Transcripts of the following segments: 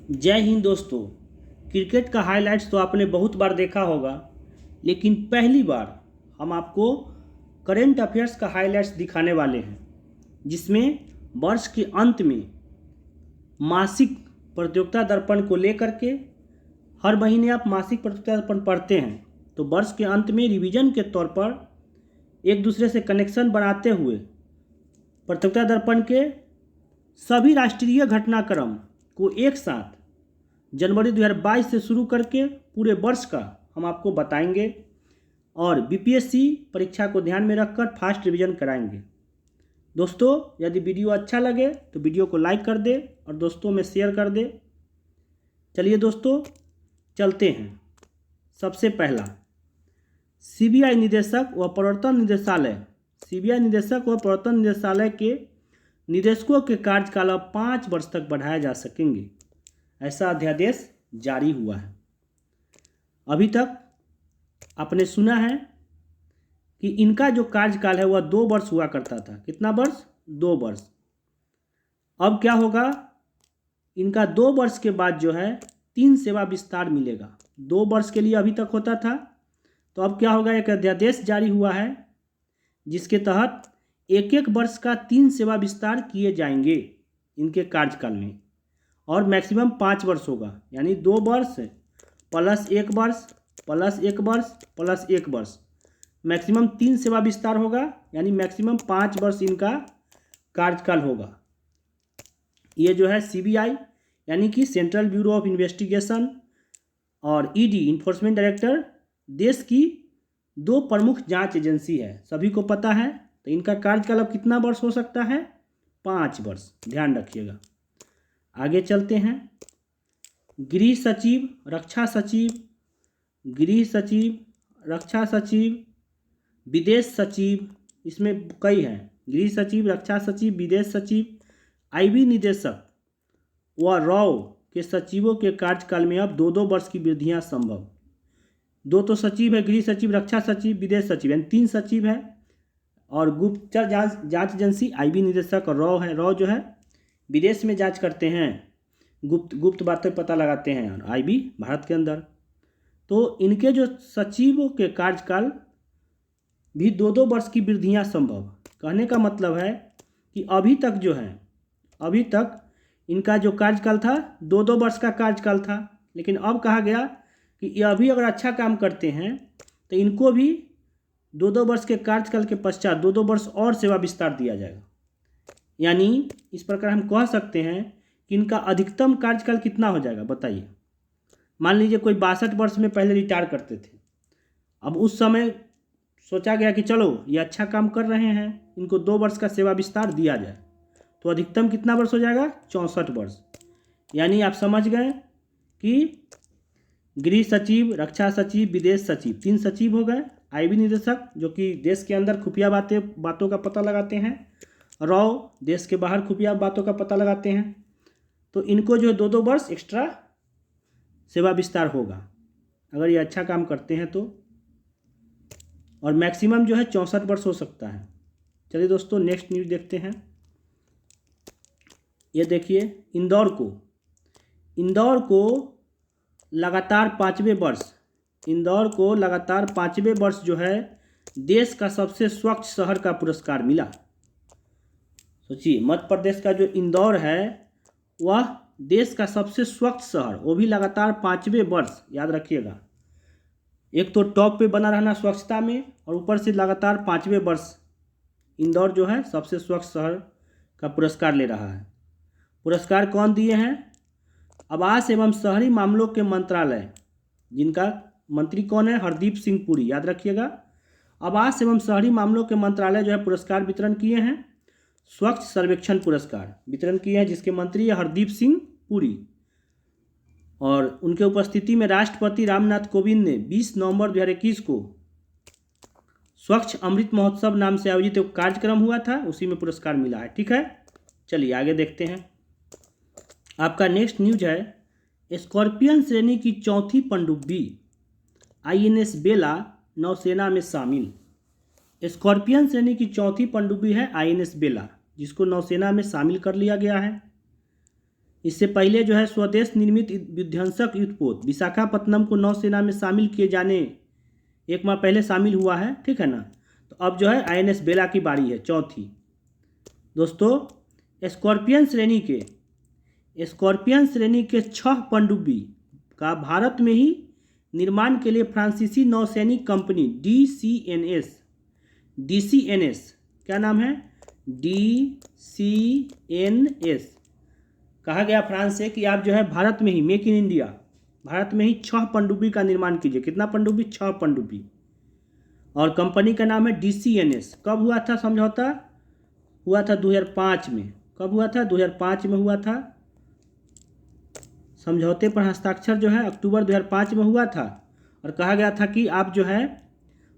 जय हिंद दोस्तों। क्रिकेट का हाइलाइट्स तो आपने बहुत बार देखा होगा, लेकिन पहली बार हम आपको करेंट अफेयर्स का हाइलाइट्स दिखाने वाले हैं, जिसमें वर्ष के अंत में मासिक प्रतियोगिता दर्पण को लेकर के हर महीने आप मासिक प्रतियोगिता दर्पण पढ़ते हैं, तो वर्ष के अंत में रिवीजन के तौर पर एक दूसरे से कनेक्शन बनाते हुए प्रतियोगिता दर्पण के सभी राष्ट्रीय घटनाक्रम को एक साथ जनवरी 2022 से शुरू करके पूरे वर्ष का हम आपको बताएंगे और बीपीएससी परीक्षा को ध्यान में रखकर फास्ट रिवीजन कराएंगे। दोस्तों, यदि वीडियो अच्छा लगे तो वीडियो को लाइक कर दे और दोस्तों में शेयर कर दे। चलिए दोस्तों, चलते हैं। सबसे पहला, सीबीआई निदेशक व प्रवर्तन निदेशालय सीबीआई निदेशक व प्रवर्तन निदेशालय के निदेशकों के कार्यकाल अब 5 वर्ष तक बढ़ाए जा सकेंगे, ऐसा अध्यादेश जारी हुआ है। अभी तक आपने सुना है कि इनका जो कार्यकाल है वह 2 वर्ष हुआ करता था। कितना वर्ष? 2 वर्ष। अब क्या होगा? इनका 2 वर्ष के बाद जो है 3 सेवा विस्तार मिलेगा। 2 वर्ष के लिए अभी तक होता था, तो अब क्या होगा? एक अध्यादेश जारी हुआ है जिसके तहत एक एक वर्ष का 3 सेवा विस्तार किए जाएंगे इनके कार्यकाल में, और मैक्सिमम 5 वर्ष होगा, यानी 2 वर्ष प्लस 1 वर्ष प्लस 1 वर्ष प्लस 1 वर्ष, मैक्सिमम 3 सेवा विस्तार होगा, यानी मैक्सिमम 5 वर्ष इनका कार्यकाल होगा। ये जो है सीबीआई यानी कि सेंट्रल ब्यूरो ऑफ इन्वेस्टिगेशन और ईडी इन्फोर्समेंट डायरेक्टर देश की 2 प्रमुख जांच एजेंसी है, सभी को पता है। तो इनका कार्यकाल अब कितना वर्ष हो सकता है? 5 वर्ष, ध्यान रखिएगा। आगे चलते हैं। गृह सचिव, रक्षा सचिव, गृह सचिव, रक्षा सचिव, विदेश सचिव, इसमें कई हैं। गृह सचिव, रक्षा सचिव, विदेश सचिव, आईबी निदेशक व रॉ के सचिवों के कार्यकाल में अब 2-2 वर्ष की वृद्धियां संभव। 2 तो सचिव है, गृह सचिव, रक्षा सचिव, विदेश सचिव, यानी 3 सचिव है। और गुप्तचर जांच एजेंसी आईबी निदेशक और रॉ है। रॉ जो है विदेश में जांच करते हैं, गुप्त बातें पता लगाते हैं, और आईबी भारत के अंदर। तो इनके जो सचिवों के कार्यकाल भी 2-2 वर्ष की वृद्धियां संभव। कहने का मतलब है कि अभी तक इनका जो कार्यकाल था 2-2 वर्ष का कार्यकाल था, लेकिन अब कहा गया कि ये अभी अगर अच्छा काम करते हैं तो इनको भी 2-2 वर्ष के कार्यकाल के पश्चात 2-2 वर्ष और सेवा विस्तार दिया जाएगा। यानी इस प्रकार हम कह सकते हैं कि इनका अधिकतम कार्यकाल कितना हो जाएगा, बताइए। मान लीजिए कोई 62 वर्ष में पहले रिटायर करते थे, अब उस समय सोचा गया कि चलो ये अच्छा काम कर रहे हैं, इनको 2 वर्ष का सेवा विस्तार दिया जाए, तो अधिकतम कितना वर्ष हो जाएगा? 64 वर्ष। यानी आप समझ गए कि गृह सचिव, रक्षा सचिव, विदेश सचिव, 3 सचिव हो गए। आईबी निदेशक जो कि देश के अंदर खुफिया बातों का पता लगाते हैं, रॉ देश के बाहर खुफिया बातों का पता लगाते हैं। तो इनको जो 2-2 वर्ष एक्स्ट्रा सेवा विस्तार होगा अगर ये अच्छा काम करते हैं तो, और मैक्सिमम जो है 64 वर्ष हो सकता है। चलिए दोस्तों, नेक्स्ट न्यूज़ देखते हैं। ये देखिए, इंदौर को लगातार 5वें वर्ष जो है देश का सबसे स्वच्छ शहर का पुरस्कार मिला। सोचिए, मध्य प्रदेश का जो इंदौर है वह देश का सबसे स्वच्छ शहर, वो भी लगातार 5वें वर्ष, याद रखिएगा। एक तो टॉप पे बना रहना स्वच्छता में, और ऊपर से लगातार 5वें वर्ष इंदौर जो है सबसे स्वच्छ शहर का पुरस्कार ले रहा है। पुरस्कार कौन दिए हैं? आवास एवं शहरी मामलों के मंत्रालय, जिनका मंत्री कौन है? हरदीप सिंह पुरी, याद रखिएगा। आवास एवं शहरी मामलों के मंत्रालय जो है पुरस्कार वितरण किए हैं। स्वच्छ सर्वेक्षण पुरस्कार वितरण किए हैं, जिसके मंत्री है हरदीप सिंह पुरी, और उनके उपस्थिति में राष्ट्रपति रामनाथ कोविंद ने 20 नवंबर 2021 को स्वच्छ अमृत महोत्सव नाम से आयोजित एक कार्यक्रम हुआ था, उसी में पुरस्कार मिला है। ठीक है, चलिए आगे देखते हैं। आपका नेक्स्ट न्यूज है, स्कॉर्पियन श्रेणी की 4थी पनडुब्बी आईएनएस बेला नौसेना में शामिल। स्कॉर्पियन श्रेणी की 4थी पनडुब्बी है आईएनएस बेला, जिसको नौसेना में शामिल कर लिया गया है। इससे पहले जो है स्वदेश निर्मित विध्वंसक युद्धपोत विशाखापत्तनम को नौसेना में शामिल किए जाने एक माह पहले शामिल हुआ है, ठीक है ना। तो अब जो है INS बेला की बारी है, चौथी। दोस्तों स्कॉर्पियन श्रेणी के 6 पनडुब्बी का भारत में ही निर्माण के लिए फ्रांसीसी नौसैनिक कंपनी DCNS क्या नाम है, DCNS कहा गया फ्रांस से कि आप जो है भारत में ही मेक इन इंडिया, भारत में ही 6 पनडुब्बी का निर्माण कीजिए। कितना पनडुब्बी? 6 पनडुब्बी। और कंपनी का नाम है DCNS। कब हुआ था समझौता? हुआ था 2005 में। कब हुआ था? 2005 में हुआ था। समझौते पर हस्ताक्षर जो है अक्टूबर 2005 में हुआ था। और कहा गया था कि आप जो है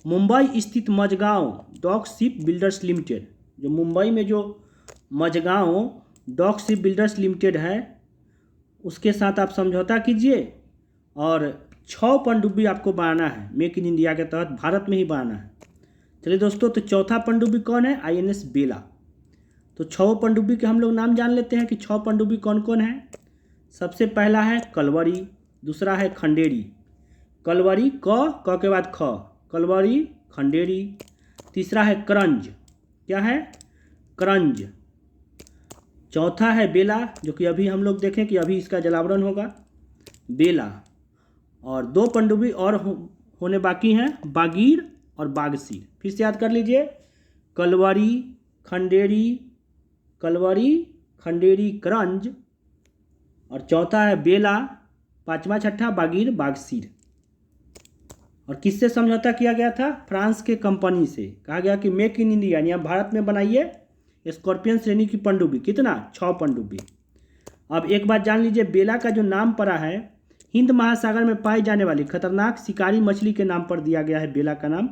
मुंबई स्थित Mazagon dock ship builders limited, जो मुंबई में जो Mazagon dock ship builders limited है उसके साथ आप समझौता कीजिए और 6 पनडुब्बी आपको बनाना है, मेक इन इंडिया के तहत भारत में ही बनाना है। चलिए दोस्तों, तो चौथा पनडुब्बी कौन है? INS बेला। तो 6 पनडुब्बी के हम लोग नाम जान लेते हैं कि 6 पनडुब्बी कौन कौन है। सबसे पहला है कलवरी, दूसरा है खंडेरी, कलवरी क के बाद ख, कलवरी खंडेरी। तीसरा है करंज, क्या है? करंज। चौथा है बेला, जो कि अभी हम लोग देखें कि अभी इसका जलावरण होगा, बेला। और 2 पनडुब्बी और होने बाकी हैं, बागीर और बागसीर। फिर से याद कर लीजिए, कलवरी खंडेरी करंज, और चौथा है बेला, पांचवा छठा बागीर बागसीर। और किससे समझौता किया गया था? फ्रांस के कंपनी से। कहा गया कि मेक इन इंडिया यानी आप भारत में बनाइए स्कॉर्पियन श्रेणी की पनडुब्बी। कितना? 6 पनडुब्बी। अब एक बात जान लीजिए, बेला का जो नाम पड़ा है हिंद महासागर में पाई जाने वाली खतरनाक शिकारी मछली के नाम पर दिया गया है बेला का नाम,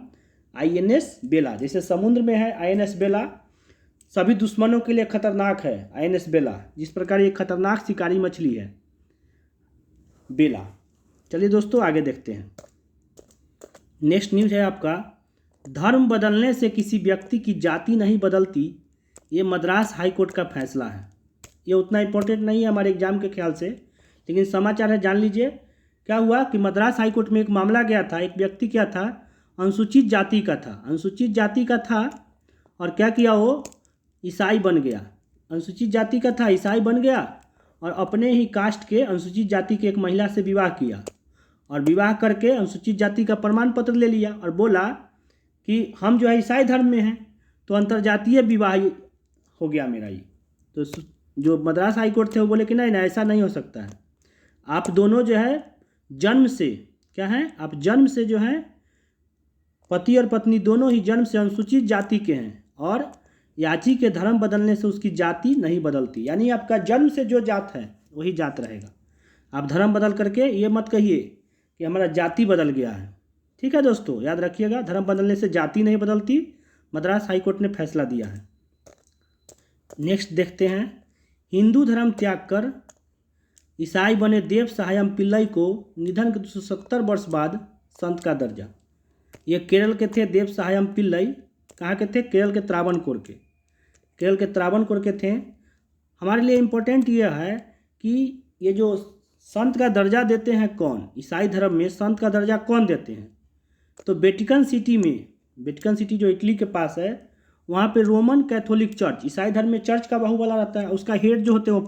INS बेला। जैसे समुद्र में है INS बेला, सभी दुश्मनों के लिए खतरनाक है INS बेला, जिस प्रकार ये खतरनाक शिकारी मछली है बेला। चलिए दोस्तों आगे देखते हैं। नेक्स्ट न्यूज़ है आपका, धर्म बदलने से किसी व्यक्ति की जाति नहीं बदलती, ये मद्रास हाईकोर्ट का फैसला है। ये उतना इंपॉर्टेंट नहीं है हमारे एग्जाम के ख्याल से, लेकिन समाचार है, जान लीजिए। क्या हुआ कि मद्रास हाईकोर्ट में एक मामला गया था, एक व्यक्ति क्या था, अनुसूचित जाति का था, और क्या किया, वो ईसाई बन गया। अनुसूचित जाति का था, ईसाई बन गया, और अपने ही कास्ट के अनुसूचित जाति के एक महिला से विवाह किया, और विवाह करके अनुसूचित जाति का प्रमाण पत्र ले लिया और बोला कि हम जो है ईसाई धर्म में हैं, तो अंतर्जातीय विवाह हो गया मेरा ये। तो जो मद्रास हाईकोर्ट थे वो बोले कि नहीं नहीं, ऐसा नहीं हो सकता है। आप दोनों जो है जन्म से, क्या है, आप जन्म से जो है पति और पत्नी दोनों ही जन्म से अनुसूचित जाति के हैं, और याची के धर्म बदलने से उसकी जाति नहीं बदलती। यानी आपका जन्म से जो जात है वही जात रहेगा। आप धर्म बदल करके ये मत कहिए कि हमारा जाति बदल गया है। ठीक है दोस्तों, याद रखिएगा, धर्म बदलने से जाति नहीं बदलती, मद्रास हाईकोर्ट ने फैसला दिया है। नेक्स्ट देखते हैं, हिंदू धर्म त्याग कर ईसाई बने देव सहायम पिल्लई को निधन के 270 वर्ष बाद संत का दर्जा। ये केरल के थे देव सहायम पिल्लई। कहाँ के थे? केरल के त्रावणकोर के थे। हमारे लिए इम्पोर्टेंट ये है कि ये जो संत का दर्जा देते हैं कौन, ईसाई धर्म में संत का दर्जा कौन देते हैं? तो वेटिकन सिटी जो इटली के पास है, वहाँ पे रोमन कैथोलिक चर्च, ईसाई धर्म में चर्च का बाहुबला रहता है, उसका हेड जो होते हैं वो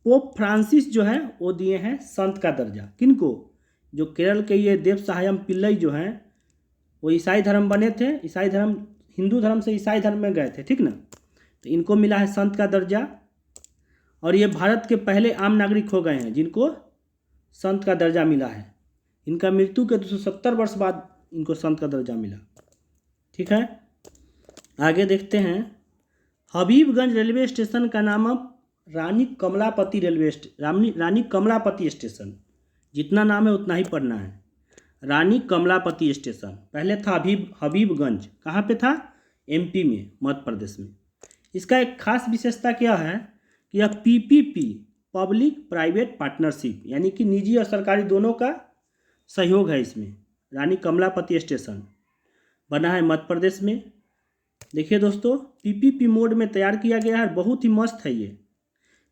पोप फ्रांसिस जो है वो दिए हैं संत का दर्जा। किनको? जो केरल के ये देव सहायम पिल्लई जो हैं वो ईसाई धर्म बने थे, हिंदू धर्म से ईसाई धर्म में गए थे, ठीक ना। तो इनको मिला है संत का दर्जा, और ये भारत के पहले आम नागरिक हो गए हैं जिनको संत का दर्जा मिला है। इनका मृत्यु के 270 वर्ष बाद इनको संत का दर्जा मिला। ठीक है, आगे देखते हैं। हबीबगंज रेलवे स्टेशन का नाम अब रानी कमलापति स्टेशन, जितना नाम है उतना ही पढ़ना है। रानी कमलापति स्टेशन पहले था हबीबगंज। कहाँ पे था? MP में, मध्य प्रदेश में। इसका एक खास विशेषता क्या है कि यह PPP पब्लिक प्राइवेट पार्टनरशिप, यानी कि निजी और सरकारी दोनों का सहयोग है इसमें। रानी कमलापति स्टेशन बना है मध्य प्रदेश में। देखिए दोस्तों, PPP मोड में तैयार किया गया है, बहुत ही मस्त है ये।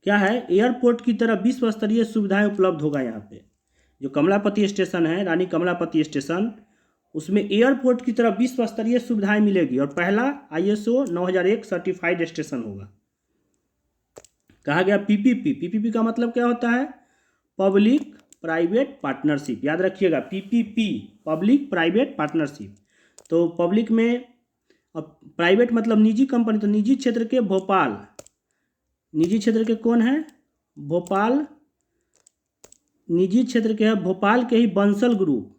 क्या है, एयरपोर्ट की तरह विश्व स्तरीय सुविधाएं उपलब्ध होगा यहाँ पे। जो कमलापति स्टेशन है, रानी कमलापति स्टेशन, उसमें एयरपोर्ट की तरह विश्व स्तरीय सुविधाएं मिलेगी और पहला ISO 9001 सर्टिफाइड स्टेशन होगा। कहा गया PPP। PPP का मतलब क्या होता है, पब्लिक प्राइवेट पार्टनरशिप। याद रखिएगा, PPP पब्लिक प्राइवेट पार्टनरशिप। तो पब्लिक में, अब प्राइवेट मतलब निजी कंपनी, तो निजी क्षेत्र के भोपाल, निजी क्षेत्र के कौन है, भोपाल, निजी क्षेत्र के है भोपाल के ही बंसल ग्रुप,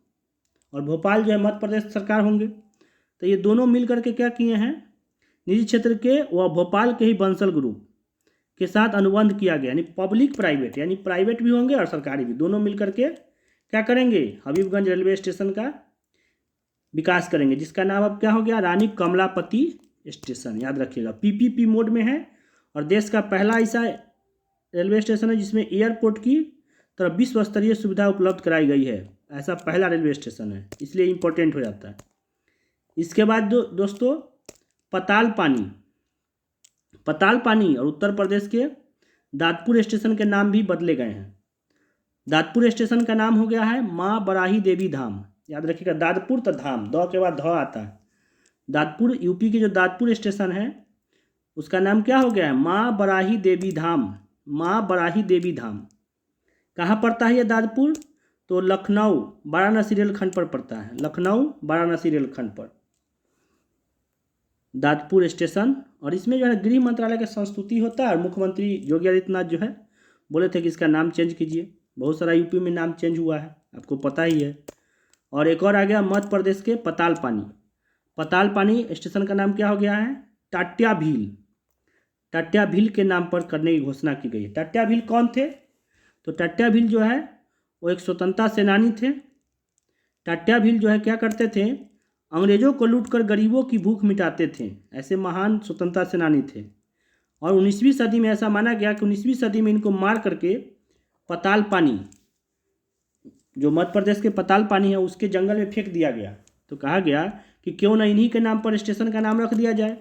और भोपाल जो है मध्य प्रदेश सरकार होंगे। तो ये दोनों मिल करके क्या किए हैं, निजी क्षेत्र के व भोपाल के ही बंसल ग्रुप के साथ अनुबंध किया गया, यानी पब्लिक प्राइवेट, यानी प्राइवेट भी होंगे और सरकारी भी, दोनों मिल करके क्या करेंगे, हबीबगंज रेलवे स्टेशन का विकास करेंगे, जिसका नाम अब क्या हो गया, रानी कमलापति स्टेशन। याद रखिएगा, PPP मोड में है और देश का पहला ऐसा रेलवे स्टेशन है जिसमें एयरपोर्ट की तरफ विश्व स्तरीय सुविधा उपलब्ध कराई गई है। ऐसा पहला रेलवे स्टेशन है, इसलिए इम्पोर्टेंट हो जाता है। इसके बाद दोस्तों पताल पानी, पताल पानी और उत्तर प्रदेश के दादपुर स्टेशन के नाम भी बदले गए हैं। दादपुर स्टेशन का नाम हो गया है माँ बराही देवी धाम। याद रखिएगा, दादपुर तो धाम, दौ के बाद ध आता है। दादपुर यूपी के जो दादपुर स्टेशन है उसका नाम क्या हो गया है, माँ बराही देवी धाम। माँ बराही देवी धाम कहाँ पड़ता है ये दादपुर, तो लखनऊ वाराणसी रेलखंड पर पड़ता है, लखनऊ वाराणसी रेलखंड पर दादपुर स्टेशन। और इसमें जो है गृह मंत्रालय का संस्तुति होता है और मुख्यमंत्री योगी आदित्यनाथ जो है बोले थे कि इसका नाम चेंज कीजिए। बहुत सारा यूपी में नाम चेंज हुआ है, आपको पता ही है। और एक और आ गया मध्य प्रदेश के पताल पानी। पताल पानी स्टेशन का नाम क्या हो गया है, टाट्या भील। टाट्या भील के नाम पर करने की घोषणा की गई है। टाट्या भील कौन थे, तो टाट्या भील जो है वो एक स्वतंत्रता सेनानी थे। टाट्या भील जो है क्या करते थे, अंग्रेजों को लूटकर गरीबों की भूख मिटाते थे। ऐसे महान स्वतंत्रता सेनानी थे। और 19वीं सदी में ऐसा माना गया कि 19वीं सदी में इनको मार करके पताल पानी, जो मध्य प्रदेश के पताल पानी है, उसके जंगल में फेंक दिया गया। तो कहा गया कि क्यों न इन्हीं के नाम पर स्टेशन का नाम रख दिया जाए।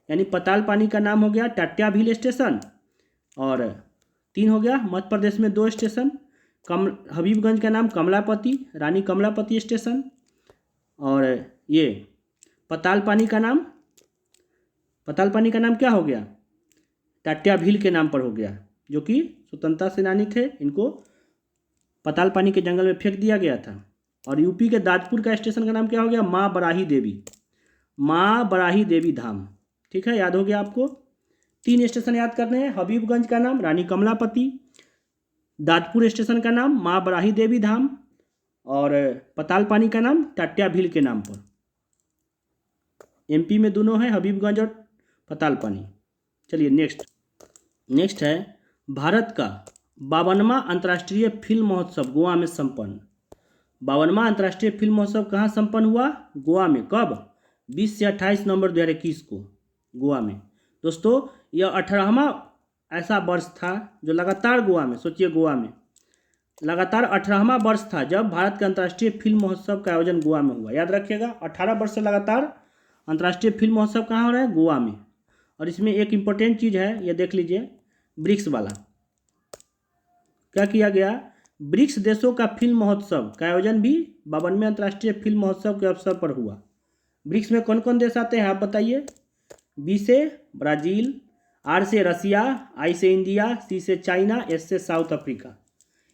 यानी पताल पानी का नाम हो गया टाट्या भील स्टेशन, और 3 हो गया मध्य प्रदेश में 2 स्टेशन, हबीबगंज का नाम कमलापति, रानी कमलापति स्टेशन, और ये पताल पानी का नाम क्या हो गया, टाट्या भील के नाम पर हो गया, जो कि स्वतंत्रता सेनानी थे। इनको पताल पानी के जंगल में फेंक दिया गया था। और यूपी के दादपुर का स्टेशन का नाम क्या हो गया, माँ बराही देवी, माँ बराही देवी धाम। ठीक है, याद हो गया आपको। 3 स्टेशन याद करने हैं, हबीबगंज का नाम रानी कमलापति, दादपुर स्टेशन का नाम माँ बराही देवी धाम, और पताल पानी का नाम टाट्या भील के नाम पर। MP में दोनों हैं, हबीबगंज और पताल पानी। चलिए नेक्स्ट है भारत का 52वां अंतर्राष्ट्रीय फिल्म महोत्सव गोवा में संपन्न। 52वां अंतर्राष्ट्रीय फिल्म महोत्सव कहाँ संपन्न हुआ, गोवा में। कब, 20 से 28 नवंबर 2021 को गोवा में। दोस्तों यह 18वां ऐसा वर्ष था जो लगातार गोवा में, सोचिए गोवा में लगातार 18वां वर्ष था जब भारत के अंतर्राष्ट्रीय फिल्म महोत्सव का आयोजन गोवा में हुआ। याद रखिएगा, 18 वर्ष से लगातार अंतर्राष्ट्रीय फिल्म महोत्सव कहाँ हो रहा है, गोवा में। और इसमें एक इम्पोर्टेंट चीज़ है, ये देख लीजिए, ब्रिक्स वाला। क्या किया गया, ब्रिक्स देशों का फिल्म महोत्सव का आयोजन भी 52वें अंतर्राष्ट्रीय फिल्म महोत्सव के अवसर पर हुआ। ब्रिक्स में कौन कौन देश आते हैं आप बताइए। B से ब्राज़ील, R से रसिया, I से इंडिया, C से चाइना, S से साउथ अफ्रीका।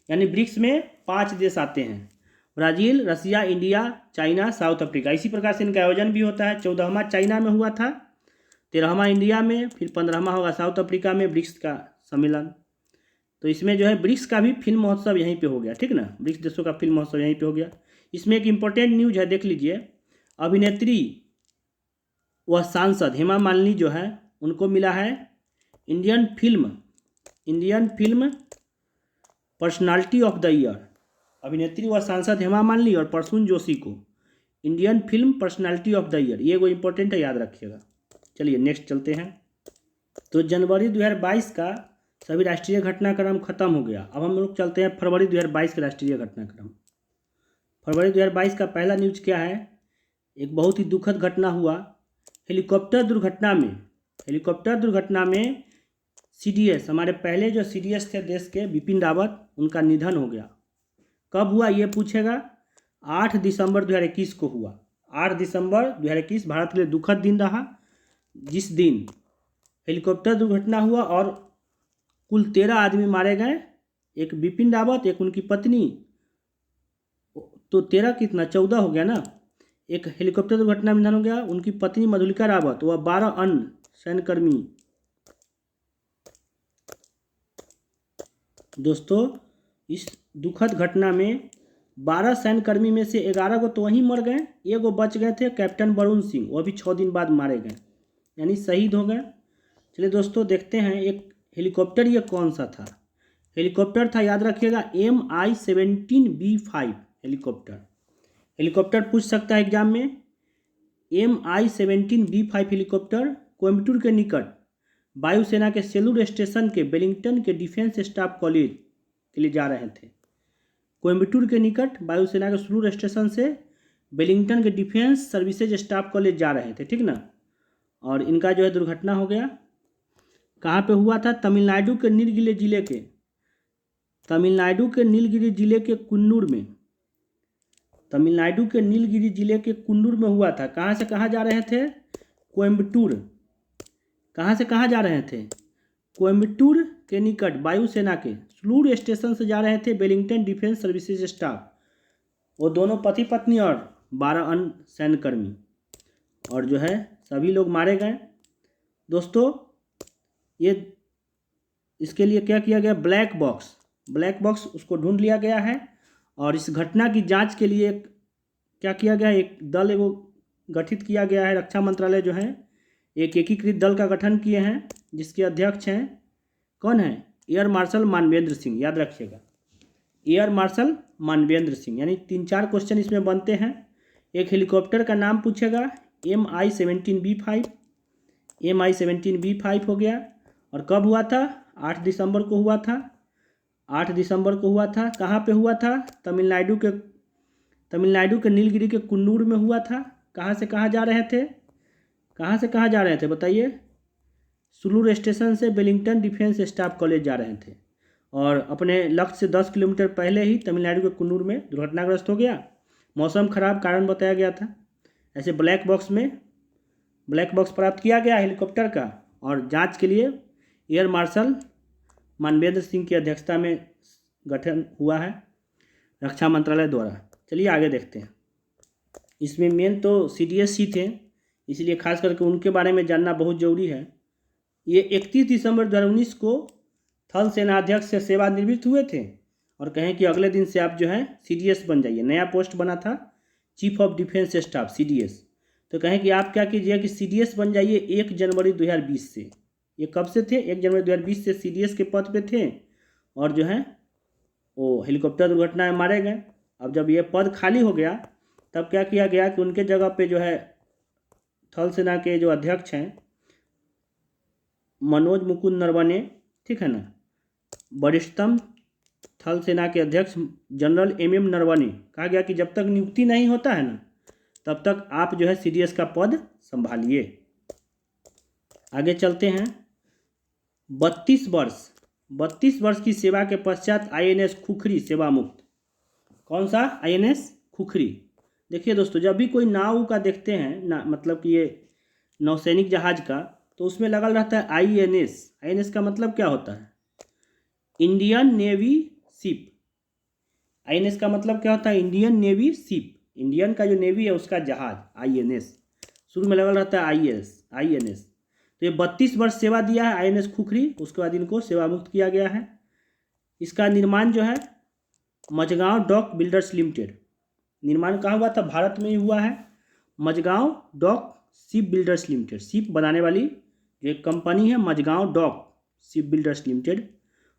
यानी ब्रिक्स में 5 देश आते हैं, ब्राज़ील, रसिया, इंडिया, चाइना, साउथ अफ्रीका। इसी प्रकार से इनका आयोजन भी होता है। 14वां चाइना में हुआ था, 13वां इंडिया में, फिर 15वां होगा साउथ अफ्रीका में ब्रिक्स का सम्मेलन। तो इसमें जो है ब्रिक्स का भी फिल्म महोत्सव यहीं पे हो गया, ठीक ना, ब्रिक्स देशों का फिल्म महोत्सव यहीं पे हो गया। इसमें एक इम्पोर्टेंट न्यूज है, देख लीजिए। अभिनेत्री व सांसद हेमा मालिनी जो है उनको मिला है Indian film personality of the year. अभिनेत्री व सांसद हेमा मालिनी और प्रसून जोशी को Indian film personality of the year, ये वो इम्पोर्टेंट है, याद रखिएगा। चलिए नेक्स्ट चलते हैं। तो जनवरी 2022 का सभी राष्ट्रीय घटनाक्रम खत्म हो गया। अब हम लोग चलते हैं फरवरी 2022 के राष्ट्रीय घटनाक्रम। फरवरी 2022 का पहला न्यूज क्या है, एक बहुत ही दुखद घटना हुआ। हेलीकॉप्टर दुर्घटना में CDS, हमारे पहले जो CDS थे देश के बिपिन रावत, उनका निधन हो गया। कब हुआ ये पूछेगा, 8 दिसंबर 2021 को हुआ। 8 दिसंबर 2021 भारत के लिए दुखद दिन रहा, जिस दिन हेलीकॉप्टर दुर्घटना हुआ और कुल 13 आदमी मारे गए। एक बिपिन रावत, एक उनकी पत्नी, तो 13 कितना 14 हो गया ना। एक हेलीकॉप्टर दुर्घटना में निधन हो गया, उनकी पत्नी मधुलिका रावत व 12 अन्य सैन्यकर्मी। दोस्तों, इस दुखद घटना में 12 सैन्यकर्मी में से 11 को तो वहीं मर गए, एगो बच गए थे, कैप्टन वरुण सिंह, वो भी 6 दिन बाद मारे गए, यानी शहीद हो गए। चलिए दोस्तों, देखते हैं एक हेलीकॉप्टर ये कौन सा था। हेलीकॉप्टर था, याद रखिएगा, MI-17B5 हेलीकॉप्टर। हेलीकॉप्टर पूछ सकता है एग्जाम में। MI-17B5 हेलीकॉप्टर कोयम्बटूर के निकट वायुसेना के सेलूर स्टेशन के वेलिंगटन के डिफेंस स्टाफ कॉलेज के लिए जा रहे थे। कोयम्बटूर के निकट वायुसेना के सेलूर स्टेशन से वेलिंगटन के डिफेंस सर्विसेज स्टाफ कॉलेज जा रहे थे, ठीक ना। और इनका जो है दुर्घटना हो गया। कहाँ पे हुआ था, तमिलनाडु के नीलगिरी जिले के, तमिलनाडु के नीलगिरी जिले के कुन्नूर में, तमिलनाडु के नीलगिरी जिले के कुन्नूर में हुआ था। कहाँ से कहाँ जा रहे थे, कोयम्बटूर। कहाँ से कहाँ जा रहे थे, कोयम्बटूर के निकट वायुसेना के सेलूर स्टेशन से जा रहे थे वेलिंगटन डिफेंस सर्विसेज स्टाफ। वो दोनों पति पत्नी और 12 अन्य सैन्यकर्मी, और जो है सभी लोग मारे गए। दोस्तों, ये इसके लिए क्या किया गया, ब्लैक बॉक्स उसको ढूंढ लिया गया है। और इस घटना की जांच के लिए क्या किया गया, एक दल एगो गठित किया गया है। रक्षा मंत्रालय जो है एक एकीकृत दल का गठन किए हैं, जिसके अध्यक्ष हैं, कौन है, एयर मार्शल मानवेंद्र सिंह। याद रखिएगा, एयर मार्शल मानवेंद्र सिंह। यानी 3-4 क्वेश्चन इसमें बनते हैं। एक हेलीकॉप्टर का नाम पूछेगा, MI-17B5 हो गया। और कब हुआ था, 8 दिसंबर को हुआ था। 8 दिसंबर को हुआ था। कहाँ पे हुआ था, तमिलनाडु के नीलगिरी के कुन्नूर में हुआ था। कहाँ से कहाँ जा रहे थे, कहाँ से कहाँ जा रहे थे बताइए, सेलूर स्टेशन से वेलिंगटन डिफेंस स्टाफ कॉलेज जा रहे थे। और अपने लक्ष्य से 10 किलोमीटर पहले ही तमिलनाडु के कुन्नूर में दुर्घटनाग्रस्त हो गया। मौसम खराब कारण बताया गया था। ऐसे ब्लैक बॉक्स प्राप्त किया गया हेलीकॉप्टर का, और जांच के लिए एयर मार्शल मानवेंद्र सिंह की अध्यक्षता में गठन हुआ है रक्षा मंत्रालय द्वारा। चलिए आगे देखते हैं। इसमें मेन तो CDS ही थे, इसलिए खास करके उनके बारे में जानना बहुत ज़रूरी है। ये 31 दिसंबर 2019 को थल सेनाध्यक्ष से सेवानिवृत्त हुए थे, और कहें कि अगले दिन से आप जो है CDS बन जाइए। नया पोस्ट बना था, chief of defence staff, CDS। तो कहें कि आप क्या कीजिए कि CDS बन जाइए 1 जनवरी 2020 से। ये कब से थे, 1 जनवरी 2020 से CDS के पद पे थे, और जो है वो हेलीकॉप्टर दुर्घटना में मारे गए। अब जब ये पद खाली हो गया, तब क्या किया गया कि उनके जगह पे जो है थल सेना के जो अध्यक्ष हैं मनोज मुकुंद नरवणे, ठीक है ना, वरिष्ठतम थल सेना के अध्यक्ष जनरल MM नरवणे, कहा गया कि जब तक नियुक्ति नहीं होता है ना, तब तक आप जो है CDS का पद संभालिए। आगे चलते हैं। 32 वर्ष की सेवा के पश्चात INS खुखरी सेवा मुक्त। कौन सा, INS खुखरी। देखिए दोस्तों, जब भी कोई नाव का देखते हैं ना, मतलब कि ये नौसैनिक जहाज का, तो उसमें लगा रहता है INS का मतलब क्या होता है, इंडियन नेवी शिप। INS का मतलब क्या होता है, इंडियन नेवी शिप। इंडियन का जो नेवी है उसका जहाज INS, शुरू में लगा रहता है INS। तो ये 32 वर्ष सेवा दिया है INS खुखरी। उसके बाद इनको सेवा मुक्त किया गया है। इसका निर्माण जो है मझगांव डॉक बिल्डर्स लिमिटेड, निर्माण कहाँ हुआ था, भारत में ही हुआ है। Mazagon dock ship builders limited, ship बनाने वाली जो एक कंपनी है Mazagon dock ship builders limited,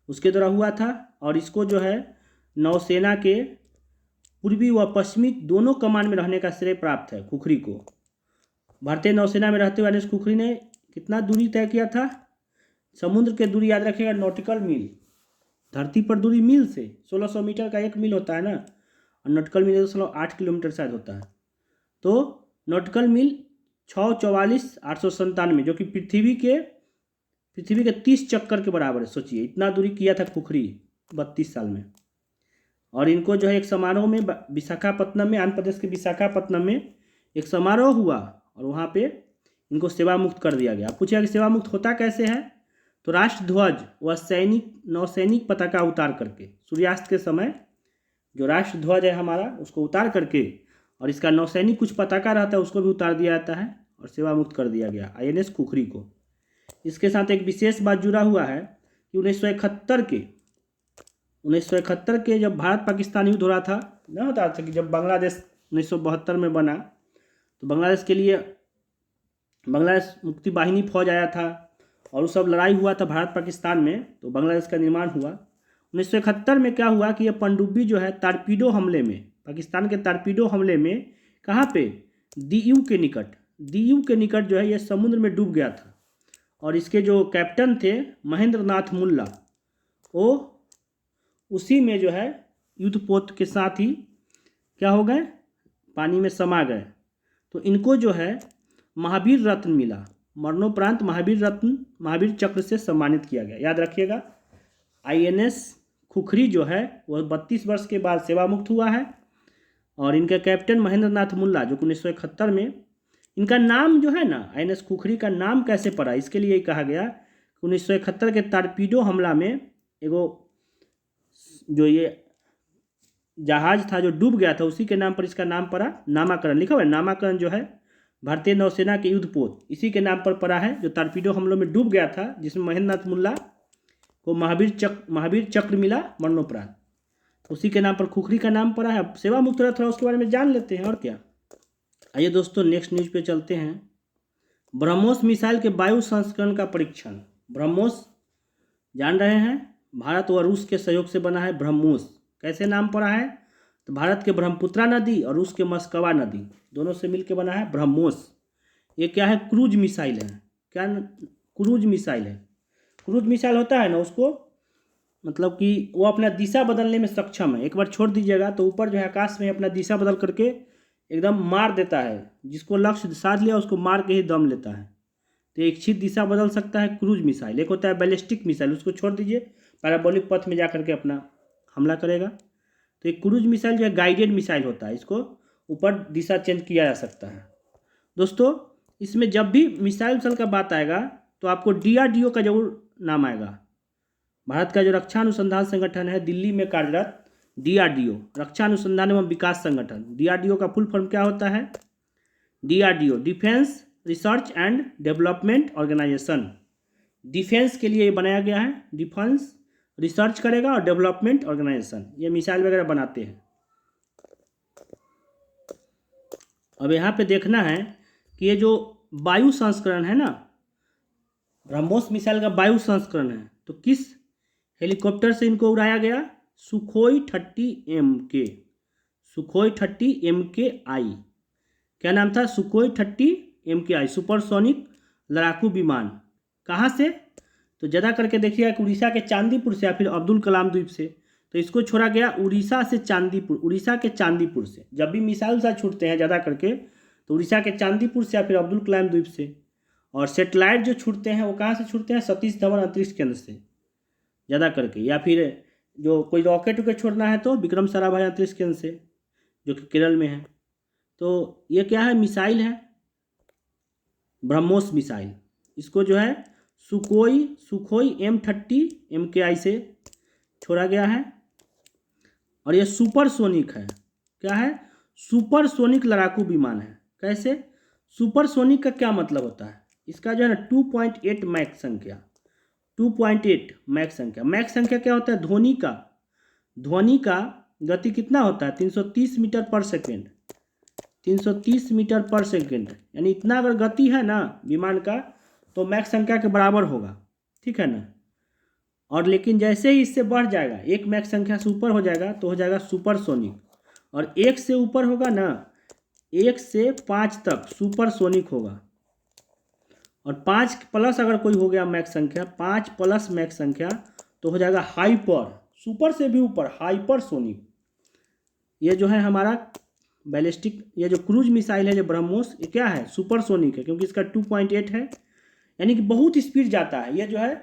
उसके द्वारा हुआ था। और इसको जो है नौसेना के पूर्वी व पश्चिमी दोनों कमान में रहने का श्रेय प्राप्त है खुखरी को। भारतीय नौसेना में रहते हुए INS खुखरी ने कितना दूरी तय किया था, समुद्र के दूरी याद रखिएगा, नॉटिकल मील। धरती पर दूरी मील से 1600 मीटर का 1 मील होता है ना, और नॉटिकल मील 8 किलोमीटर शायद होता है। तो नॉटिकल मील 644,897, जो कि पृथ्वी के 30 चक्कर के बराबर है। सोचिए इतना दूरी किया था खुखरी 32 साल में। और इनको जो है एक समारोह में विशाखापट्टनम में, आंध्र प्रदेश के विशाखापट्टनम में एक समारोह हुआ और वहाँ पे इनको सेवा मुक्त कर दिया गया। पूछा कि सेवा मुक्त होता कैसे है, तो राष्ट्रध्वज व नौसैनिक पताका उतार करके, सूर्यास्त के समय जो राष्ट्रध्वज है हमारा उसको उतार करके, और इसका नौसैनिक कुछ पताका रहता है उसको भी उतार दिया जाता है और सेवा मुक्त कर दिया गया INS खुखरी को। इसके साथ एक विशेष बात जुड़ा हुआ है कि 1971 के जब भारत पाकिस्तान युद्ध हो रहा था, न होता था कि जब बांग्लादेश 1972 में बना, तो बांग्लादेश के लिए बांग्लादेश मुक्ति वाहिनी फौज आया था और वो सब लड़ाई हुआ था भारत पाकिस्तान में, तो बांग्लादेश का निर्माण हुआ। 1971 में क्या हुआ कि ये पनडुब्बी जो है टारपीडो हमले में, पाकिस्तान के टारपीडो हमले में कहाँ पे, DU के निकट जो है ये समुद्र में डूब गया था। और इसके जो कैप्टन थे महेंद्र नाथ मुल्ला, वो उसी में जो है युद्धपोत के साथ ही क्या हो गए, पानी में समा गए। तो इनको जो है महावीर रत्न मिला, मरणोपरांत महावीर चक्र से सम्मानित किया गया। याद रखिएगा INS खुखरी जो है वह 32 वर्ष के बाद सेवा मुक्त हुआ है। और इनका कैप्टन महेंद्र नाथ मुल्ला जो 1971 में, इनका नाम जो है ना INS खुखरी का नाम कैसे पड़ा, इसके लिए कहा गया 1971 के टारपीडो हमला में एगो जो ये जहाज था जो डूब गया था उसी के नाम पर इसका नाम पड़ा, नामाकरण लिखा हुआ है। नामाकरण जो है भारतीय नौसेना के युद्धपोत इसी के नाम पर पड़ा है, जो टारपीडो हमलों में डूब गया था, जिसमें महेंद्र नाथ मुल्ला को महावीर चक्र मिला मरणोपरांत, उसी के नाम पर खुखरी का नाम पड़ा है। अब सेवा मुक्त रहा, थोड़ा उसके बारे में जान लेते हैं और क्या। आइए दोस्तों नेक्स्ट न्यूज पे चलते हैं। ब्रह्मोस मिसाइल के वायु संस्करण का परीक्षण। ब्रह्मोस जान रहे हैं, भारत व रूस के सहयोग से बना है ब्रह्मोस। कैसे नाम पड़ा है, तो भारत के ब्रह्मपुत्रा नदी और रूस के मस्कवा नदी दोनों से मिलकर बना है ब्रह्मोस। ये क्या है, क्रूज मिसाइल है। क्या क्रूज मिसाइल है, क्रूज मिसाइल होता है ना, उसको मतलब कि वो अपना दिशा बदलने में सक्षम है। एक बार छोड़ दीजिएगा तो ऊपर जो है आकाश में अपना दिशा बदल करके एकदम मार देता है, जिसको लक्ष्य साध लिया उसको मार के ही दम लेता है। तो इच्छित दिशा बदल सकता है क्रूज मिसाइल। एक होता है बैलिस्टिक मिसाइल, उसको छोड़ दीजिए, पैराबोलिक पथ में जा करके अपना हमला करेगा। तो एक क्रूज मिसाइल जो है गाइडेड मिसाइल होता है, इसको ऊपर दिशा चेंज किया जा सकता है। दोस्तों इसमें जब भी मिसाइल का बात आएगा तो आपको DRDO का जरूर नाम आएगा। भारत का जो रक्षा अनुसंधान संगठन है दिल्ली में कार्यरत DRDO, रक्षा अनुसंधान एवं विकास संगठन। DRDO का फुल फॉर्म क्या होता है, DRDO defence research and development organisation. Defence के लिए ये बनाया गया है, डिफेंस रिसर्च करेगा और डेवलपमेंट ऑर्गेनाइजेशन, ये मिसाइल वगैरह बनाते हैं। अब यहाँ पे देखना है कि ये जो वायु संस्करण है ना, ब्रह्मोस मिसाइल का वायु संस्करण है, तो किस हेलीकॉप्टर से इनको उड़ाया गया, सुखोई 30MK, सुखोई 30MKI। क्या नाम था, सुखोई 30MKI, सुपरसोनिक लड़ाकू विमान। कहाँ से, तो ज़्यादा करके देखिएगा कि उड़ीसा के चांदीपुर से या फिर अब्दुल कलाम द्वीप से। तो इसको छोड़ा गया उड़ीसा से चांदीपुर, उड़ीसा के चांदीपुर से। जब भी मिसाइल छूटते हैं ज़्यादा करके तो उड़ीसा के चांदीपुर से या फिर अब्दुल कलाम द्वीप से। और सेटेलाइट जो छूटते हैं वो कहाँ से छूटते हैं, सतीश धवन अंतरिक्ष केंद्र से ज़्यादा करके, या फिर जो कोई रॉकेट वॉकेट छोड़ना है तो विक्रम साराभाई अंतरिक्ष केंद्र से जो कि केरल में है। तो ये क्या है, मिसाइल है ब्रह्मोस मिसाइल। इसको जो है सुखोई M30MKI से छोड़ा गया है। और ये सुपरसोनिक है, क्या है, सुपरसोनिक लड़ाकू विमान है। कैसे, सुपरसोनिक का क्या मतलब होता है, इसका जो है ना 2.8 मैक संख्या, 2.8 मैक संख्या। मैक संख्या क्या होता है, ध्वनि का गति कितना होता है, 330 मीटर पर सेकेंड, 330 मीटर पर सेकेंड। यानी इतना अगर गति है ना विमान का तो मैक संख्या के बराबर होगा, ठीक है ना। और लेकिन जैसे ही इससे बढ़ जाएगा, एक मैक संख्या से ऊपर हो जाएगा तो हो जाएगा सुपरसोनिक, और 1 से ऊपर होगा ना, 1 से 5 तक सुपरसोनिक होगा। और 5+ अगर कोई हो गया मैक संख्या, 5+ मैक संख्या तो हो जाएगा हाइपर, सुपर से भी ऊपर हाइपरसोनिक। ये जो है हमारा बैलिस्टिक, ये जो क्रूज मिसाइल है जो ब्रह्मोस, ये क्या है, सुपरसोनिक है, क्योंकि इसका 2.8 है। यानी कि बहुत स्पीड जाता है। ये जो है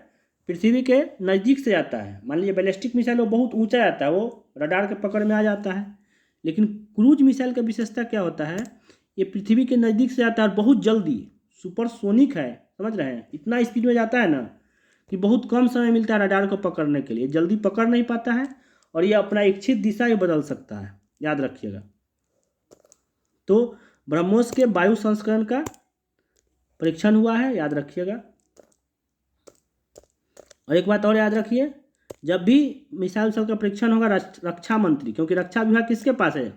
पृथ्वी के नज़दीक से जाता है। मान लीजिए बैलिस्टिक मिसाइल वो बहुत ऊंचा जाता है, वो रडार के पकड़ में आ जाता है। लेकिन क्रूज मिसाइल का विशेषता क्या होता है, ये पृथ्वी के नज़दीक से जाता है और बहुत जल्दी, सुपरसोनिक है, समझ रहे हैं, इतना स्पीड में जाता है ना कि बहुत कम समय मिलता है रडार को पकड़ने के लिए, जल्दी पकड़ नहीं पाता है और ये अपना इच्छित दिशा ही बदल सकता है, याद रखिएगा। तो ब्रह्मोस के वायु संस्करण का परीक्षण हुआ है, याद रखिएगा। और एक बात और याद रखिए, जब भी मिसाइल सब का परीक्षण होगा रक्षा मंत्री, क्योंकि रक्षा विभाग किसके पास है,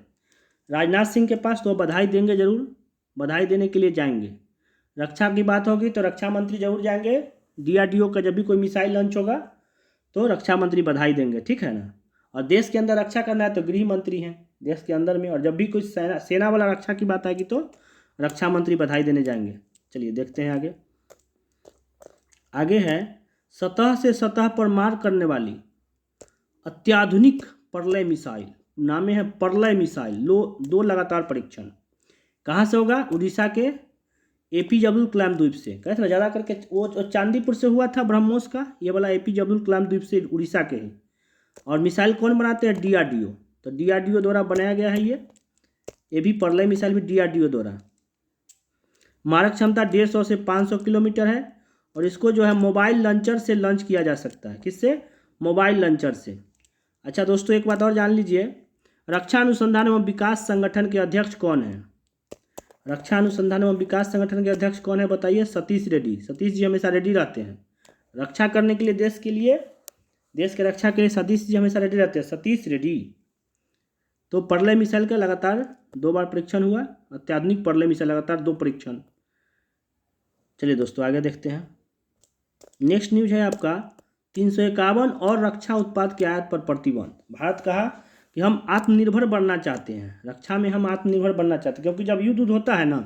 राजनाथ सिंह के पास, तो बधाई देंगे जरूर, बधाई देने के लिए जाएंगे। रक्षा की बात होगी तो रक्षा मंत्री जरूर जाएंगे। DRDO का जब भी कोई मिसाइल लॉन्च होगा तो रक्षा मंत्री बधाई देंगे, ठीक है ना। और देश के अंदर रक्षा करना है तो गृह मंत्री हैं देश के अंदर में, और जब भी कोई सेना वाला रक्षा की बात आएगी तो रक्षा मंत्री बधाई देने जाएंगे। चलिए देखते हैं आगे। आगे है सतह से सतह पर मार करने वाली अत्याधुनिक प्रलय मिसाइल, नाम है प्रलय मिसाइल। 2 लगातार परीक्षण कहाँ से होगा, उड़ीसा के APJ अब्दुल कलाम द्वीप से। कहते ना ज़्यादा करके वो चांदीपुर से हुआ था ब्रह्मोस का, ये वाला APJ अब्दुल कलाम द्वीप से उड़ीसा के हैं। और मिसाइल कौन बनाते हैं, DRDO। तो DRDO द्वारा बनाया गया है ये भी प्रलय मिसाइल भी DRDO द्वारा। मारक क्षमता 150 से 500 किलोमीटर है और इसको जो है मोबाइल लॉन्चर से लॉन्च किया जा सकता है। किससे, मोबाइल लॉन्चर से। अच्छा दोस्तों, एक बात और जान लीजिए, रक्षा अनुसंधान एवं विकास संगठन के अध्यक्ष कौन है, रक्षा अनुसंधान एवं विकास संगठन के अध्यक्ष कौन है बताइए, सतीश रेड्डी। सतीश जी हमेशा रेडी रहते हैं रक्षा करने के लिए, देश के लिए, देश के रक्षा के लिए सतीश जी हमेशा रेडी रहते हैं, सतीश रेड्डी। तो प्रलय मिसाइल का लगातार 2 बार परीक्षण हुआ, अत्याधुनिक प्रलय मिसाइल लगातार 2 परीक्षण। चलिए दोस्तों आगे देखते हैं। नेक्स्ट न्यूज है आपका 351 और रक्षा उत्पाद के आयात पर प्रतिबंध। भारत कहा कि हम आत्मनिर्भर बनना चाहते हैं, रक्षा में हम आत्मनिर्भर बनना चाहते हैं, क्योंकि जब युद्ध होता है ना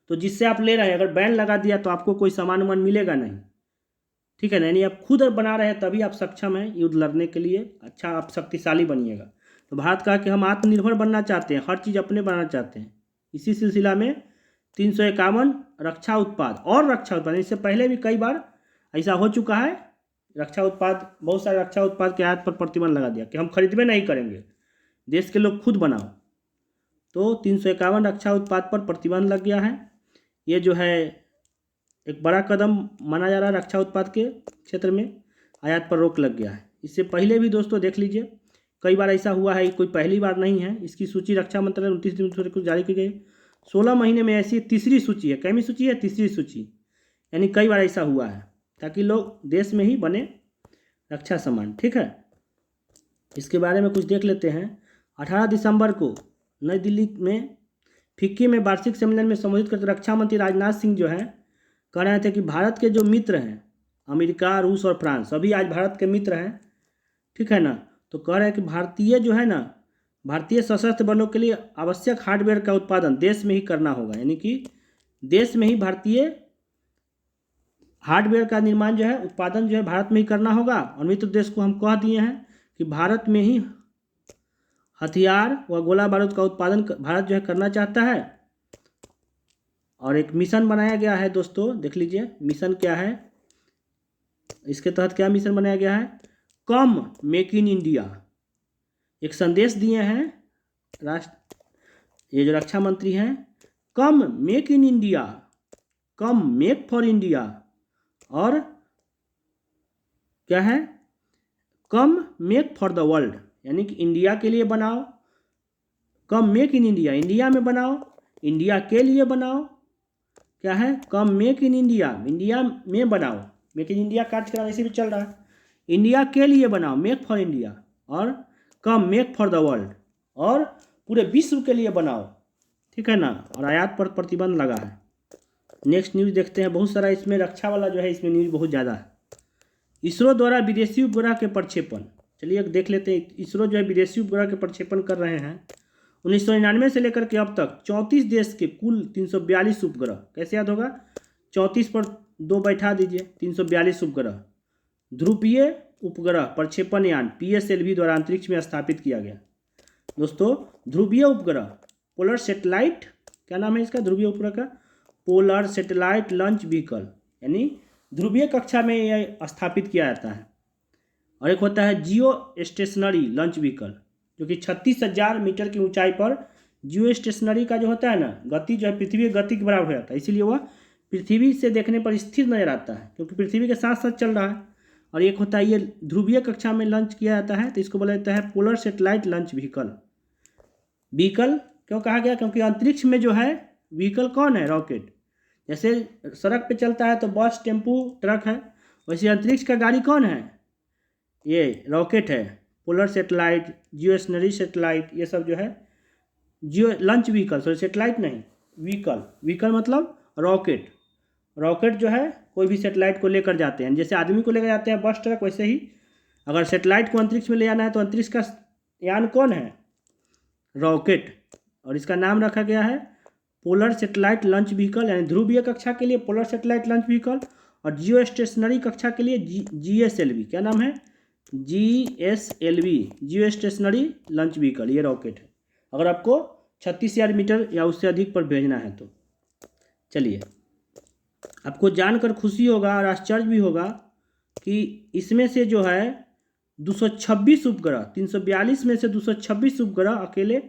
तो जिससे आप ले रहे हैं अगर बैन लगा दिया तो आपको कोई सामान वामान मिलेगा नहीं, ठीक है ना। यानी आप खुद बना रहे हैं तभी आप सक्षम हैं युद्ध लड़ने के लिए, अच्छा आप शक्तिशाली बनिएगा। तो भारत कहा कि हम आत्मनिर्भर बनना चाहते हैं, हर चीज़ अपने बनाना चाहते हैं। इसी सिलसिला में 351 रक्षा उत्पाद और रक्षा उत्पाद, इससे पहले भी कई बार ऐसा हो चुका है, रक्षा उत्पाद, बहुत सारे रक्षा उत्पाद के आयात पर प्रतिबंध लगा दिया कि हम खरीदबे नहीं करेंगे, देश के लोग खुद बनाओ। तो 351 रक्षा उत्पाद पर प्रतिबंध लग गया है। ये जो है एक बड़ा कदम माना जा रहा है, रक्षा उत्पाद के क्षेत्र में आयात पर रोक लग गया है। इससे पहले भी दोस्तों देख लीजिए कई बार ऐसा हुआ है, कोई पहली बार नहीं है। इसकी सूची रक्षा मंत्रालय 29 दिसंबर को जारी की गई, 16 महीने में ऐसी तीसरी सूची है। कैमी सूची है, तीसरी सूची, यानी कई बार ऐसा हुआ है, ताकि लोग देश में ही बने रक्षा सामान, ठीक है। इसके बारे में कुछ देख लेते हैं। 18 दिसंबर को नई दिल्ली में फिक्की में वार्षिक सम्मेलन में संबोधित करते रक्षा मंत्री राजनाथ सिंह जो है कह रहे थे कि भारत के जो मित्र हैं, अमेरिका, रूस और फ्रांस, सभी आज भारत के मित्र हैं, ठीक है ना। तो कह रहे हैं कि भारतीय जो है ना, भारतीय सशस्त्र बलों के लिए आवश्यक हार्डवेयर का उत्पादन देश में ही करना होगा, यानी कि देश में ही भारतीय हार्डवेयर का निर्माण जो है, उत्पादन जो है भारत में ही करना होगा। और मित्र देश को हम कह दिए हैं कि भारत में ही हथियार व गोला बारूद का उत्पादन भारत जो है करना चाहता है। और एक मिशन बनाया गया है दोस्तों, देख लीजिए मिशन क्या है, इसके तहत क्या मिशन बनाया गया है, कम मेक इन इंडिया। एक संदेश दिए हैं ये जो रक्षा मंत्री हैं, कम make in India, come make for India, और क्या है, कम मेक फॉर द वर्ल्ड, यानी कि इंडिया के लिए बनाओ। कम मेक इन इंडिया, इंडिया में बनाओ, इंडिया के लिए बनाओ। क्या है, कम मेक इन इंडिया, इंडिया में बनाओ। मेक इन इंडिया कार्यक्रम ऐसे भी चल रहा है, इंडिया के लिए बनाओ, मेक फॉर इंडिया, और कम मेक फॉर द वर्ल्ड, और पूरे विश्व के लिए बनाओ, ठीक है ना। और आयात पर प्रतिबंध लगा है। नेक्स्ट न्यूज़ देखते हैं, बहुत सारा इसमें रक्षा वाला जो है, इसमें न्यूज़ बहुत ज़्यादा है। इसरो द्वारा विदेशी उपग्रह के प्रक्षेपण, चलिए देख लेते हैं। इसरो जो है विदेशी उपग्रह के प्रक्षेपण कर रहे हैं। 1999 से लेकर के अब तक 34 देश के कुल 342 उपग्रह, कैसे याद होगा, 34 पर 2 बैठा दीजिए, 342 उपग्रह ध्रुवीय उपग्रह प्रक्षेपण यान PSLV द्वारा अंतरिक्ष में स्थापित किया गया। दोस्तों ध्रुवीय उपग्रह, पोलर सेटेलाइट, क्या नाम है इसका, ध्रुवीय उपग्रह का, पोलर सेटेलाइट लॉन्च व्हीकल, यानी ध्रुवीय कक्षा में यह स्थापित किया जाता है। और एक होता है जियो स्टेशनरी लॉन्च व्हीकल, जो कि 36,000 मीटर की ऊंचाई पर जियो स्टेशनरी का जो होता है ना, गति जो है पृथ्वी की गति के बराबर हो जाता है, इसीलिए वह पृथ्वी से देखने पर स्थिर नजर आता है, क्योंकि पृथ्वी के साथ साथ चल रहा है। और एक होता है ये ध्रुवीय कक्षा में लॉन्च किया जाता है, तो इसको बोला जाता है polar satellite launch vehicle. Vehicle क्यों कहा गया? क्योंकि अंतरिक्ष में जो है व्हीकल कौन है? रॉकेट। जैसे सड़क पे चलता है तो बस, टेम्पू, ट्रक है, वैसे अंतरिक्ष का गाड़ी कौन है? ये रॉकेट है। पोलर सेटेलाइट, जियोस्टेशनरी सेटेलाइट, ये सब जो है जियो लॉन्च व्हीकल, सॉरी सेटेलाइट नहीं, व्हीकल। व्हीकल मतलब रॉकेट। रॉकेट जो है कोई भी सेटेलाइट को लेकर जाते हैं, जैसे आदमी को लेकर जाते हैं बस, ट्रक, वैसे ही अगर सेटेलाइट को अंतरिक्ष में ले जाना है तो अंतरिक्ष का यान कौन है? रॉकेट। और इसका नाम रखा गया है पोलर सेटेलाइट लॉन्च व्हीकल, यानी ध्रुवीय कक्षा के लिए पोलर सेटेलाइट लॉन्च व्हीकल, और जियो स्टेशनरी कक्षा के लिए GSLV। क्या नाम है? GSLV, जियो स्टेशनरी लॉन्च व्हीकल। ये रॉकेट है, अगर आपको 36,000 मीटर या उससे अधिक पर भेजना है तो। चलिए, आपको जानकर खुशी होगा और आश्चर्य भी होगा कि इसमें से जो है 226 उपग्रह, 342 में से 226 उपग्रह अकेले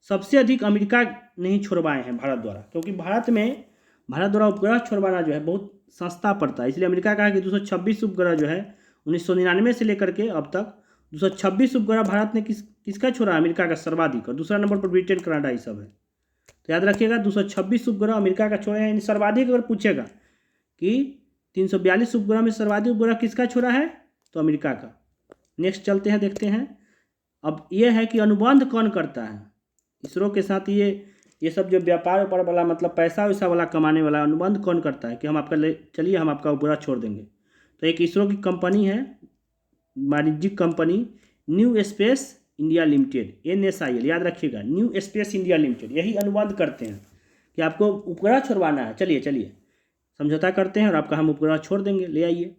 सबसे अधिक अमेरिका ने ही छोड़वाए हैं भारत द्वारा, क्योंकि भारत द्वारा उपग्रह छोड़वाना जो है बहुत सस्ता पड़ता है, इसलिए अमेरिका कहा कि 226 उपग्रह जो है 1999 से लेकर के अब तक 226 उपग्रह भारत ने किसका छोड़ा? अमेरिका का सर्वाधिक। और दूसरा नंबर पर ब्रिटेन, कनाडा, ये सब है। तो याद रखिएगा 226 उपग्रह अमेरिका का छोड़े हैं, यानी सर्वाधिक। अगर पूछेगा कि 342 उपग्रह में सर्वाधिक उपग्रह किसका छोड़ा है, तो अमेरिका का। नेक्स्ट चलते हैं, देखते हैं। अब ये है कि अनुबंध कौन करता है इसरो के साथ? ये सब जो व्यापार वाला, मतलब पैसा वैसा वाला कमाने वाला, अनुबंध कौन करता है कि हम आपका चलिए हम आपका उपग्रह छोड़ देंगे? तो एक इसरो की कंपनी है, वाणिज्यिक company, new space India limited, NSIL, याद रखिएगा, न्यू स्पेस इंडिया लिमिटेड, यही अनुबंध करते हैं कि आपको उपग्रह छोड़वाना है, चलिए समझौता करते हैं और आपका हम उपग्रह छोड़ देंगे, ले आइए।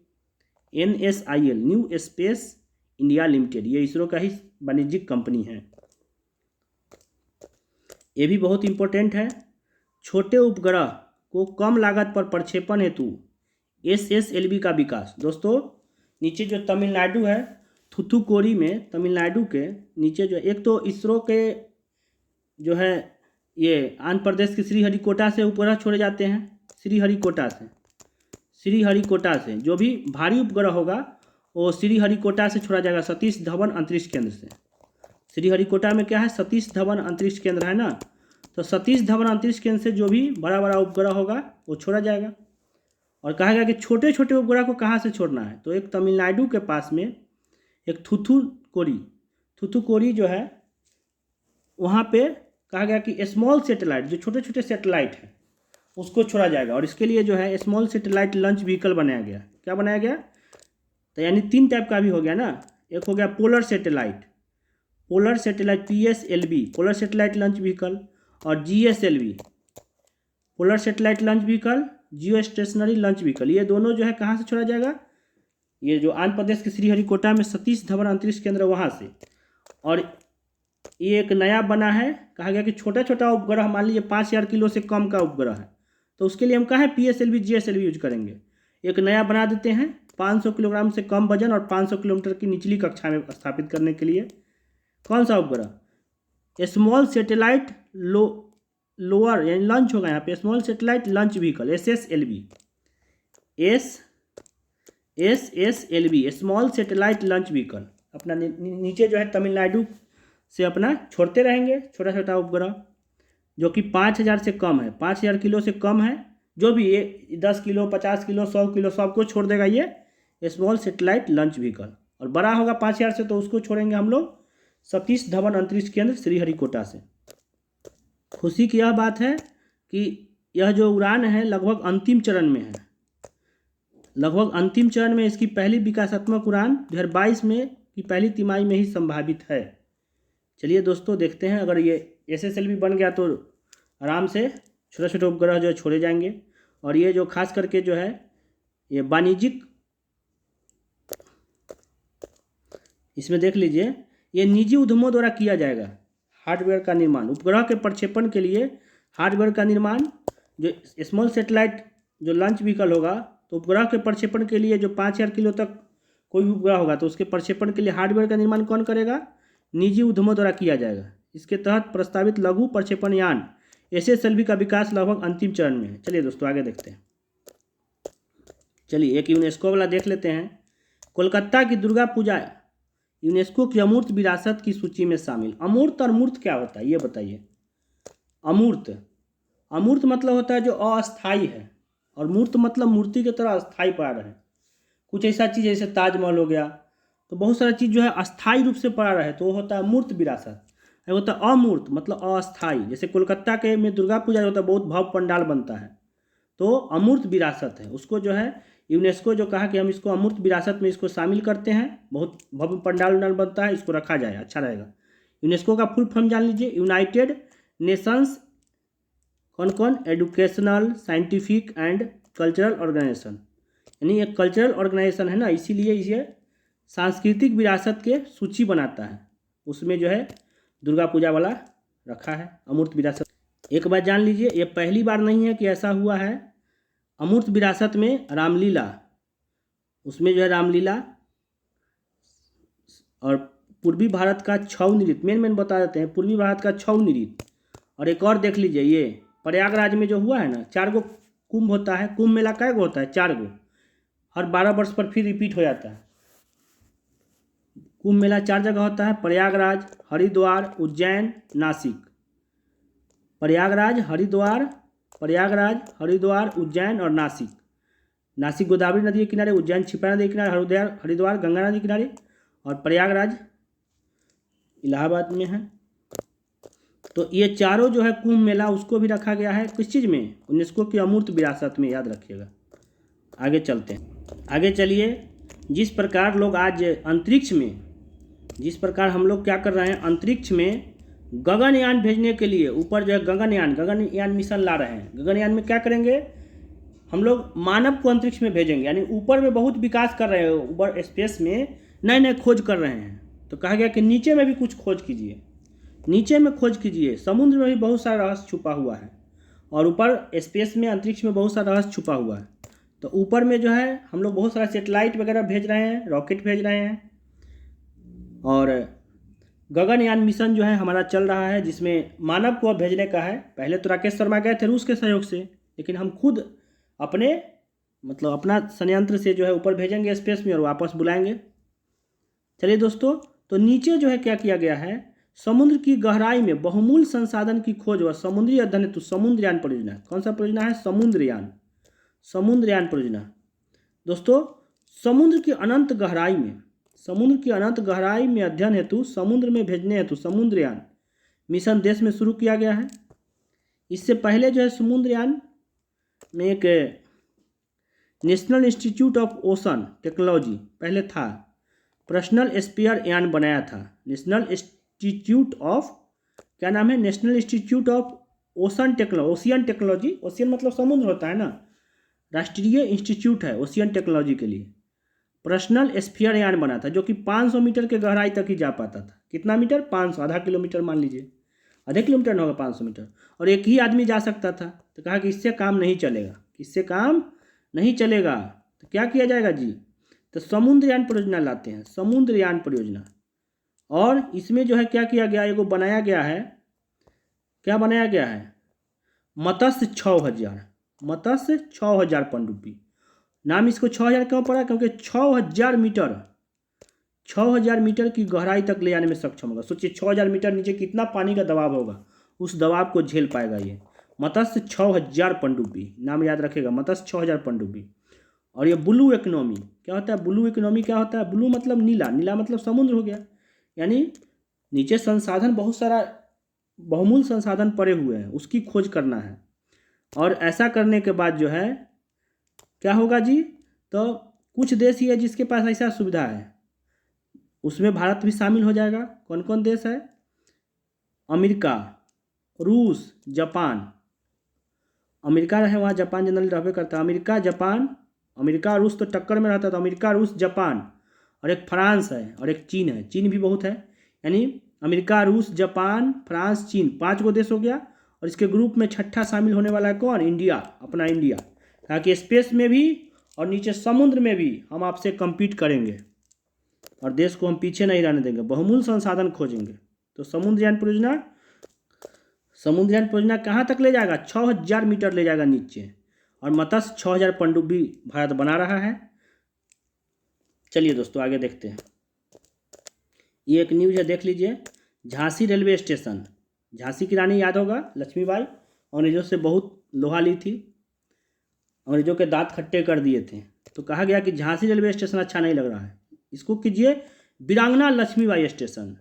NSIL, new space India limited, ये इसरो का ही वाणिज्यिक कंपनी है। ये भी बहुत इंपॉर्टेंट है। छोटे उपग्रह को कम लागत पर प्रक्षेपण हेतु SSLV का विकास। दोस्तों, नीचे जो तमिलनाडु है, थूथुकुडी में, तमिलनाडु के नीचे जो एक तो इसरो के जो है ये आंध्र प्रदेश के श्रीहरिकोटा से उपग्रह छोड़े जाते हैं। श्रीहरिकोटा से जो भी भारी उपग्रह होगा वो श्रीहरिकोटा से छोड़ा जाएगा, सतीश धवन अंतरिक्ष केंद्र से। श्रीहरिकोटा में क्या है? सतीश धवन अंतरिक्ष केंद्र है ना, तो सतीश धवन अंतरिक्ष केंद्र से जो भी बड़ा बड़ा उपग्रह होगा वो छोड़ा जाएगा। और कहा गया कि छोटे छोटे उपग्रह को कहाँ से छोड़ना है, तो एक तमिलनाडु के पास में एक थूथुकुडी जो है, वहाँ पे कहा गया कि स्मॉल सेटेलाइट, जो छोटे छोटे सेटेलाइट हैं उसको छोड़ा जाएगा। और इसके लिए जो है स्मॉल सेटेलाइट लॉन्च व्हीकल बनाया गया। क्या बनाया गया? तो यानी 3 टाइप का भी हो गया ना, एक हो गया polar satellite PSLV, polar satellite launch vehicle, और GSLV, polar satellite launch vehicle, जियो स्टेशनरी लॉन्च व्हीकल। ये दोनों जो है कहाँ से छोड़ा जाएगा? ये जो आंध्र प्रदेश के श्रीहरिकोटा में सतीश धवन अंतरिक्ष केंद्र, वहाँ से। और ये एक नया बना है, कहा गया कि छोटा छोटा उपग्रह, मान लीजिए 5,000 किलो से कम का उपग्रह है, तो उसके लिए हम कहा है PSLV GSLV यूज करेंगे। एक नया बना देते हैं 500 किलोग्राम से कम वजन और 500 किलोमीटर की निचली कक्षा में स्थापित करने के लिए। कौन सा उपग्रह? स्मॉल सेटेलाइट लोअर, यानी लॉन्च होगा यहाँ पे small satellite launch vehicle, SSLV, small satellite launch vehicle. अपना नीचे जो है तमिलनाडु से अपना छोड़ते रहेंगे छोटा छोटा उपग्रह, जो कि 5,000 से कम है, 5,000 किलो से कम है, जो भी ये 10 किलो, 50 किलो, 100 किलो, सबको छोड़ देगा ये स्मॉल सेटेलाइट लॉन्च व्हीकल। और बड़ा होगा 5,000 से, तो उसको छोड़ेंगे हम लोग सतीश धवन अंतरिक्ष केंद्र श्रीहरिकोटा से। खुशी की यह बात है कि यह जो उड़ान है लगभग अंतिम चरण में है, इसकी पहली विकासात्मक उड़ान 2022 में की पहली तिमाही में ही संभावित है। चलिए दोस्तों, देखते हैं, अगर ये SSLV बन गया तो आराम से छोटे छोटे उपग्रह जो है छोड़े जाएंगे। और ये जो खास करके जो है ये वाणिज्यिक, इसमें देख लीजिए, ये निजी उद्यमों द्वारा किया जाएगा हार्डवेयर का निर्माण। उपग्रह के प्रक्षेपण के लिए हार्डवेयर का निर्माण, जो स्मॉल सेटेलाइट जो लॉन्च व्हीकल होगा तो उपग्रह के प्रक्षेपण के लिए जो 5000 किलो तक कोई भी उपग्रह होगा तो उसके प्रक्षेपण के लिए हार्डवेयर का निर्माण कौन करेगा? निजी उद्यमों द्वारा किया जाएगा। इसके तहत प्रस्तावित लघु प्रक्षेपण यान SSLV का विकास लगभग अंतिम चरण में है। चलिए दोस्तों आगे देखते हैं। चलिए एक यूनेस्को वाला देख लेते हैं। कोलकाता की दुर्गा पूजा यूनेस्को की अमूर्त विरासत की सूची में शामिल। अमूर्त और मूर्त क्या होता है ये बताइए। अमूर्त, अमूर्त मतलब होता है जो अस्थाई है, और मूर्त मतलब मूर्ति की तरह अस्थाई पड़ा रहे। कुछ ऐसा चीज़ जैसे ताजमहल हो गया, तो बहुत सारा चीज़ जो है अस्थाई रूप से पड़ा रहे तो वो होता है मूर्त विरासत। है होता है अमूर्त मतलब अस्थाई। जैसे कोलकाता के में दुर्गा पूजा होता है, बहुत भव्य पंडाल बनता है, तो अमूर्त विरासत है। उसको जो है यूनेस्को जो कहा कि हम इसको अमूर्त विरासत में इसको शामिल करते हैं, बहुत भव्य पंडाल उंडाल बनता है, इसको रखा जाए, अच्छा रहेगा। यूनेस्को का फुल फॉर्म जान लीजिए, यूनाइटेड नेशंस कौन कौन educational scientific and cultural organisation, यानी एक कल्चरल ऑर्गेनाइजेशन है ना, इसीलिए इसे सांस्कृतिक विरासत के सूची बनाता है। उसमें जो है दुर्गा पूजा वाला रखा है अमूर्त विरासत। एक बात जान लीजिए, ये पहली बार नहीं है कि ऐसा हुआ है। अमूर्त विरासत में रामलीला, उसमें जो है रामलीला और पूर्वी भारत का छऊ नृत्य मेन बता देते हैं, पूर्वी भारत का छऊ नृत्य। और एक और देख लीजिए, ये प्रयागराज में जो हुआ है ना, 4 गो कुंभ होता है। कुंभ मेला कै गो होता है? 4 गो, हर 12 वर्ष पर फिर रिपीट हो जाता है। कुंभ मेला 4 जगह होता है, प्रयागराज, हरिद्वार, उज्जैन, नासिक। प्रयागराज, हरिद्वार, उज्जैन और नासिक। नासिक गोदावरी नदी के किनारे, उज्जैन क्षिप्रा नदी के किनारे, हरिद्वार गंगा नदी के किनारे, और प्रयागराज इलाहाबाद में है। तो ये चारों जो है कुंभ मेला उसको भी रखा गया है किस चीज़ में? यूनेस्को की अमूर्त विरासत में, याद रखिएगा। आगे चलते हैं, आगे चलिए। जिस प्रकार लोग आज अंतरिक्ष में, जिस प्रकार हम लोग क्या कर रहे हैं, अंतरिक्ष में गगनयान भेजने के लिए ऊपर जो है गगनयान मिशन ला रहे हैं। गगनयान में क्या करेंगे हम लोग? मानव को अंतरिक्ष में भेजेंगे, यानी ऊपर में बहुत विकास कर रहे हैं, ऊपर स्पेस में नए नए खोज कर रहे हैं। तो कहा गया कि नीचे में भी कुछ खोज कीजिए, नीचे में खोज कीजिए। समुद्र में भी बहुत सारा रहस्य छुपा हुआ है, और ऊपर स्पेस में अंतरिक्ष में बहुत सारा रहस्य छुपा हुआ है। तो ऊपर में जो है हम लोग बहुत सारा सैटेलाइट वगैरह भेज रहे हैं, रॉकेट भेज रहे हैं, और गगनयान मिशन जो है हमारा चल रहा है, जिसमें मानव को भेजने का है। पहले तो राकेश शर्मा गए थे रूस के सहयोग से, लेकिन हम खुद अपने मतलब अपना संयंत्र से जो है ऊपर भेजेंगे स्पेस में और वापस बुलाएंगे। चलिए दोस्तों, तो नीचे जो है क्या किया गया है, समुद्र की गहराई में बहुमूल्य संसाधन की खोज व समुद्री अध्ययन हेतु समुद्रयान परियोजना। कौन सा परियोजना है? समुद्रयान परियोजना। दोस्तों, समुद्र की अनंत गहराई में अध्ययन हेतु समुद्र में भेजने हेतु समुद्रयान मिशन देश में शुरू किया गया है। इससे पहले जो है समुद्रयान में एक national institute of ocean technology पहले था, पर्सनल स्फीयर यान बनाया था। नेशनल इंस्टीट्यूट ऑफ, क्या नाम है? National institute of ocean technology. Ocean मतलब समुद्र होता है ना, राष्ट्रीय इंस्टीट्यूट है ओशियन टेक्नोलॉजी के लिए। पर्सनल स्फीयर यान बना था जो कि 500 मीटर के गहराई तक ही जा पाता था। कितना मीटर? 500, आधा किलोमीटर मान लीजिए, आधे किलोमीटर न होगा 500 मीटर, और एक ही आदमी जा सकता था। तो कहा कि इससे काम नहीं चलेगा, तो क्या किया जाएगा जी? तो समुद्रयान परियोजना लाते हैं, समुद्रयान परियोजना। और इसमें जो है क्या किया गया, एगो बनाया गया है, क्या बनाया गया है? मत्स्य 6000 पनडुब्बी। नाम इसको 6000 क्यों पड़ा? क्योंकि 6000 मीटर की गहराई तक ले जाने में सक्षम होगा। सोचिए 6000 मीटर नीचे कितना पानी का दबाव होगा, उस दबाव को झेल पाएगा ये मत्स्य 6000 पनडुब्बी। नाम याद रखेगा, मत्स्य 6000 पनडुब्बी। और ये ब्लू इकोनॉमी क्या होता है? ब्लू इकोनॉमी क्या होता है? ब्लू मतलब नीला, नीला मतलब समुद्र हो गया, यानी नीचे संसाधन बहुत सारा बहुमूल्य संसाधन पड़े हुए हैं, उसकी खोज करना है। और ऐसा करने के बाद जो है क्या होगा जी? तो कुछ देश ही है जिसके पास ऐसा सुविधा है, उसमें भारत भी शामिल हो जाएगा। कौन कौन देश है? अमेरिका, रूस, जापान। अमेरिका है, वहाँ जापान जनरली रहबे करता है। अमेरिका और रूस तो टक्कर में रहता है, तो अमेरिका, रूस, जापान, और एक फ्रांस है, और एक चीन है। चीन भी बहुत है, यानी अमेरिका, रूस, जापान, फ्रांस, चीन, 5 गो देश हो गया। और इसके ग्रुप में छठा शामिल होने वाला है कौन? इंडिया, अपना इंडिया। ताकि स्पेस में भी और नीचे समुद्र में भी हम आपसे कम्पीट करेंगे और देश को हम पीछे नहीं रहने देंगे। बहुमूल्य संसाधन खोजेंगे। तो समुद्रयान परियोजना कहाँ तक ले जाएगा? 6000 मीटर ले जाएगा नीचे, और मत्स्य 6000 पनडुब्बी भारत बना रहा है। चलिए दोस्तों आगे देखते हैं। ये एक न्यूज़ है, देख लीजिए। झांसी रेलवे स्टेशन, झांसी की रानी याद होगा लक्ष्मीबाई, अंग्रेजों से बहुत लोहा ली थी, अंग्रेजों के दांत खट्टे कर दिए थे। तो कहा गया कि झांसी रेलवे स्टेशन अच्छा नहीं लग रहा है, इसको कीजिए Virangana Lakshmibai station.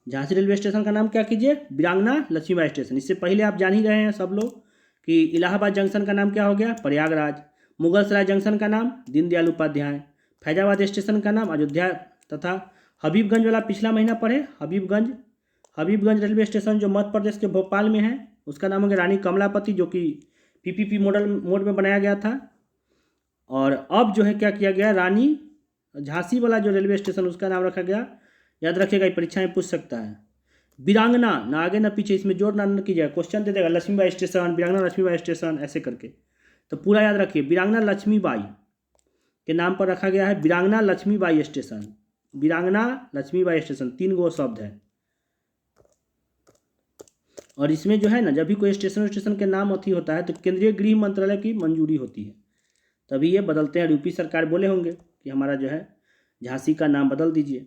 Jhansi railway station का नाम क्या कीजिए? वीरांगना लक्ष्मीबाई स्टेशन। इससे पहले आप जान ही गए हैं सब लोग कि इलाहाबाद जंक्शन का नाम क्या हो गया? प्रयागराज। मुगलसराय जंक्शन का नाम दीनदयाल उपाध्याय। फैजाबाद स्टेशन का नाम अयोध्या तथा हबीबगंज वाला पिछला महीना पढ़े, हबीबगंज रेलवे स्टेशन जो मध्य प्रदेश के भोपाल में है, उसका नाम हो गया रानी कमलापति, जो कि पीपीपी मोड में बनाया गया था। और अब जो है क्या किया गया, रानी झांसी वाला जो रेलवे स्टेशन उसका नाम रखा गया, याद रखिएगा, ये परीक्षा में पूछ सकता है। वीरांगना, ना आगे ना पीछे, इसमें जोड़ ना कीजिएगा, क्वेश्चन दे देगा लक्ष्मीबाई स्टेशन, वीरांगना लक्ष्मीबाई स्टेशन ऐसे करके। तो पूरा याद रखिए, वीरांगना लक्ष्मीबाई के नाम पर रखा गया है वीरांगना लक्ष्मीबाई स्टेशन। वीरांगना लक्ष्मीबाई स्टेशन 3 गो शब्द है। और इसमें जो है ना, जब भी कोई स्टेशन के नाम अथी होता है तो केंद्रीय गृह मंत्रालय की मंजूरी होती है, तभी ये बदलते हैं। यूपी सरकार बोले होंगे कि हमारा जो है झांसी का नाम बदल दीजिए।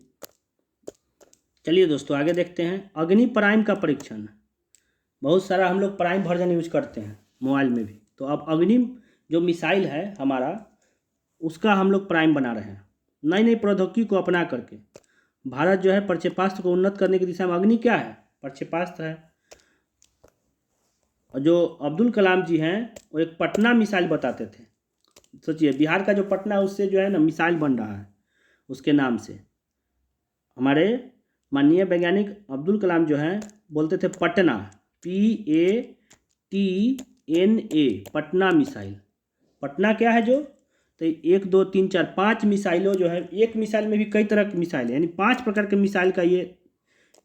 चलिए दोस्तों आगे देखते हैं। अग्नि प्राइम का परीक्षण, बहुत सारा हम लोग प्राइम वर्जन यूज करते हैं मोबाइल में भी, तो अब अग्नि जो मिसाइल है हमारा, उसका हम लोग प्राइम बना रहे हैं। नई नई प्रौद्योगिकी को अपना करके भारत जो है प्रक्षेपास्त्र को उन्नत करने की दिशा में, अग्नि क्या है? प्रक्षेपास्त्र है। और जो अब्दुल कलाम जी हैं वो एक पटना मिसाइल बताते थे। सोचिए, बिहार का जो पटना है उससे जो है ना मिसाइल बन रहा है उसके नाम से। हमारे माननीय वैज्ञानिक अब्दुल कलाम जो हैं बोलते थे पटना, PATNA, पटना मिसाइल। पटना क्या है जो? तो 1 2 3 4 5 मिसाइलों जो है, एक मिसाइल में भी कई तरह की मिसाइल है, यानी 5 प्रकार के मिसाइल का ये।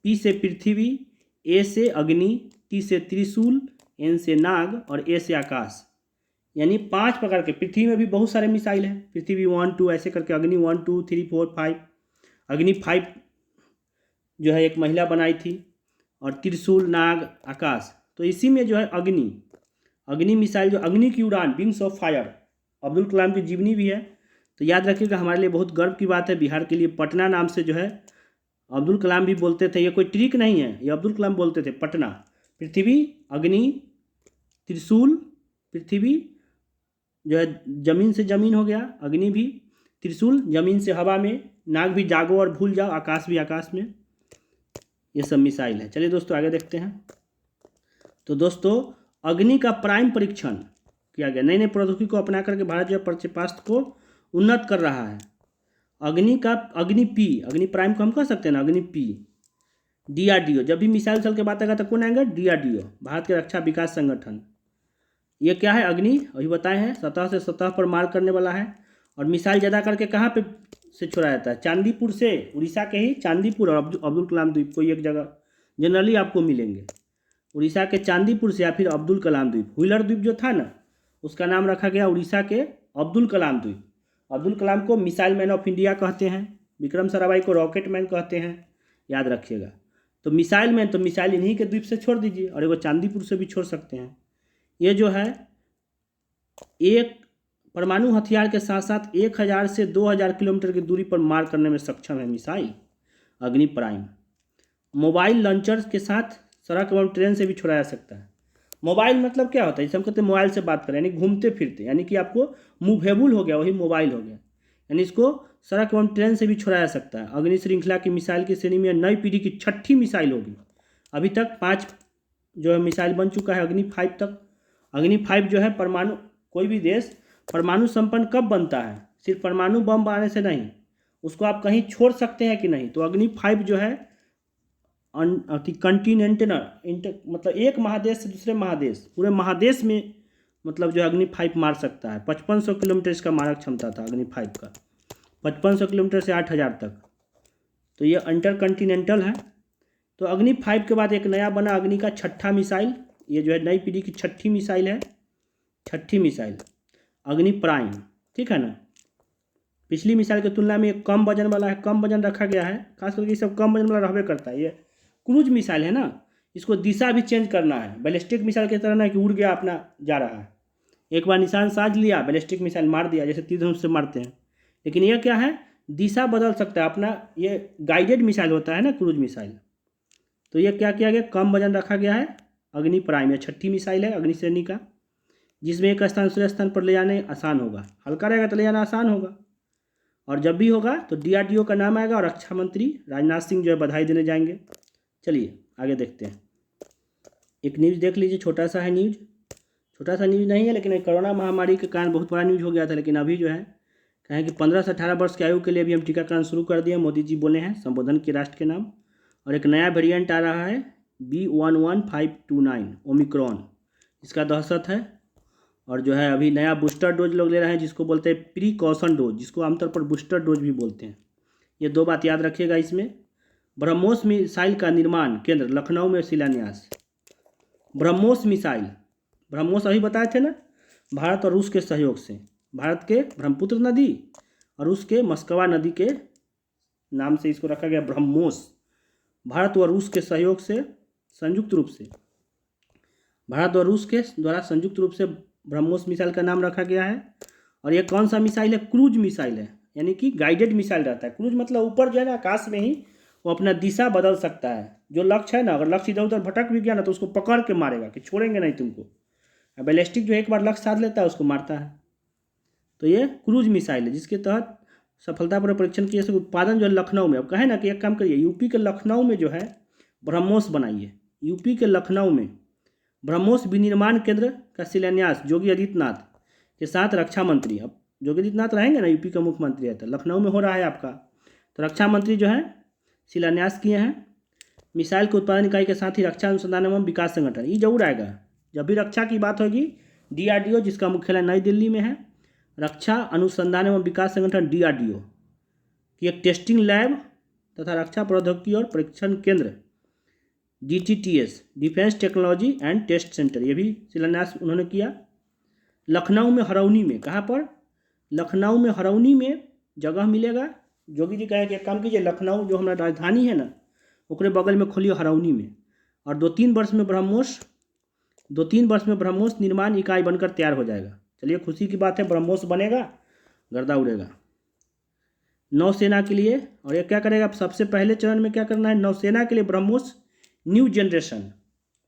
P से पृथ्वी, A से अग्नि, T से त्रिशूल, N से नाग और A से आकाश, यानी 5 प्रकार के। पृथ्वी में भी बहुत सारे मिसाइल हैं, पृथ्वी 1 2 ऐसे करके, अग्नि 1 2 3 4 5, अग्नि 5 जो है एक महिला बनाई थी, और त्रिशूल, नाग, आकाश। तो इसी में जो है अग्नि मिसाइल, जो अग्नि की उड़ान, wings of fire, Abdul Kalam की जीवनी भी है। तो याद रखिएगा, हमारे लिए बहुत गर्व की बात है बिहार के लिए, पटना नाम से जो है अब्दुल कलाम भी बोलते थे। ये कोई ट्रिक नहीं है, ये अब्दुल कलाम बोलते थे पटना। पृथ्वी, अग्नि, त्रिशूल, पृथ्वी जो है जमीन से जमीन हो गया, अग्नि भी, त्रिशूल जमीन से हवा में, नाग भी जागो और भूल जाओ, आकाश भी आकाश में, ये सब मिसाइल है। चलिए दोस्तों आगे देखते हैं। तो दोस्तों अग्नि का प्राइम परीक्षण किया गया। नई नई प्रौद्योगिकी को अपना करके भारत जो है प्रक्षेपास्त्र को उन्नत कर रहा है। अग्नि प्राइम को हम कह सकते हैं ना, अग्नि P। DRDO, जब भी मिसाइल सेल की बात आएगा तो कौन आएगा? DRDO, भारत के रक्षा विकास संगठन। ये क्या है? अग्नि अभी बताए हैं, सतह से सतह पर मार करने वाला है। और मिसाइल ज़्यादा करके कहाँ पे से छोड़ा जाता है? चांदीपुर से, उड़ीसा के ही चांदीपुर और अब्दुल कलाम द्वीप, कोई एक जगह जनरली आपको मिलेंगे। उड़ीसा के चांदीपुर से या फिर अब्दुल कलाम द्वीप। व्हीलर द्वीप जो था ना, उसका नाम रखा गया उड़ीसा के अब्दुल कलाम द्वीप। अब्दुल कलाम को मिसाइल मैन ऑफ इंडिया कहते हैं, विक्रम साराभाई को रॉकेट मैन कहते हैं, याद रखिएगा। तो मिसाइल मैन, तो मिसाइल इन्हीं के द्वीप से छोड़ दीजिए, और वो चांदीपुर से भी छोड़ सकते हैं। ये जो है एक परमाणु हथियार के साथ साथ 1000 से 2000 किलोमीटर की दूरी पर मार करने में सक्षम है मिसाइल, अग्नि प्राइम। मोबाइल लॉन्चर के साथ सड़क एवं ट्रेन से भी छोड़ा जा सकता है। मोबाइल मतलब क्या होता है? जैसे हम कहते हैं मोबाइल से बात करें, यानी घूमते फिरते, यानी कि आपको मूवेबल हो गया, वही मोबाइल हो गया, यानी इसको सड़क एवं ट्रेन से भी छोड़ा जा सकता है। अग्नि श्रृंखला की मिसाइल की श्रेणी में नई पीढ़ी की 6ठी मिसाइल होगी। अभी तक 5 जो है मिसाइल बन चुका है, अग्नि 5 तक। अग्नि 5 जो है परमाणु, कोई भी देश परमाणु संपन्न कब बनता है? सिर्फ परमाणु बम बनाने से नहीं, उसको आप कहीं छोड़ सकते हैं कि नहीं। तो अग्नि 5 जो है कंटिनेंटल, मतलब एक महादेश से दूसरे महादेश, पूरे महादेश में मतलब जो अग्नि 5 मार सकता है। 5500 किलोमीटर इसका मारक क्षमता था अग्नि 5 का, 5500 किलोमीटर से 8000 तक। तो ये इंटर कंटिनेंटल है। तो अग्नि 5 के बाद एक नया बना अग्नि का 6ठा मिसाइल, ये जो है नई पीढ़ी की 6ठी मिसाइल है, 6ठी मिसाइल अग्नि प्राइम। ठीक है ना। पिछली मिसाइल की तुलना में ये कम वजन वाला है, कम वजन रखा गया है, खास करके ये सब कम वजन वाला रहबे करता है। ये क्रूज मिसाइल है ना, इसको दिशा भी चेंज करना है। बैलिस्टिक मिसाइल की तरह ना कि उड़ गया अपना जा रहा है, एक बार निशान साध लिया, बैलिस्टिक मिसाइल मार दिया, जैसे तीर धनुष से मारते हैं। लेकिन यह क्या है, दिशा बदल सकता है अपना, ये गाइडेड मिसाइल होता है ना क्रूज मिसाइल। तो ये क्या किया गया, कम वजन रखा गया है। अग्नि प्राइम, यह छठी मिसाइल है अग्नि श्रेणी का, जिसमें एक स्थान दूसरे स्थान पर ले जाने आसान होगा। हल्का रहेगा तो ले जाना आसान होगा, और जब भी होगा तो DRDO का नाम आएगा और रक्षा मंत्री राजनाथ सिंह जो है बधाई देने जाएंगे। चलिए आगे देखते हैं। एक न्यूज़ देख लीजिए, छोटा सा है न्यूज़, छोटा सा न्यूज़ नहीं है, लेकिन कोरोना महामारी के कारण बहुत बड़ा न्यूज़ हो गया था। लेकिन अभी जो है कहें कि 15 से 18 वर्ष की आयु के लिए भी हम टीकाकरण शुरू कर दिए, मोदी जी बोले हैं संबोधन के राष्ट्र के नाम। और एक नया वेरिएंट आ रहा है B11529 ओमिक्रॉन, इसका दहशत है। और जो है अभी नया बूस्टर डोज लोग ले रहे हैं, जिसको बोलते हैं प्रीकॉशन डोज, जिसको आमतौर पर बूस्टर डोज भी बोलते हैं। ये दो बात याद रखिएगा इसमें। ब्रह्मोस मिसाइल का निर्माण केंद्र लखनऊ में शिलान्यास। ब्रह्मोस मिसाइल, ब्रह्मोस अभी बताए थे ना, भारत और रूस के सहयोग से, भारत के ब्रह्मपुत्र नदी और रूस के मस्कवा नदी के नाम से इसको रखा गया ब्रह्मोस। भारत और रूस के सहयोग से, संयुक्त रूप से, भारत और रूस के द्वारा संयुक्त रूप से ब्रह्मोस मिसाइल का नाम रखा गया है। और ये कौन सा मिसाइल है, क्रूज मिसाइल है, यानी कि गाइडेड मिसाइल रहता है। क्रूज मतलब ऊपर जो है ना आकाश में ही वो अपना दिशा बदल सकता है। जो लक्ष्य है ना, अगर लक्ष्य इधर उधर भटक भी गया ना तो उसको पकड़ के मारेगा, कि छोड़ेंगे नहीं तुमको। बैलिस्टिक जो एक बार लक्ष्य साध लेता है उसको मारता है। तो ये क्रूज मिसाइल है, जिसके तहत सफलतापूर्वक परीक्षण किए से उत्पादन जो है लखनऊ में। अब कहे ना कि एक काम करिए, यूपी के लखनऊ में जो है ब्रह्मोस बनाइए। यूपी के लखनऊ में ब्रह्मोस विनिर्माण केंद्र का शिलान्यास योगी आदित्यनाथ के साथ रक्षा मंत्री, अब योगी आदित्यनाथ रहेंगे ना, यूपी का मुख्यमंत्री है, तो लखनऊ में हो रहा है आपका, तो रक्षा मंत्री जो है शिलान्यास किए हैं। मिसाइल के उत्पादन इकाई के साथ ही रक्षा अनुसंधान एवं विकास संगठन, ये जरूर आएगा जब भी रक्षा की बात होगी। DRDO, जिसका मुख्यालय नई दिल्ली में है, रक्षा अनुसंधान एवं विकास संगठन DRDO की एक टेस्टिंग लैब तथा रक्षा प्रौद्योगिकी और परीक्षण केंद्र DTTS, defence technology and test centre, ये भी शिलान्यास उन्होंने किया। लखनऊ में हरौनी में, कहाँ पर, लखनऊ में हरौनी में जगह मिलेगा। योगी जी कहे कि एक काम कीजिए, लखनऊ जो हमारा राजधानी है ना, ओकरे बगल में खोलिए हरौनी में, और 2-3 वर्ष में ब्रह्मोस निर्माण इकाई बनकर तैयार हो जाएगा। चलिए खुशी की बात है, ब्रह्मोस बनेगा, गर्दा उड़ेगा नौसेना के लिए। और ये क्या करेगा, सबसे पहले चरण में क्या करना है, नौसेना के लिए BrahMos new generation,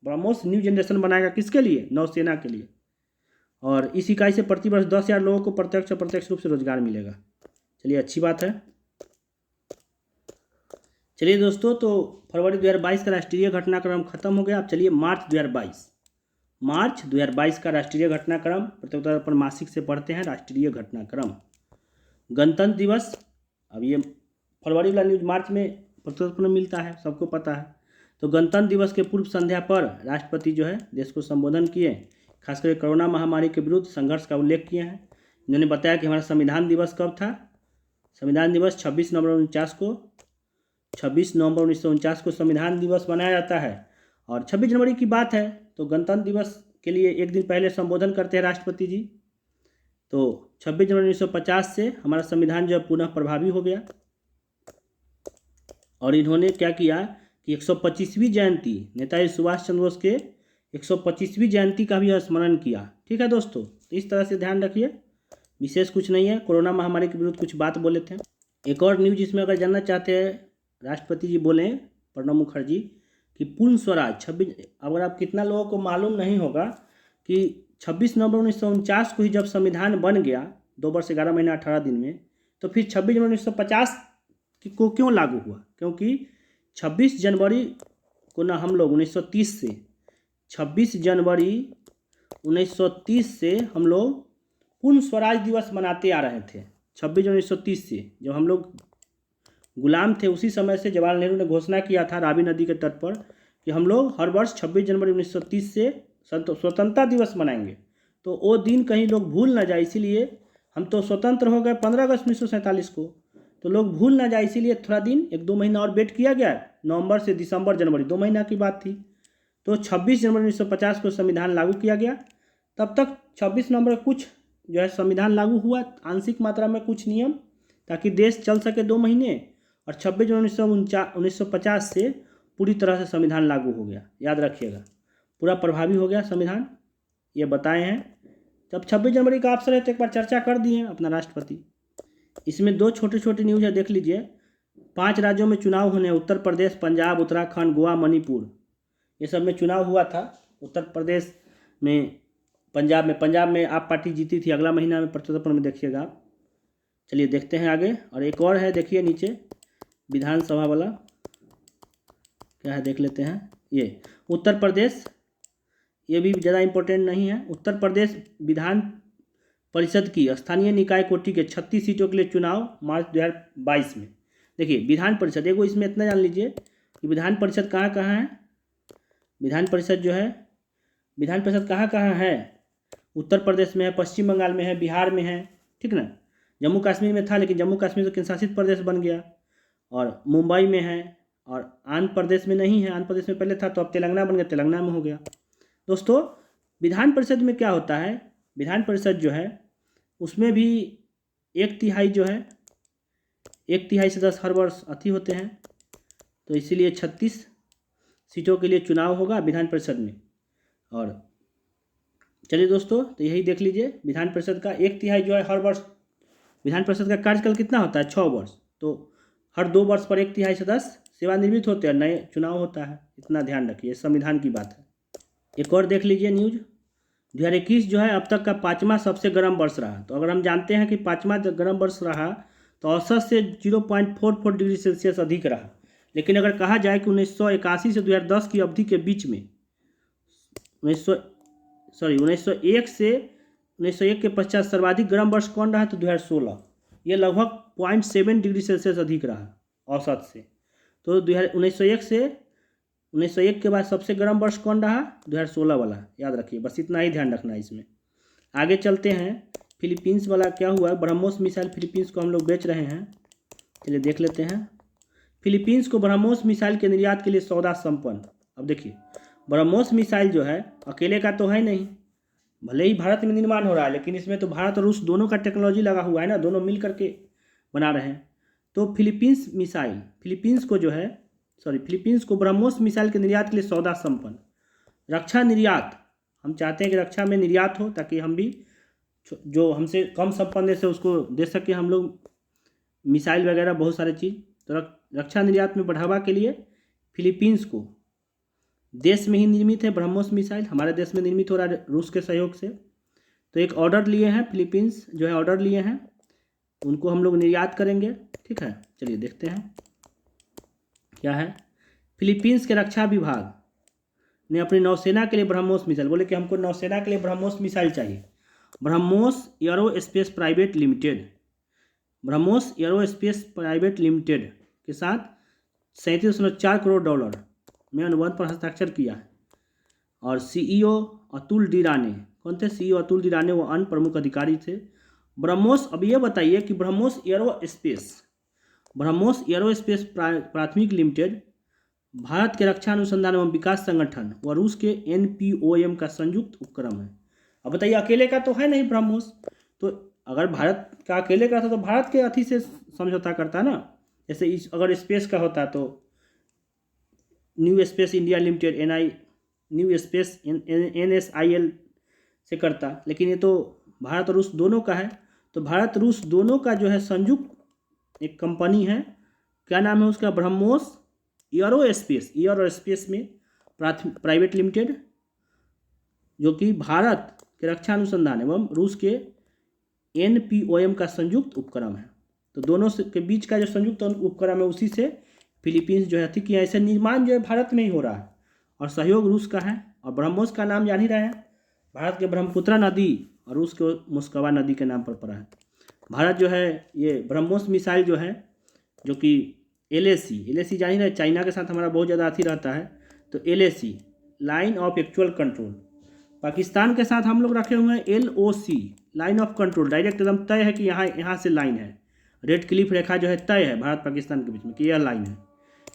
BrahMos new generation बनाएगा। किसके लिए, नौसेना के लिए। और इस इकाई से प्रतिवर्ष 10,000 लोगों को प्रत्यक्ष अप्रत्यक्ष रूप से रोजगार मिलेगा। चलिए अच्छी बात है। चलिए दोस्तों, तो फरवरी 2022 का राष्ट्रीय घटनाक्रम खत्म हो गया। अब चलिए मार्च 2022 का राष्ट्रीय घटनाक्रम प्रत्युत्तर पर मासिक से पढ़ते हैं। राष्ट्रीय घटनाक्रम, गणतंत्र दिवस, अब ये फरवरी वाला न्यूज मार्च में प्रत्युत्तर में मिलता है, सबको पता है। तो गणतंत्र दिवस के पूर्व संध्या पर राष्ट्रपति जो है देश को संबोधन किए, खासकर कोरोना महामारी के विरुद्ध संघर्ष का उल्लेख किए हैं। इन्होंने बताया कि हमारा संविधान दिवस कब था, संविधान दिवस 26 नवंबर 1949 को संविधान दिवस मनाया जाता है। और 26 जनवरी की बात है तो गणतंत्र दिवस के लिए एक दिन पहले संबोधन करते हैं राष्ट्रपति जी। तो 26 जनवरी 1950 से हमारा संविधान जो है पुनः प्रभावी हो गया। और इन्होंने क्या किया कि 125वीं जयंती, नेताजी सुभाष चंद्र बोस के 125वीं जयंती का भी स्मरण किया। ठीक है दोस्तों, तो इस तरह से ध्यान रखिए, विशेष कुछ नहीं है, कोरोना महामारी के विरुद्ध कुछ बात बोले थे। एक और न्यूज इसमें अगर जानना चाहते हैं, राष्ट्रपति जी बोले प्रणब मुखर्जी कि पूर्ण स्वराज 26, अगर आप कितना लोगों को मालूम नहीं होगा कि 26 नवंबर 1949 को ही जब संविधान बन गया, 2 वर्ष 11 महीना 18 दिन में, तो फिर 26 जनवरी 1950 को क्यों लागू हुआ, क्योंकि 26 जनवरी को ना हम लोग 1930 से 26 जनवरी 1930 से हम लोग पूर्ण स्वराज दिवस मनाते आ रहे थे। 26 जनवरी 1930 से जब हम लोग गुलाम थे, उसी समय से जवाहरलाल नेहरू ने घोषणा किया था रावी नदी के तट पर कि हम लोग हर वर्ष 26 जनवरी 1930 से स्वतंत्रता दिवस मनाएंगे। तो वो दिन कहीं लोग भूल ना जाए, इसीलिए हम तो स्वतंत्र हो गए 15 अगस्त 1947 को, तो लोग भूल ना जाए, इसीलिए थोड़ा दिन 1-2 महीना और वेट किया गया। नवंबर से दिसंबर जनवरी 2 महीना की बात थी। तो 26 जनवरी 1950 को संविधान लागू किया गया। तब तक 26 नवंबर कुछ जो है संविधान लागू हुआ, आंशिक मात्रा में कुछ नियम, ताकि देश चल सके 2 महीने। और 26 जनवरी 1950 से पूरी तरह से संविधान लागू हो गया। याद रखिएगा, पूरा प्रभावी हो गया संविधान, ये बताए हैं। जब 26 जनवरी का अवसर है तो एक बार चर्चा कर दिए हैं अपना राष्ट्रपति। इसमें 2 छोटे छोटे न्यूज़ है, देख लीजिए। 5 राज्यों में चुनाव होने, उत्तर प्रदेश, पंजाब, उत्तराखंड, गोवा, मणिपुर, ये सब में चुनाव हुआ था। उत्तर प्रदेश में, पंजाब में आप पार्टी जीती थी। अगला महीना में प्रतिशतपत्र में देखिएगा। चलिए देखते हैं आगे। और एक और है, देखिए नीचे विधानसभा वाला क्या है, देख लेते हैं। ये उत्तर प्रदेश, ये भी ज़्यादा इम्पोर्टेंट नहीं है। उत्तर प्रदेश विधान परिषद की स्थानीय निकाय कोटि के 36 सीटों के लिए चुनाव मार्च 2022 में। देखिए विधान परिषद, एगो इसमें इतना जान लीजिए कि विधान परिषद कहाँ कहाँ है। विधान परिषद जो है, विधान परिषद कहाँ कहाँ है, उत्तर प्रदेश में है, पश्चिम बंगाल में है, बिहार में है, ठीक ना। जम्मू कश्मीर में था, लेकिन जम्मू कश्मीर तो केंद्र शासित प्रदेश बन गया। और मुंबई में है, और आंध्र प्रदेश में नहीं है। आंध्र प्रदेश में पहले था, तो अब तेलंगाना बन गया, तेलंगाना में हो गया। दोस्तों विधान परिषद में क्या होता है, विधान परिषद जो है उसमें भी 1/3 जो है, 1/3 सदस्य हर वर्ष अति होते हैं। तो इसीलिए 36 सीटों के लिए चुनाव होगा विधान परिषद में। और चलिए दोस्तों, तो यही देख लीजिए, विधान परिषद का 1/3 जो है हर वर्ष। विधान परिषद का कार्यकाल कितना होता है, 6 वर्ष। तो हर 2 वर्ष पर 1/3 सदस्य सेवानिवृत्त होते हैं, नए चुनाव होता है। इतना ध्यान रखिए, संविधान की बात है। एक और देख लीजिए न्यूज़। 2021 जो है अब तक का 5वां सबसे गर्म वर्ष रहा। तो अगर हम जानते हैं कि 5वां गर्म वर्ष रहा, तो औसत से 0.44 डिग्री सेल्सियस अधिक रहा। लेकिन अगर कहा जाए कि 1981 से 2010 की अवधि के बीच में 1901 के पश्चात सर्वाधिक गर्म वर्ष कौन रहा, तो 2016। ये लगभग 0.7 डिग्री सेल्सियस अधिक रहा औसत से। तो 1901 के बाद सबसे गर्म वर्ष कौन रहा, 2016 वाला। याद रखिए, बस इतना ही ध्यान रखना है इसमें। आगे चलते हैं। फिलीपींस वाला क्या हुआ, ब्रह्मोस मिसाइल फिलीपींस को हम लोग बेच रहे हैं। चलिए देख लेते हैं। फिलीपींस को ब्रह्मोस मिसाइल के निर्यात के लिए सौदा संपन्न। अब देखिए, ब्रह्मोस मिसाइल जो है अकेले का तो है नहीं, भले ही भारत में निर्माण हो रहा है, लेकिन इसमें तो भारत और रूस दोनों का टेक्नोलॉजी लगा हुआ है ना, दोनों मिल करके बना रहे हैं। तो फिलीपींस को ब्रह्मोस मिसाइल के निर्यात के लिए सौदा संपन्न। रक्षा निर्यात, हम चाहते हैं कि रक्षा में निर्यात हो, ताकि हम भी जो हमसे कम संपन्न से उसको दे सके हम लोग मिसाइल वगैरह, बहुत सारे चीज़। तो रक्षा निर्यात में बढ़ावा के लिए फिलीपींस को, देश में ही निर्मित है ब्रह्मोस मिसाइल, हमारे देश में निर्मित हो रहा है रूस के सहयोग से। तो एक ऑर्डर लिए हैं फिलीपींस जो है, ऑर्डर लिए हैं, उनको हम लोग निर्यात करेंगे, ठीक है। चलिए देखते हैं क्या है। फिलीपींस के रक्षा विभाग ने अपनी नौसेना के लिए ब्रह्मोस मिसाइल, बोले कि हमको नौसेना के लिए ब्रह्मोस मिसाइल चाहिए। BrahMos aerospace private limited, BrahMos aerospace private limited के साथ $37.4 करोड़ में अनुबंध पर हस्ताक्षर किया है। और सीईओ अतुल डिराने, कौन थे सीईओ अतुल डिराने, वो अन्य प्रमुख अधिकारी थे। ब्रह्मोस, अब ये बताइए कि ब्रह्मोस एरोस्पेस प्राथमिक लिमिटेड भारत के रक्षा अनुसंधान एवं विकास संगठन व रूस के NPOM का संयुक्त उपक्रम है। अब बताइए, अकेले का तो है नहीं ब्रह्मोस। तो अगर भारत का अकेले का था तो भारत के अथी से समझौता करता ना। जैसे अगर स्पेस का होता तो new space India limited new space NSIL से करता, लेकिन ये तो भारत और रूस दोनों का है। तो भारत रूस दोनों का जो है संयुक्त एक कंपनी है, क्या नाम है उसका, ब्रह्मोस एरोस्पेस में प्राइवेट लिमिटेड, जो कि भारत के रक्षा अनुसंधान एवं रूस के NPOM का संयुक्त उपक्रम है। तो दोनों के बीच का जो संयुक्त उपक्रम है, उसी से फिलीपींस जो है, ठीक है, ऐसे निर्माण जो है भारत में ही हो रहा है और सहयोग रूस का है। और ब्रह्मोस का नाम जान ही रहे हैं, भारत के ब्रह्मपुत्र नदी और रूस के मुस्कवा नदी के नाम पर पड़ा है। भारत जो है ये ब्रह्मोस मिसाइल जो है, जो कि LAC जान ही रहे, चाइना के साथ हमारा बहुत ज़्यादा अथी रहता है। तो LAC line of actual control, Pakistan के साथ हम लोग रखे हुए हैं LOC line of control, direct एकदम तय है कि यहाँ से लाइन है, रेड क्लिफ रेखा जो है तय है भारत पाकिस्तान के बीच में कि यह लाइन है।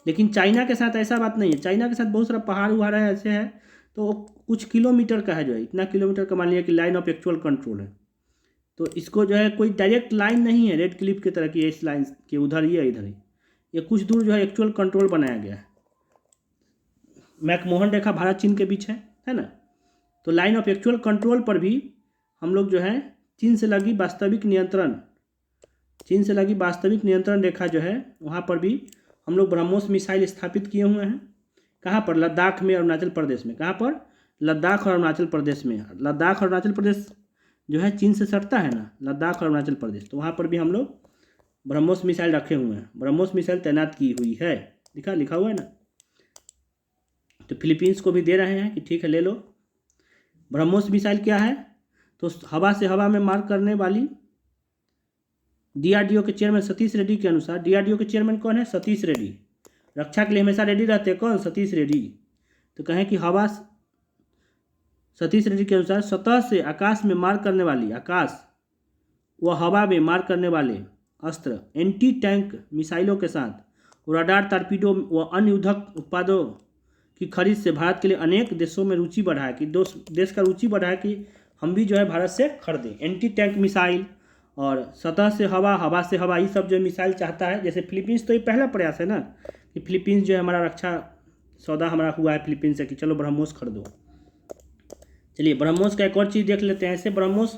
लेकिन चाइना के साथ ऐसा बात नहीं है, चाइना के साथ बहुत सारा पहाड़ उहाड़ है, ऐसे है, तो कुछ किलोमीटर का है, जो है इतना किलोमीटर का मान लिया कि लाइन ऑफ एक्चुअल कंट्रोल है। तो इसको जो है कोई डायरेक्ट लाइन नहीं है रेड क्लिफ की तरह की, इस लाइन के उधर ही है इधर ही, ये कुछ दूर जो है एक्चुअल कंट्रोल बनाया गया है। मैकमोहन रेखा भारत चीन के बीच है ना। तो लाइन ऑफ एक्चुअल कंट्रोल पर भी हम लोग जो है चीन से लगी वास्तविक नियंत्रण रेखा जो है वहाँ पर भी हम लोग ब्रह्मोस मिसाइल स्थापित किए हुए हैं। कहाँ पर? लद्दाख में, अरुणाचल प्रदेश में। कहाँ पर? लद्दाख और अरुणाचल प्रदेश में। लद्दाख और अरुणाचल प्रदेश जो है चीन से सटता है ना, लद्दाख और अरुणाचल प्रदेश, तो वहाँ पर भी हम लोग ब्रह्मोस मिसाइल रखे हुए हैं, ब्रह्मोस मिसाइल तैनात की हुई है। लिखा हुआ है ना। तो फिलीपींस को भी दे रहे हैं कि ठीक है ले लो। ब्रह्मोस मिसाइल क्या है? तो हवा से हवा में मार करने वाली, डीआरडीओ के चेयरमैन सतीश रेड्डी के अनुसार, डीआरडीओ के चेयरमैन कौन है? सतीश रेड्डी। रक्षा के लिए हमेशा रेडी रहते हैं कौन? सतीश रेड्डी। तो कहें कि सतीश रेड्डी के अनुसार सतह से आकाश में मार करने वाली, आकाश व हवा में मार करने वाले अस्त्र एंटी टैंक मिसाइलों के साथ रडार, टारपीडो व अन्य युद्धक उत्पादों की खरीद से भारत के लिए अनेक देशों में रुचि बढ़ा है, कि देश का रुचि बढ़ा है कि हम भी जो है भारत से खरीदें। एंटी टैंक मिसाइल और सतह से हवा, हवा से हवा, ये सब जो मिसाइल चाहता है। जैसे फिलीपींस तो ये पहला प्रयास है ना कि फिलीपींस जो है हमारा रक्षा सौदा हमारा हुआ है फिलीपींस से कि चलो ब्रह्मोस खरीदो। चलिए ब्रह्मोस का एक और चीज़ देख लेते हैं। ऐसे ब्रह्मोस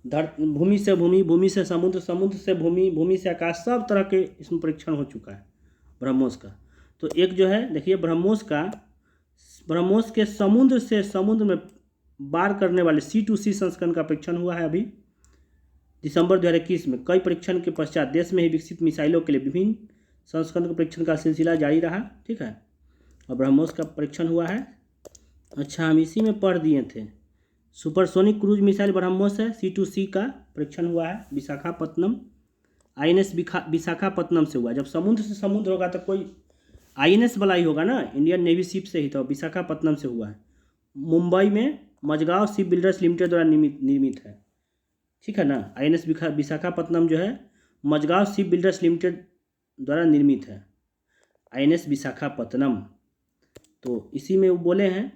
भूमि से भूमि, भूमि से समुद्र, समुद्र से भूमि, भूमि से आकाश, सब तरह के इसमें परीक्षण हो चुका है ब्रह्मोस का। तो एक जो है देखिए ब्रह्मोस के समुद्र से समुद्र में वार करने वाले C2C संस्करण का परीक्षण हुआ है अभी दिसंबर 2021 में। कई परीक्षण के पश्चात देश में ही विकसित मिसाइलों के लिए विभिन्न संस्करण के परीक्षण का सिलसिला जारी रहा। ठीक है, और ब्रह्मोस का परीक्षण हुआ है। अच्छा, हम इसी में पढ़ दिए थे। सुपरसोनिक क्रूज मिसाइल ब्रह्मोस है, C2C का परीक्षण हुआ है विशाखापत्तनम, INS विशाखापत्तनम से हुआ। जब समुद्र से समुद्र होगा तो कोई INS वाला ही होगा ना, इंडियन नेवी शिप से ही, तो विशाखापत्तनम से हुआ है। मुंबई में मझगांव शिप बिल्डर्स लिमिटेड द्वारा निर्मित है। ठीक है ना। INS विशाखापत्तनम जो है मझगांव शिप बिल्डर्स लिमिटेड द्वारा निर्मित है, INS विशाखापत्तनम। तो इसी में वो बोले हैं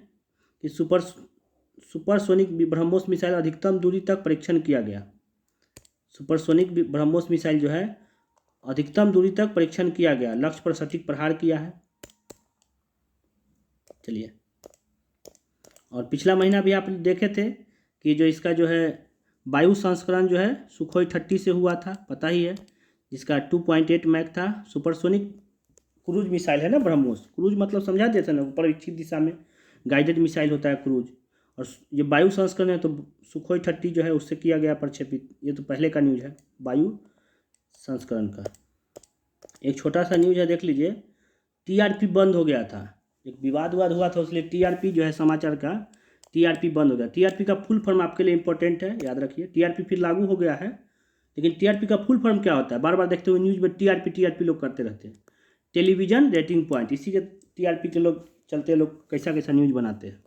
कि सुपरसोनिक ब्रह्मोस मिसाइल अधिकतम दूरी तक परीक्षण किया गया। सुपरसोनिक ब्रह्मोस मिसाइल जो है अधिकतम दूरी तक परीक्षण किया गया, लक्ष्य पर सटीक प्रहार किया है। चलिए, और पिछला महीना भी आप देखे थे कि जो इसका जो है वायु संस्करण जो है सुखोई 30 से हुआ था, पता ही है, जिसका 2.8 मैक था। सुपरसोनिक क्रूज मिसाइल है ना ब्रह्मोस। क्रूज मतलब समझा देते ना, ऊपर इच्छित दिशा में गाइडेड मिसाइल होता है क्रूज। और ये वायु संस्करण है तो सुखोई 30 जो है उससे किया गया प्रक्षेपित। ये तो पहले का न्यूज़ है वायु संस्करण का। एक छोटा सा न्यूज़ है, देख लीजिए। TRP बंद हो गया था, एक विवाद हुआ था, इसलिए TRP जो है समाचार का TRP बंद हो गया। TRP का फुल फॉर्म आपके लिए इंपॉर्टेंट है, याद रखिए। TRP फिर लागू हो गया है, लेकिन TRP का फुल फॉर्म क्या होता है? बार बार देखते हुए न्यूज़ में TRP लोग करते रहते हैं। टेलीविजन रेटिंग पॉइंट, इसी के TRP के लोग चलते, लोग कैसा न्यूज़ बनाते हैं।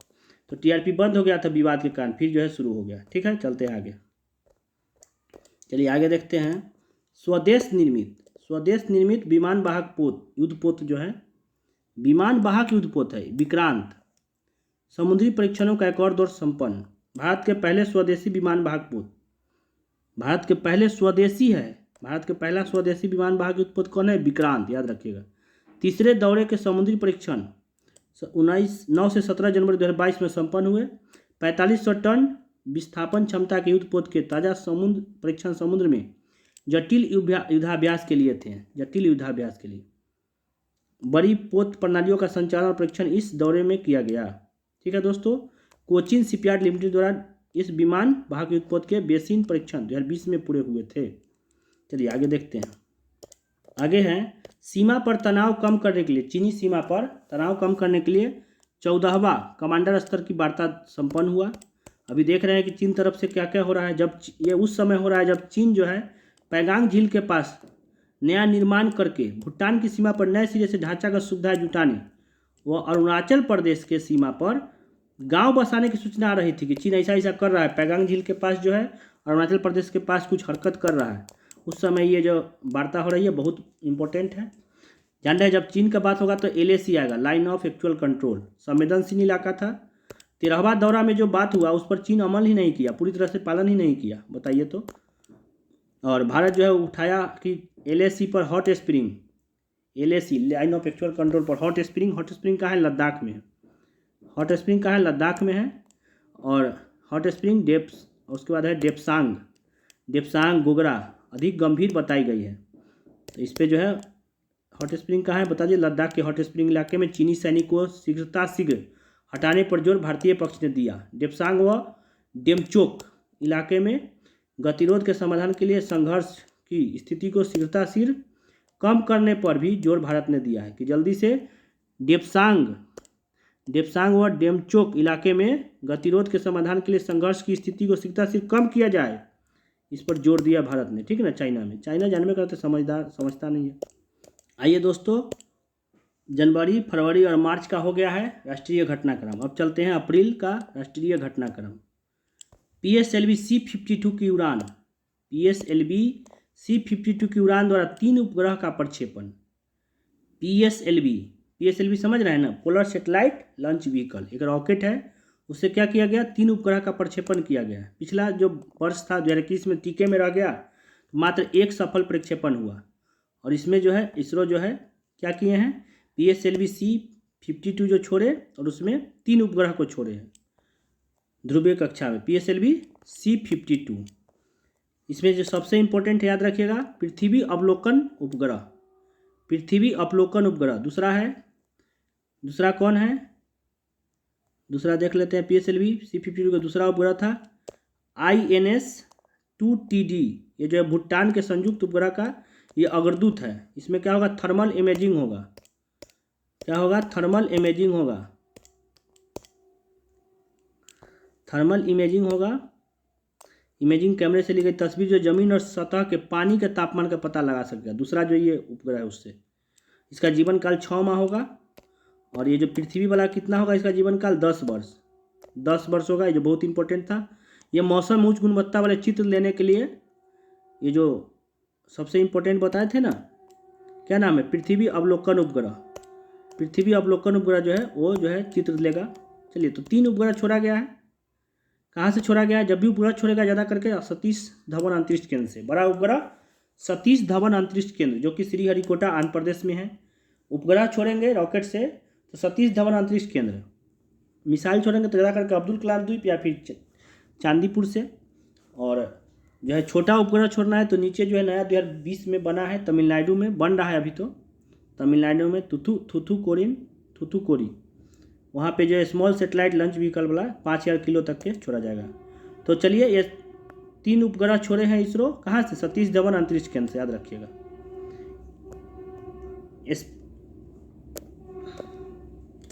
तो TRP बंद हो गया था विवाद के कारण, फिर जो है शुरू हो गया। ठीक है, चलते हैं आगे। चलिए आगे देखते हैं। स्वदेश निर्मित विमान वाहक पोत, युद्धपोत जो है विमान वाहक युद्धपोत है विक्रांत, समुद्री परीक्षणों का एक और दौर संपन्न। भारत के पहले स्वदेशी विमान वाहक पोत, भारत के पहला स्वदेशी विमान वाहक युद्धपोत कौन है? विक्रांत, याद रखिएगा। तीसरे दौरे के समुद्री परीक्षण 9 से 17 जनवरी 2022 में संपन्न हुए। 4500 टन विस्थापन क्षमता के युद्धपोत के ताज़ा समुद्र परीक्षण समुद्र में जटिल युद्धाभ्यास के लिए थे। बड़ी पोत प्रणालियों का संचालन और परीक्षण इस दौरे में किया गया। ठीक है दोस्तों, कोचिन शिपयार्ड लिमिटेड द्वारा इस विमान वाहक युद्धपोत के बेसिन परीक्षण 2020 में पूरे हुए थे। चलिए आगे देखते हैं। आगे हैं सीमा पर तनाव कम करने के लिए, चीनी सीमा पर तनाव कम करने के लिए 14वां कमांडर स्तर की वार्ता संपन्न हुआ। अभी देख रहे हैं कि चीन तरफ से क्या क्या हो रहा है। जब ये उस समय हो रहा है जब चीन जो है पैगांग झील के पास नया निर्माण करके भूटान की सीमा पर नए सिरे से ढांचागत सुविधाएं जुटाने व अरुणाचल प्रदेश के सीमा पर गांव बसाने की सूचना आ रही थी कि चीन ऐसा कर रहा है। पैगांग झील के पास जो है अरुणाचल प्रदेश के पास कुछ हरकत कर रहा है। उस समय ये जो वार्ता हो रही है बहुत इंपॉर्टेंट है। जान रहे हैं जब चीन का बात होगा तो LAC आएगा, लाइन ऑफ एक्चुअल कंट्रोल, संवेदनशील इलाका था। 13वां दौरा में जो बात हुआ उस पर चीन अमल ही नहीं किया, पूरी तरह से पालन ही नहीं किया। बताइए तो और भारत जो है उठाया कि LAC पर hot spring, LAC line of actual control पर हॉट स्प्रिंग कहाँ है? लद्दाख में है। हॉट स्प्रिंग कहाँ है? लद्दाख में है। और हॉट स्प्रिंग उसके बाद है डेप्सांग गोगरा अधिक गंभीर बताई गई है। तो इस पे जो है हॉट स्प्रिंग कहाँ है बता दिए, लद्दाख के हॉट स्प्रिंग इलाके में चीनी सैनिकों को शीघ्र हटाने पर जोर भारतीय पक्ष ने दिया। डेप्सांग व डेमचोक इलाके में गतिरोध के समाधान के लिए संघर्ष की स्थिति को शीघ्र कम करने पर भी जोर भारत ने दिया है कि जल्दी से डेप्सांग व डेमचोक इलाके में गतिरोध के समाधान के लिए संघर्ष की स्थिति को शीघ्र कम किया जाए, इस पर जोर दिया भारत ने। ठीक है ना। चाइना जानवे करते समझता नहीं है। आइए दोस्तों, जनवरी, फरवरी और मार्च का हो गया है राष्ट्रीय घटनाक्रम। अब चलते हैं अप्रैल का राष्ट्रीय घटनाक्रम। PSLV C-52 की उड़ान, PSLV C-52 की उड़ान द्वारा 3 उपग्रह का प्रक्षेपण। PSLV समझ रहे हैं ना, पोलर सेटेलाइट लॉन्च व्हीकल, एक रॉकेट है, उससे क्या किया गया? 3 उपग्रह का प्रक्षेपण किया गया। पिछला जो वर्ष था 2021 में टीके में रह गया, मात्र 1 सफल प्रक्षेपण हुआ। और इसमें जो है इसरो जो है क्या किए हैं? PSLV C-52 जो छोड़े और उसमें 3 उपग्रह को छोड़े हैं ध्रुवीय कक्षा में। PSLV C-52 इसमें जो सबसे इम्पोर्टेंट याद रखिएगा, पृथ्वी अवलोकन उपग्रह दूसरा कौन है? दूसरा देख लेते हैं। PSLV C-52 का दूसरा उपग्रह था INS-2TD। ये जो है भूटान के संयुक्त उपग्रह का ये अग्रदूत है। इसमें क्या होगा? थर्मल इमेजिंग होगा। क्या होगा? थर्मल इमेजिंग होगा। इमेजिंग कैमरे से ली गई तस्वीर जो जमीन और सतह के पानी के तापमान का पता लगा सकेगा। दूसरा जो ये उपग्रह है उससे, इसका जीवन काल 6 माह होगा। और ये जो पृथ्वी वाला कितना होगा? इसका जीवन काल 10 वर्ष होगा। ये जो बहुत इंपॉर्टेंट था। ये मौसम उच्च गुणवत्ता वाले चित्र लेने के लिए, ये जो सबसे इम्पोर्टेंट बताए थे ना, क्या नाम है? पृथ्वी अवलोकन उपग्रह जो है वो जो है चित्र लेगा। चलिए, तो 3 उपग्रह छोड़ा गया है। कहाँ से छोड़ा गया है? जब भी उपग्रह छोड़ेगा ज़्यादा करके सतीश धवन अंतरिक्ष केंद्र से। बड़ा उपग्रह सतीश धवन अंतरिक्ष केंद्र जो कि श्रीहरिकोटा आंध्र प्रदेश में है। उपग्रह छोड़ेंगे रॉकेट से तो सतीश धवन अंतरिक्ष केंद्र। मिसाइल छोड़ेंगे तो ज़्यादा करके अब्दुल कलाम द्वीप या फिर चांदीपुर से। और जो है छोटा उपग्रह छोड़ना है तो नीचे जो है नया 2020 में बना है, तमिलनाडु में बन रहा है अभी तो, तमिलनाडु में थूथुकोडी, वहाँ पे जो है स्मॉल सेटेलाइट लॉन्च व्हीकल वाला 5000 किलो तक के छोड़ा जाएगा। तो चलिए, ये 3 उपग्रह छोड़े हैं इसरो। कहाँ से? सतीश धवन अंतरिक्ष केंद्र से, याद रखिएगा।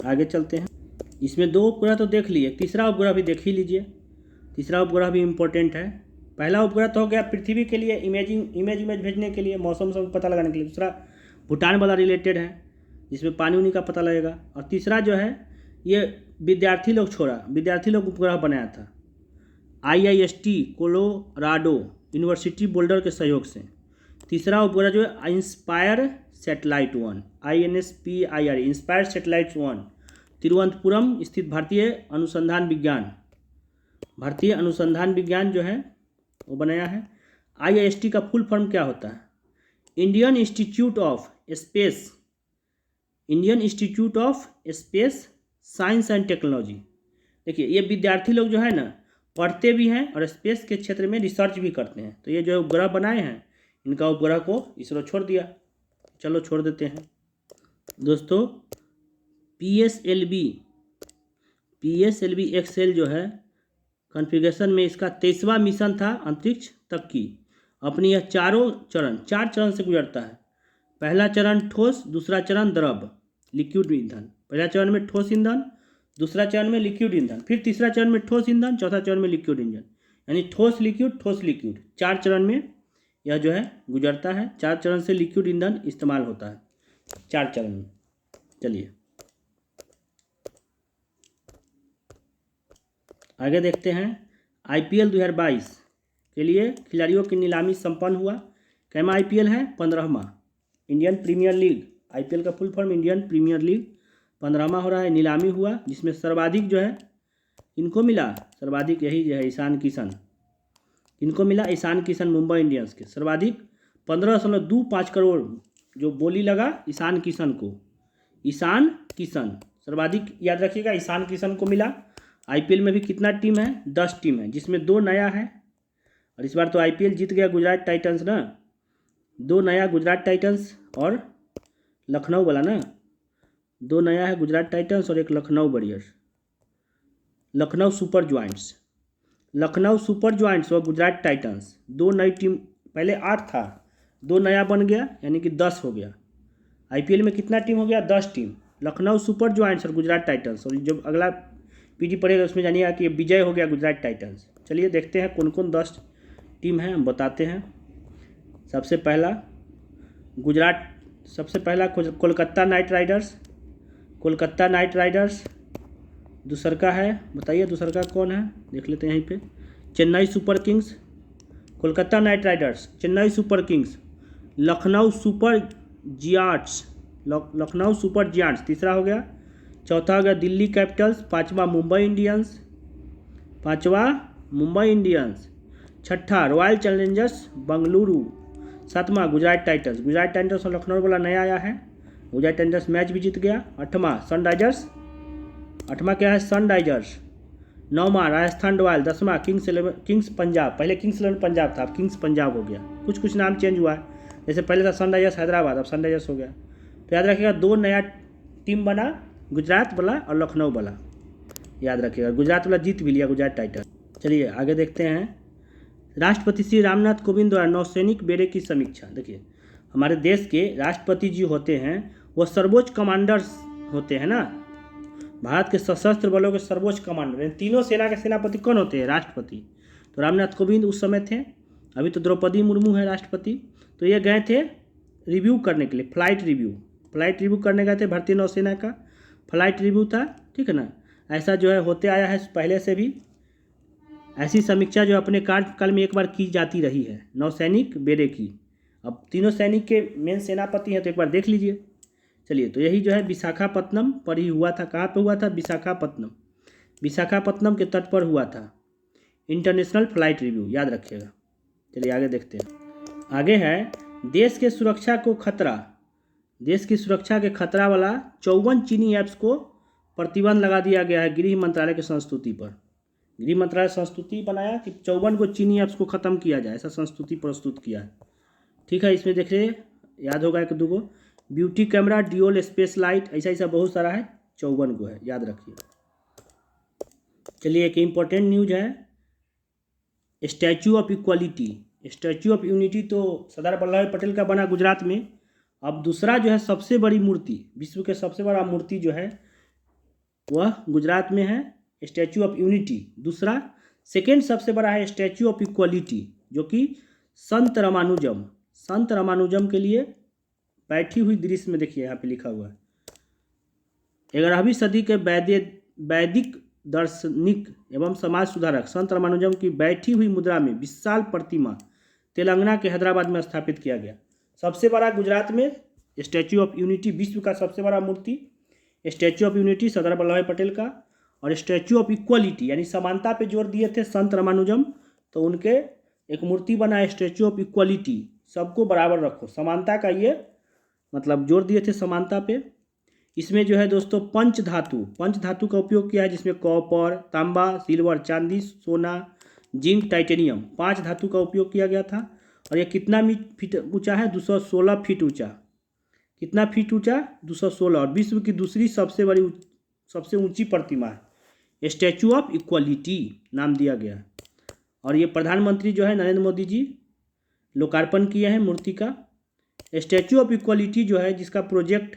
आगे चलते हैं। इसमें 2 उपग्रह तो देख लिए, तीसरा उपग्रह भी देख ही लीजिए। तीसरा उपग्रह भी इम्पोर्टेंट है। पहला उपग्रह तो हो गया पृथ्वी के लिए इमेज भेजने के लिए, मौसम सब पता लगाने के लिए। दूसरा भूटान वाला रिलेटेड है जिसमें पानी उनी का पता लगेगा। और तीसरा जो है ये विद्यार्थी लोग उपग्रह बनाया था IIST कोलोराडो यूनिवर्सिटी बोल्डर के सहयोग से। तीसरा उपग्रह जो है inspire satellite 1 INSPIR inspire satellite 1 Thiruvananthapuram स्थित भारतीय अनुसंधान विज्ञान जो है वो बनाया है। IIST का फुल फॉर्म क्या होता है? Indian institute of space science and technology. देखिए, ये विद्यार्थी लोग जो है ना पढ़ते भी हैं और स्पेस के क्षेत्र में रिसर्च भी करते हैं। तो ये जो उपग्रह बनाए हैं, इनका उपग्रह को इसरो छोड़ दिया। चलो छोड़ देते हैं दोस्तों। PSLV XL जो है कॉन्फ़िगरेशन में इसका 23वां मिशन था अंतरिक्ष तक की। अपनी यह 4 चरण से गुजरता है। पहला चरण ठोस, दूसरा चरण द्रव लिक्विड ईंधन। पहला चरण में ठोस ईंधन, दूसरा चरण में लिक्विड ईंधन, फिर तीसरा चरण में ठोस ईंधन, चौथा चरण में लिक्विड ईंधन, यानी ठोस लिक्विड 4 चरण में यह जो है गुजरता है। 4 चरण से लिक्विड ईंधन इस्तेमाल होता है 4 चरण में। चलिए आगे देखते हैं। IPL 2022 के लिए खिलाड़ियों की नीलामी संपन्न हुआ। कैमा IPL है? 15वां इंडियन प्रीमियर लीग। IPL का full form Indian Premier League 15वां हो रहा है। नीलामी हुआ जिसमें सर्वाधिक जो है इनको मिला, सर्वाधिक यही जो है ईशान किशन इनको मिला ईशान किशन मुंबई इंडियंस के। सर्वाधिक 15.25 करोड़ जो बोली लगा ईशान किशन को। ईशान किशन सर्वाधिक याद रखिएगा, ईशान किशन को मिला। आईपीएल में भी कितना टीम है? 10 टीम है, जिसमें 2 नया है। और इस बार तो आईपीएल जीत गया गुजरात टाइटंस ना। 2 नया गुजरात टाइटंस और लखनऊ वाला ना। 2 नया है गुजरात टाइटंस और एक Lucknow warriors, Lucknow super joints. Lucknow super joints और गुजरात टाइटंस 2 नई टीम। पहले 8 था, 2 नया बन गया, यानी कि 10 हो गया। आईपीएल में कितना टीम हो गया? 10 टीम। लखनऊ सुपर जॉइंट्स और गुजरात टाइटंस। और जब अगला पीटी पड़ेगा उसमें जानिएगा कि विजय हो गया गुजरात टाइटंस। चलिए देखते हैं कौन कौन 10 टीम है, हम बताते हैं। सबसे पहला Kolkata Knight Riders. Kolkata Knight Riders. दूसर का है, बताइए दूसर का कौन है, देख लेते हैं यहीं पे। Chennai Super Kings. Kolkata Knight Riders, Chennai Super Kings, Lucknow Super Giants. Lucknow Super Giants तीसरा हो गया। चौथा हो गया दिल्ली कैपिटल्स। पांचवा मुंबई इंडियंस। छठा रॉयल चैलेंजर्स बेंगलुरु। सातवां गुजरात टाइटंस। गुजरात टाइटंस और लखनऊ वाला नया आया है, गुजरात टाइटंस मैच भी जीत गया। आठवां क्या है? सनराइजर्स। नौवां राजस्थान रॉयल। 10वां किंग्स पंजाब। पहले किंग्स 11 पंजाब था, अब किंग्स पंजाब हो गया। कुछ नाम चेंज हुआ है, जैसे पहले था सनराइजर्स हैदराबाद, अब सनराइजर्स हो गया। तो याद रखिएगा 2 नया टीम बना, गुजरात वाला और लखनऊ वाला, याद रखिएगा। गुजरात वाला जीत भी लिया गुजरात टाइटंस। चलिए आगे देखते हैं। राष्ट्रपति श्री रामनाथ कोविंद द्वारा नौसैनिक बेड़े की समीक्षा। देखिए हमारे देश के राष्ट्रपति जी होते हैं, वो सर्वोच्च कमांडर्स होते हैं ना। भारत के सशस्त्र बलों के सर्वोच्च कमांडर, तीनों सेना के सेनापति कौन होते हैं? राष्ट्रपति। तो रामनाथ कोविंद उस समय थे, अभी तो द्रौपदी मुर्मू है राष्ट्रपति। तो ये गए थे रिव्यू करने के लिए, फ्लाइट रिव्यू करने गए थे। भारतीय नौसेना का फ्लाइट रिव्यू था, ठीक है ना। ऐसा जो है होते आया है पहले से भी। ऐसी समीक्षा जो अपने कार्यकाल में एक बार की जाती रही है नौसैनिक बेड़े की। अब तीनों सैनिक के मेन सेनापति हैं, तो एक बार देख लीजिए। चलिए, तो यही जो है विशाखापत्तनम पर ही हुआ था। कहाँ पे हुआ था? विशाखापत्तनम के तट पर हुआ था इंटरनेशनल फ्लाइट रिव्यू, याद रखिएगा। चलिए आगे देखते हैं। आगे है देश की सुरक्षा के खतरा वाला 54 चीनी ऐप्स को प्रतिबंध लगा दिया गया है गृह मंत्रालय की संस्तुति पर। गृह मंत्रालय संस्तुति बनाया कि 54 को चीनी ऐप्स को ख़त्म किया जाए, ऐसा संस्तुति प्रस्तुत किया है। ठीक है, इसमें देखिए याद होगा 1-2 beauty camera, dual space light, ऐसा बहुत सारा है, 54 को है, याद रखिए। चलिए एक इम्पोर्टेंट न्यूज है, स्टैचू ऑफ यूनिटी तो सरदार वल्लभ भाई पटेल का बना गुजरात में। अब दूसरा जो है सबसे बड़ी मूर्ति, विश्व के सबसे बड़ा मूर्ति जो है वह गुजरात में है, स्टैचू ऑफ यूनिटी। दूसरा सेकेंड सबसे बड़ा है स्टैचू ऑफ इक्वालिटी, जो कि संत रामानुजम के लिए बैठी हुई दृश्य में देखिए यहाँ पे लिखा हुआ है। 11वीं सदी के वैदिक दार्शनिक एवं समाज सुधारक संत रामानुजम की बैठी हुई मुद्रा में विशाल प्रतिमा तेलंगाना के हैदराबाद में स्थापित किया गया। सबसे बड़ा गुजरात में स्टैचू ऑफ यूनिटी, विश्व का सबसे बड़ा मूर्ति statue of unity Sardar Vallabh भाई पटेल का। और स्टैचू ऑफ इक्वालिटी यानी समानता पे जोर दिए थे संत रामानुजम, तो उनके एक मूर्ति बना है स्टैचू ऑफ इक्वालिटी, सबको बराबर रखो, समानता का ये मतलब जोर दिए थे समानता पे। इसमें जो है दोस्तों पंच धातु का उपयोग किया है, जिसमें कॉपर, तांबा, सिल्वर, चांदी, सोना, जिंक, टाइटेनियम 5 धातु का उपयोग किया गया था। और ये कितना फीट ऊंचा है? 216 फीट ऊंचा। कितना फीट ऊंचा? 216। और विश्व की दूसरी सबसे ऊंची प्रतिमा है, स्टैचू ऑफ इक्वालिटी नाम दिया गया। और ये प्रधानमंत्री जो है नरेंद्र मोदी जी लोकार्पण किए हैं मूर्ति का। स्टैचू ऑफ इक्वालिटी जो है, जिसका प्रोजेक्ट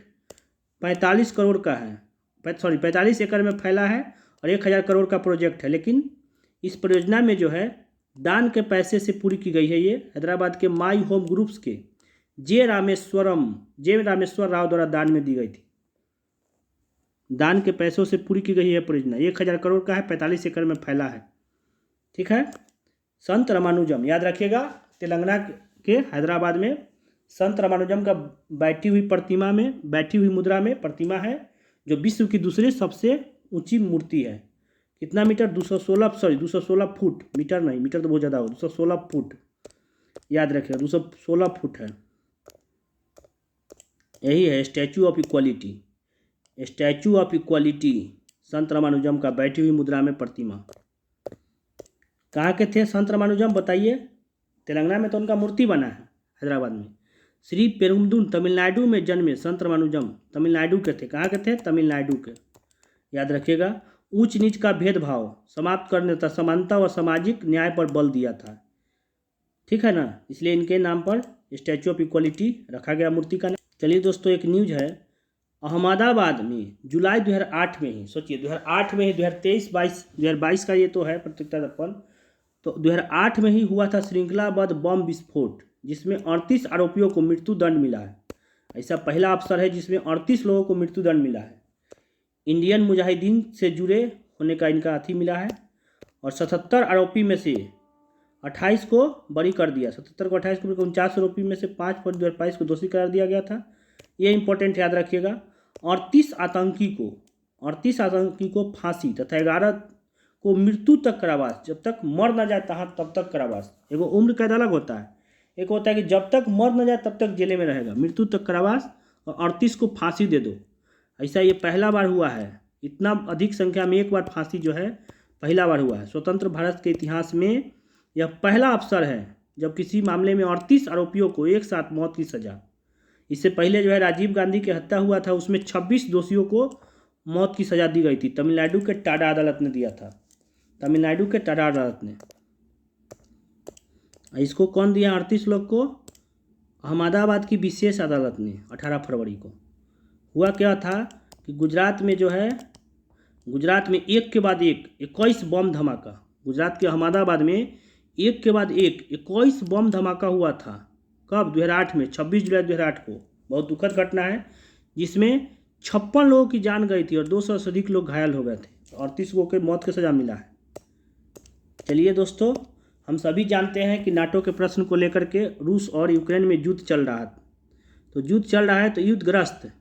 45 करोड़ का है, 45 एकड़ में फैला है और 1000 करोड़ का प्रोजेक्ट है। लेकिन इस परियोजना में जो है दान के पैसे से पूरी की गई है। ये हैदराबाद के माई होम ग्रुप्स के जे रामेश्वर राव द्वारा दान में दी गई थी। दान के पैसों से पूरी की गई है परियोजना। 1000 करोड़ का है, 45 एकड़ में फैला है। ठीक है, संत रामानुजम याद रखिएगा, तेलंगाना के हैदराबाद में संत रामानुजम का बैठी हुई मुद्रा में प्रतिमा है, जो विश्व की दूसरी सबसे ऊंची मूर्ति है। कितना मीटर? 216 फुट, मीटर नहीं, मीटर तो बहुत ज़्यादा हो, 216 फुट, याद रखिएगा 216 फुट है। यही है statue of equality, statue of equality, संत रामानुजम का बैठी हुई मुद्रा में प्रतिमा। कहाँ के थे संत रामानुजम बताइए? तेलंगाना में तो उनका मूर्ति बना है, हैदराबाद में। श्री पेरुम्बदूर तमिलनाडु में जन्मे संत रामानुजम तमिलनाडु के थे। कहाँ के थे? तमिलनाडु के, याद रखिएगा। ऊंच नीच का भेदभाव समाप्त करने तथा समानता और सामाजिक न्याय पर बल दिया था, ठीक है ना, इसलिए इनके नाम पर स्टैचू ऑफ इक्वालिटी रखा गया मूर्ति का नाम। चलिए दोस्तों, एक न्यूज है, अहमदाबाद में जुलाई 2008 में ही, सोचिए 2008 में ही, 2022 का ये तो है प्रतियोगिता दर्पण, तो 2008 में ही हुआ था श्रृंखलाबद्ध बम विस्फोट, जिसमें 38 आरोपियों को मृत्युदंड मिला है। ऐसा पहला अवसर है जिसमें 38 लोगों को मृत्युदंड मिला है। इंडियन मुजाहिदीन से जुड़े होने का इनका अथी मिला है, और 77 आरोपी में से 28 को बरी कर दिया, 77 को 28 को, 49 आरोपी में से 5 पर 2022 को दोषी करार दिया गया था। ये इंपॉर्टेंट याद रखिएगा। 38 आतंकी को फांसी तथा 11 को मृत्यु तक कारावास, जब तक मर न जाए तब तक कारावास। एगो उम्र कैद अलग होता है, एक होता है कि जब तक मर न जाए तब तक जेल में रहेगा, मृत्यु तक कारावास, और 38 को फांसी दे दो। ऐसा ये पहला बार हुआ है, इतना अधिक संख्या में एक बार फांसी जो है पहला बार हुआ है। स्वतंत्र भारत के इतिहास में यह पहला अवसर है जब किसी मामले में 38 आरोपियों को एक साथ मौत की सजा। इससे पहले जो है राजीव गांधी की हत्या हुआ था, उसमें 26 दोषियों को मौत की सजा दी गई थी, तमिलनाडु के टाडा अदालत ने दिया था, तमिलनाडु के टाडा अदालत ने। इसको कौन दिया 38 लोग को? अहमदाबाद की विशेष अदालत ने 18 फरवरी को। हुआ क्या था कि गुजरात में जो है, गुजरात में एक के बाद एक 21 बम धमाका, गुजरात के अहमदाबाद में एक के बाद एक 21 बम धमाका हुआ था। कब? 2008 में, 26 जुलाई 2008 को। बहुत दुखद घटना है, जिसमें 56 लोगों की जान गई थी और 200 से अधिक लोग घायल हो गए थे, 38 लोगों को मौत की सजा मिला है। चलिए दोस्तों, हम सभी जानते हैं कि नाटो के प्रश्न को लेकर के रूस और यूक्रेन में युद्ध चल रहा है। तो युद्ध चल रहा है तो युद्धग्रस्त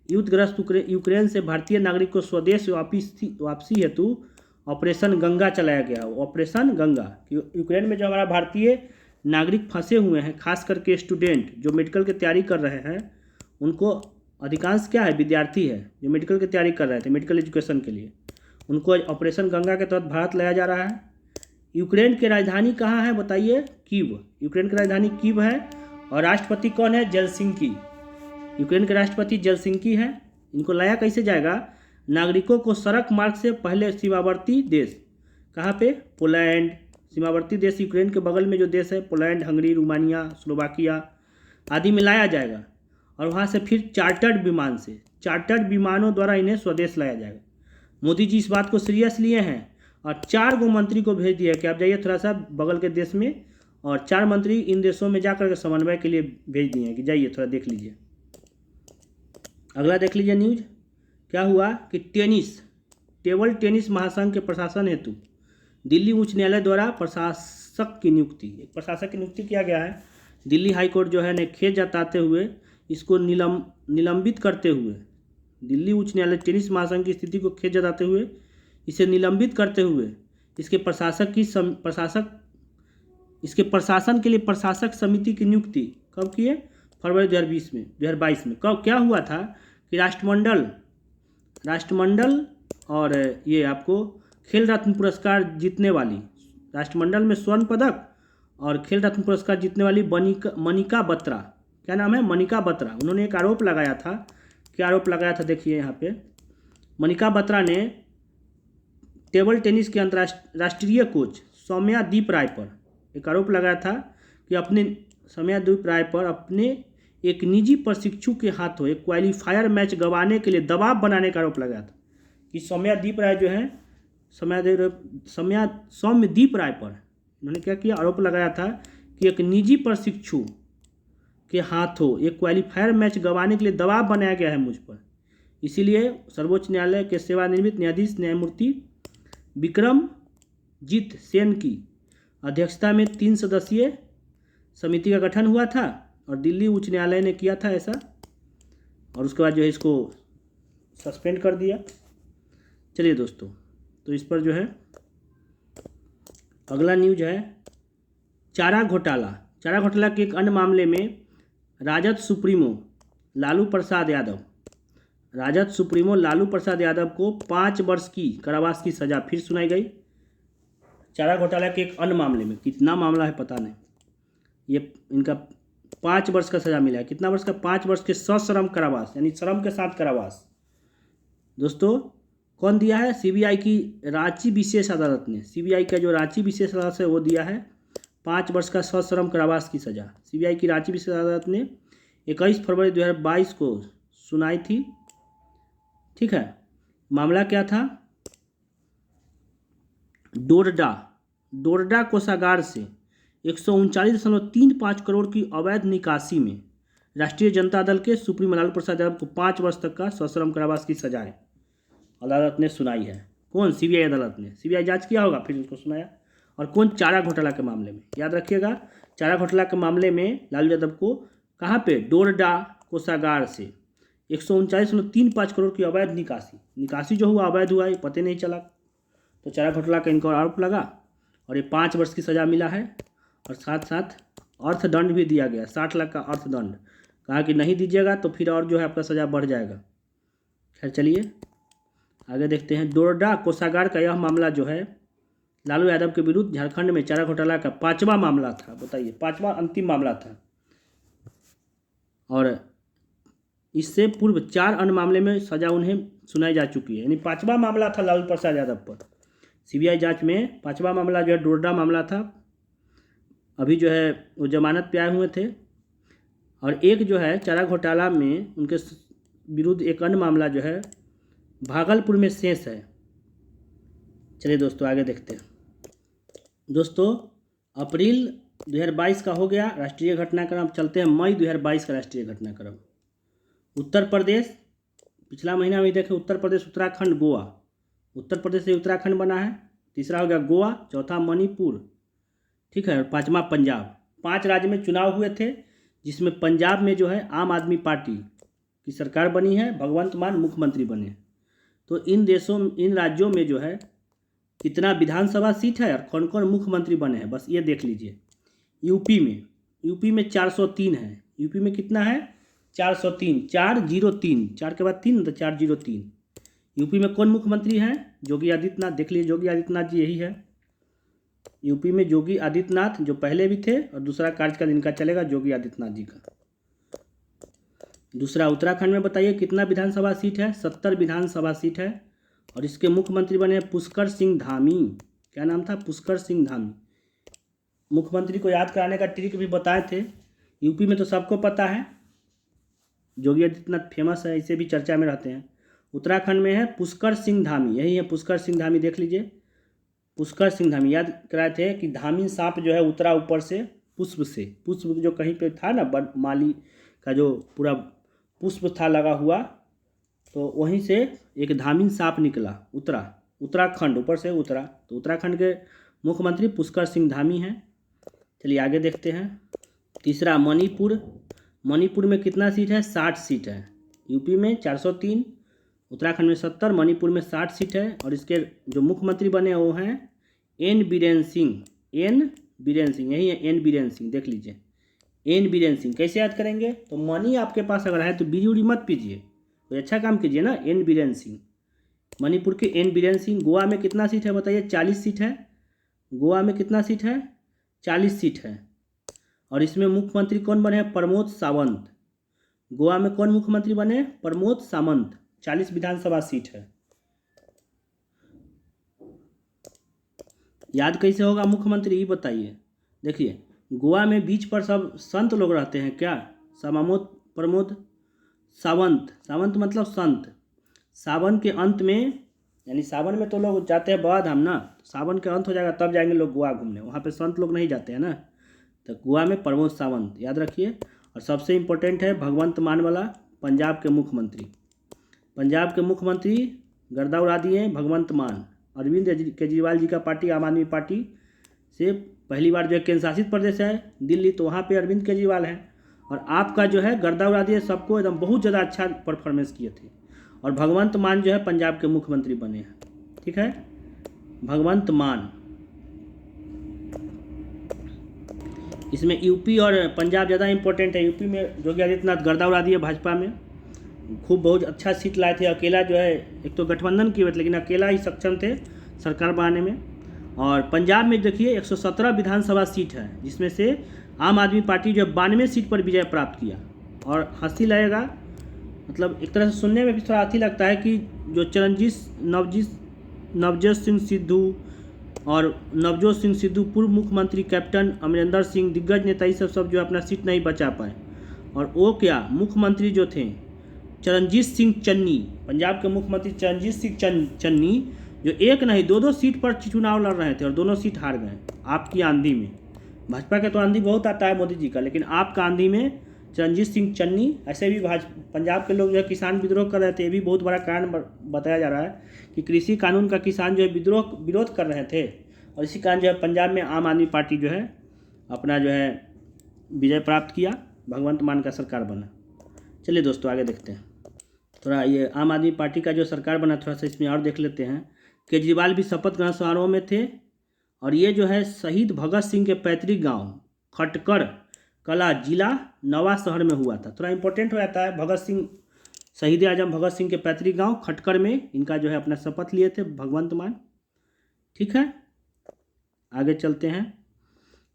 यूक्रेन से भारतीय नागरिक को स्वदेश वापसी हेतु ऑपरेशन गंगा चलाया गया। ऑपरेशन गंगा, यूक्रेन में जो हमारा भारतीय नागरिक फंसे हुए हैं, खास करके स्टूडेंट जो मेडिकल की तैयारी कर रहे हैं, उनको अधिकांश क्या है, विद्यार्थी है जो मेडिकल की तैयारी कर रहे थे, मेडिकल एजुकेशन के लिए, उनको ऑपरेशन गंगा के तहत भारत लाया जा रहा है। यूक्रेन की राजधानी कहाँ है बताइए? कीव। यूक्रेन की राजधानी कीव है, और राष्ट्रपति कौन है? जेलसिंकी। यूक्रेन के राष्ट्रपति जेलसिंकी है। इनको लाया कैसे जाएगा? नागरिकों को सड़क मार्ग से पहले सीमावर्ती देश, कहाँ पे? पोलैंड, सीमावर्ती देश यूक्रेन के बगल में जो देश है, पोलैंड, हंगरी, रोमानिया, स्लोवाकिया आदि में लाया जाएगा, और वहाँ से फिर चार्टर्ड विमानों द्वारा इन्हें स्वदेश लाया जाएगा। मोदी जी इस बात को सीरियस लिए हैं, और 4 गो मंत्री को भेज दिया कि आप जाइए थोड़ा सा बगल के देश में, और 4 मंत्री इन देशों में जाकर के समन्वय के लिए भेज दिए हैं कि जाइए थोड़ा देख लीजिए। अगला देख लीजिए न्यूज। क्या हुआ कि टेबल टेनिस महासंघ के प्रशासन हेतु दिल्ली उच्च न्यायालय द्वारा प्रशासक की नियुक्ति किया गया है। दिल्ली हाईकोर्ट जो है ने खेद जताते हुए इसको निलंबित करते हुए, दिल्ली उच्च न्यायालय टेनिस महासंघ की स्थिति को खेद जताते हुए इसे निलंबित करते हुए इसके प्रशासन के लिए प्रशासक समिति की नियुक्ति कब किए? फरवरी 2022 में। कब क्या हुआ था कि राष्ट्रमंडल और ये आपको खेल रत्न पुरस्कार जीतने वाली, राष्ट्रमंडल में स्वर्ण पदक और खेल रत्न पुरस्कार जीतने वाली मनिका बत्रा, क्या नाम है? मनिका बत्रा। उन्होंने एक आरोप लगाया था। क्या आरोप लगाया था देखिए यहाँ पे। मनिका बत्रा ने टेबल टेनिस के अंतर्राष्ट्रीय कोच सौम्यादीप राय पर एक आरोप लगाया था कि अपने एक निजी प्रशिक्षु के हाथों एक क्वालिफायर मैच गंवाने के लिए दबाव बनाने का आरोप लगाया था कि सौम्यादीप राय जो है, सौम्यदीप राय पर उन्होंने क्या किया? आरोप लगाया था कि एक निजी प्रशिक्षु के हाथों एक क्वालिफायर मैच गंवाने के लिए दबाव बनाया गया है मुझ पर। इसीलिए सर्वोच्च न्यायालय के सेवानिवृत्त न्यायाधीश न्यायमूर्ति विक्रमजीत सेन की अध्यक्षता में 3 सदस्यीय समिति का गठन हुआ था, और दिल्ली उच्च न्यायालय ने किया था ऐसा, और उसके बाद जो है इसको सस्पेंड कर दिया। चलिए दोस्तों, तो इस पर जो है अगला न्यूज है चारा घोटाला। चारा घोटाला के एक अन्य मामले में राजद सुप्रीमो लालू प्रसाद यादव को 5 वर्ष की कारावास की सज़ा फिर सुनाई गई। चारा घोटाला के एक अन्य मामले में, कितना मामला है पता नहीं, ये इनका 5 वर्ष का सज़ा मिला है। कितना वर्ष का? 5 वर्ष के सश्रम कारावास, यानी श्रम के साथ कारावास। दोस्तों कौन दिया है? सीबीआई की रांची विशेष अदालत ने, सीबीआई का जो रांची विशेष अदालत है वो दिया है 5 वर्ष का सश्रम कारावास की सज़ा। सीबीआई की रांची विशेष अदालत ने 21 फरवरी 2022 को सुनाई थी। ठीक है, मामला क्या था? डोरडा कोषागार से 139.35 करोड़ की अवैध निकासी में राष्ट्रीय जनता दल के सुप्रीमो लालू प्रसाद यादव को 5 वर्ष तक का सश्रम कारावास की सजाएं अदालत ने सुनाई है। कौन? सीबीआई अदालत ने। सीबीआई जांच किया होगा फिर उसको सुनाया। और कौन? चारा घोटाला के मामले में। याद रखिएगा, चारा घोटाला के मामले में लालू यादव को कहाँ पे? डोरडा कोषागार से 139.35 करोड़ की अवैध निकासी जो हुआ अवैध हुआ, ये पता नहीं चला। तो चारा घोटाला का इनको आरोप लगा और ये 5 वर्ष की सज़ा मिला है। और साथ साथ अर्थदंड भी दिया गया, 60 लाख का अर्थदंड। कहा कि नहीं दीजिएगा तो फिर और जो है आपका सज़ा बढ़ जाएगा। खैर चलिए आगे देखते हैं। डोरडा कोषागार का यह मामला जो है लालू यादव के विरुद्ध झारखंड में चारा घोटाला का 5वां मामला था। बताइए, 5वां अंतिम मामला था। और इससे पूर्व 4 अन्य मामले में सज़ा उन्हें सुनाई जा चुकी है, यानी 5वां मामला था लालू प्रसाद यादव पर। सीबीआई जांच में 5वां मामला जो है डोरडा मामला था। अभी जो है वो जमानत पे आए हुए थे। और एक जो है चारा घोटाला में उनके विरुद्ध एक अन्य मामला जो है भागलपुर में शेष है। चलिए दोस्तों आगे देखते हैं। दोस्तों अप्रैल 2022 का हो गया राष्ट्रीय घटनाक्रम। चलते हैं मई 2022 का राष्ट्रीय घटनाक्रम। उत्तर प्रदेश, पिछला महीना में देखें उत्तर प्रदेश, उत्तराखंड, गोवा। उत्तर प्रदेश से उत्तराखंड बना है। तीसरा हो गया गोवा, चौथा मणिपुर, ठीक है, और 5वां पंजाब। 5 राज्य में चुनाव हुए थे, जिसमें पंजाब में जो है आम आदमी पार्टी की सरकार बनी है, भगवंत मान मुख्यमंत्री बने। तो इन राज्यों में जो है कितना विधानसभा सीट है और कौन कौन मुख्यमंत्री बने हैं, बस ये देख लीजिए। यूपी में 403 है। यूपी में कितना है? 403, 403, 4 के बाद 3 तो 403। यूपी में कौन मुख्यमंत्री हैं? योगी आदित्यनाथ। देख लीजिए, योगी आदित्यनाथ जी यही है। यूपी में योगी आदित्यनाथ जो पहले भी थे, और दूसरा कार्यकाल इनका चलेगा योगी आदित्यनाथ जी का। दूसरा उत्तराखंड में बताइए कितना विधानसभा सीट है? 70 विधानसभा सीट है। और इसके मुख्यमंत्री बने पुष्कर सिंह धामी। क्या नाम था? पुष्कर सिंह धामी। मुख्यमंत्री को याद कराने का ट्रिक भी बताए थे। यूपी में तो सबको पता है, योगी आदित्यनाथ फेमस है, इसे भी चर्चा में रहते हैं। उत्तराखंड में है पुष्कर सिंह धामी, यही है पुष्कर सिंह धामी। देख लीजिए, पुष्कर सिंह धामी। याद कराए थे कि धामी सांप जो है उतरा ऊपर से, पुष्प जो कहीं पे था ना, माली का जो पूरा पुष्प था लगा हुआ, तो वहीं से एक धामी सांप निकला, उत्तराखंड ऊपर से उतरा। तो उत्तराखंड के मुख्यमंत्री पुष्कर सिंह धामी हैं। चलिए आगे देखते हैं। तीसरा मणिपुर में कितना सीट है? 60 सीट है। यूपी में 403, उत्तराखंड में 70, मणिपुर में 60 सीट है। और इसके जो मुख्यमंत्री बने वो हैं एन बीरेन सिंह, यही है एन बीरेन सिंह। देख लीजिए, एन बीरेन सिंह। कैसे याद करेंगे? तो मनी आपके पास अगर है तो बीड़ी उड़ी मत पीजिए, कोई अच्छा काम कीजिए ना। एन बीरेन सिंह, मणिपुर के एन बीरेन सिंह। गोवा में कितना सीट है बताइए? 40 सीट है। गोवा में कितना सीट है? 40 सीट है। और इसमें मुख्यमंत्री कौन बने हैं? प्रमोद सावंत। गोवा में कौन मुख्यमंत्री बने? प्रमोद सावंत। 40 विधानसभा सीट है। याद कैसे होगा मुख्यमंत्री, ये बताइए। देखिए, गोवा में बीच पर सब संत लोग रहते हैं। क्या? प्रमोद सावंत मतलब संत। सावन के अंत में, यानी सावन में तो लोग जाते हैं बाबा धाम ना, सावन के अंत हो जाएगा तब जाएंगे लोग गोवा घूमने, वहाँ पे संत लोग नहीं जाते हैं ना। तो गोवा में प्रमोद सावंत, याद रखिए। और सबसे इम्पोर्टेंट है भगवंत मान वाला, पंजाब के मुख्यमंत्री गर्दा उड़ा दिए भगवंत मान। अरविंद केजरीवाल जी का पार्टी, आम आदमी पार्टी से पहली बार जो है केंद्र शासित प्रदेश है दिल्ली, तो वहाँ पे अरविंद केजरीवाल हैं। और आपका जो है गर्दा उड़ा दिए सबको, एकदम बहुत ज़्यादा अच्छा परफॉर्मेंस किए थे। और भगवंत मान जो है पंजाब के मुख्यमंत्री बने हैं। ठीक है, भगवंत मान। इसमें यूपी और पंजाब ज़्यादा इंपॉर्टेंट है। यूपी में योगी आदित्यनाथ गर्दा उड़ा दिए भाजपा में, खूब बहुत अच्छा सीट लाए थे। अकेला जो है, एक तो गठबंधन की वजह, लेकिन अकेला ही सक्षम थे सरकार बनाने में। और पंजाब में देखिए 117 विधानसभा सीट है, जिसमें से आम आदमी पार्टी जो 92 सीट पर विजय प्राप्त किया। और हंसी लगेगा, मतलब एक तरह से सुनने में भी थोड़ा हंसी लगता है कि जो नवजोत सिंह सिद्धू और नवजोत सिंह सिद्धू, पूर्व मुख्यमंत्री कैप्टन अमरिंदर सिंह, दिग्गज नेता, ये सब जो अपना सीट नहीं बचा पाए। और वो क्या, मुख्यमंत्री जो थे चरणजीत सिंह चन्नी, पंजाब के मुख्यमंत्री चरणजीत सिंह चन्नी, जो एक नहीं दो सीट पर चुनाव लड़ रहे थे और दोनों सीट हार गए आपकी आंधी में। भाजपा का तो आंधी बहुत आता है मोदी जी का, लेकिन आपका आंधी में चरणजीत सिंह चन्नी। ऐसे भी पंजाब के लोग जो है किसान विद्रोह कर रहे थे, ये भी बहुत बड़ा कारण बताया जा रहा है कि कृषि कानून का किसान जो है विरोध कर रहे थे, और इसी कारण जो है पंजाब में आम आदमी पार्टी जो है अपना जो है विजय प्राप्त किया, भगवंत मान का सरकार बना। चलिए दोस्तों आगे देखते हैं। थोड़ा ये आम आदमी पार्टी का जो सरकार बना, थोड़ा सा इसमें और देख लेते हैं। केजरीवाल भी शपथ ग्रहण समारोह में थे, और ये जो है शहीद भगत सिंह के पैतृक गांव खटकर कला जिला नवा शहर में हुआ था। थोड़ा इंपॉर्टेंट हो जाता है, भगत सिंह, शहीद आजम भगत सिंह के पैतृक गांव खटकर में इनका जो है अपना शपथ लिए थे भगवंत मान। ठीक है, आगे चलते हैं।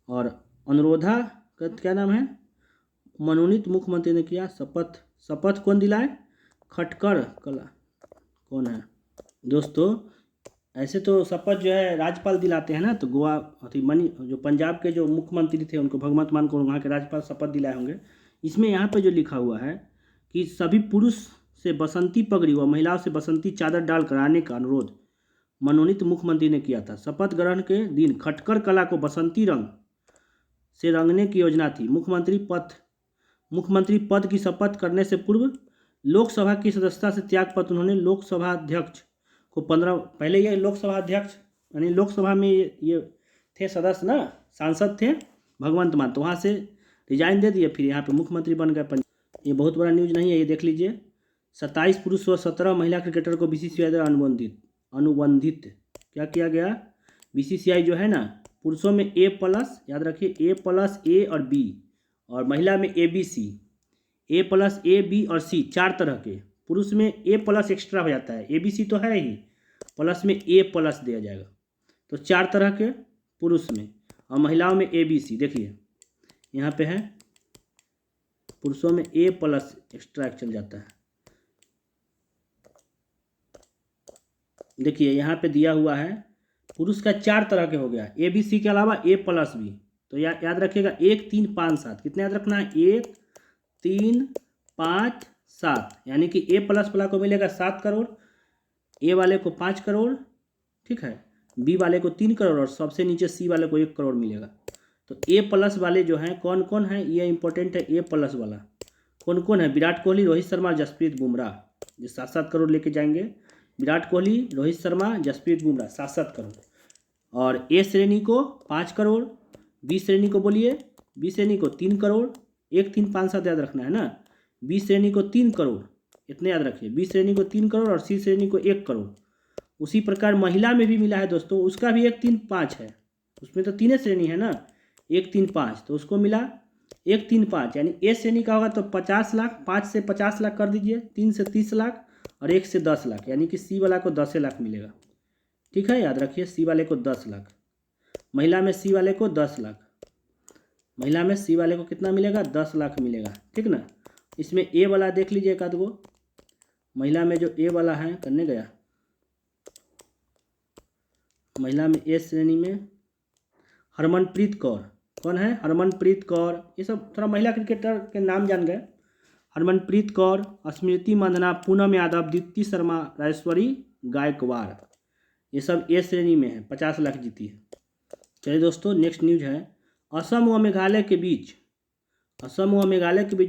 और अनुरोधा का क्या नाम है, मनोनीत मुख्यमंत्री ने किया शपथ कौन दिलाए, खटकर कला कौन है दोस्तों। ऐसे तो शपथ जो है राज्यपाल दिलाते हैं ना, तो गोवा जो पंजाब के जो मुख्यमंत्री थे उनको, भगवंत मान को वहाँ के राज्यपाल शपथ दिलाए होंगे। इसमें यहाँ पे जो लिखा हुआ है कि सभी पुरुष से बसंती पगड़ी व महिलाओं से बसंती चादर डाल कराने का अनुरोध मनोनीत मुख्यमंत्री ने किया था। शपथ ग्रहण के दिन खटकर कला को बसंती रंग से रंगने की योजना थी। मुख्यमंत्री पद की शपथ करने से पूर्व लोकसभा की सदस्यता से त्यागपत्र उन्होंने लोकसभा अध्यक्ष को पहले ये लोकसभा अध्यक्ष यानी लोकसभा में ये थे सदस्य ना, सांसद थे भगवंत मान, तो वहाँ से रिजाइन दे दिए, फिर यहाँ पे मुख्यमंत्री बन गए। ये बहुत बड़ा न्यूज़ नहीं है, ये देख लीजिए। 27 पुरुष व 17 महिला क्रिकेटर को बीसीसीआई द्वारा अनुबंधित क्या किया गया। बीसीसीआई जो है ना, पुरुषों में A+, याद रखिए A+, A और B, और महिला में ABC, A+, A, B और C, 4 तरह के। पुरुष में A+ एक्स्ट्रा हो जाता है, ABC तो है ही, प्लस में A+ दिया जाएगा, तो 4 तरह के पुरुष में, और महिलाओं में ABC। देखिए यहाँ पे है, पुरुषों में A+ एक्स्ट्रा चल जाता है। देखिए यहाँ पे दिया हुआ है, पुरुष का 4 तरह के हो गया, ABC के अलावा A+ भी। तो याद रखिएगा 1, 3, 5, 7, कितने याद रखना है, 1, 3, 5, 7, यानी कि A+ वाला को मिलेगा 7 करोड़, A वाले को 5 करोड़, ठीक है, B वाले को 3 करोड़, और सबसे नीचे C वाले को 1 करोड़ मिलेगा। तो A+ वाले जो हैं कौन कौन हैं, ये इंपॉर्टेंट है। A+ वाला कौन कौन है, विराट कोहली, रोहित शर्मा, जसप्रीत बुमराह, जो 7-7 करोड़ लेके जाएंगे। विराट कोहली, रोहित शर्मा, जसप्रीत बुमराह, 7-7 करोड़। और A श्रेणी को 5 करोड़, B श्रेणी को बोलिए, B श्रेणी को 3 करोड़, 1, 3, 5, 7 याद रखना है ना। B श्रेणी को 3 करोड़, इतने याद रखिए, B श्रेणी को 3 करोड़ और C श्रेणी को 1 करोड़। उसी प्रकार महिला में भी मिला है दोस्तों, उसका भी 1, 3, 5 है, उसमें तो 3 श्रेणी है ना, 1, 3, 5, तो उसको मिला 1, 3, 5, यानी A श्रेणी का होगा तो 50 लाख, 5 से 50 लाख कर दीजिए, 3 से 30 लाख और 1 से 10 लाख, यानी कि C वाला को 10 लाख मिलेगा। ठीक है, याद रखिए, C वाले को 10 लाख, महिला में C वाले को 10 लाख, महिला में C वाले को कितना मिलेगा, 10 लाख मिलेगा। ठीक ना। इसमें A वाला देख लीजिए एक आध गो, महिला में जो A वाला है, करने गया, महिला में A श्रेणी में हरमनप्रीत कौर, कौन है, हरमनप्रीत कौर, ये सब थोड़ा महिला क्रिकेटर के नाम जान गए। हरमनप्रीत कौर, स्मृति मंधना, पूनम यादव, दीप्ति शर्मा, राजेश्वरी गायकवाड़, ये सब A श्रेणी में है, 50 लाख जीती है। चलिए दोस्तों, नेक्स्ट न्यूज है, असम व मेघालय के बीच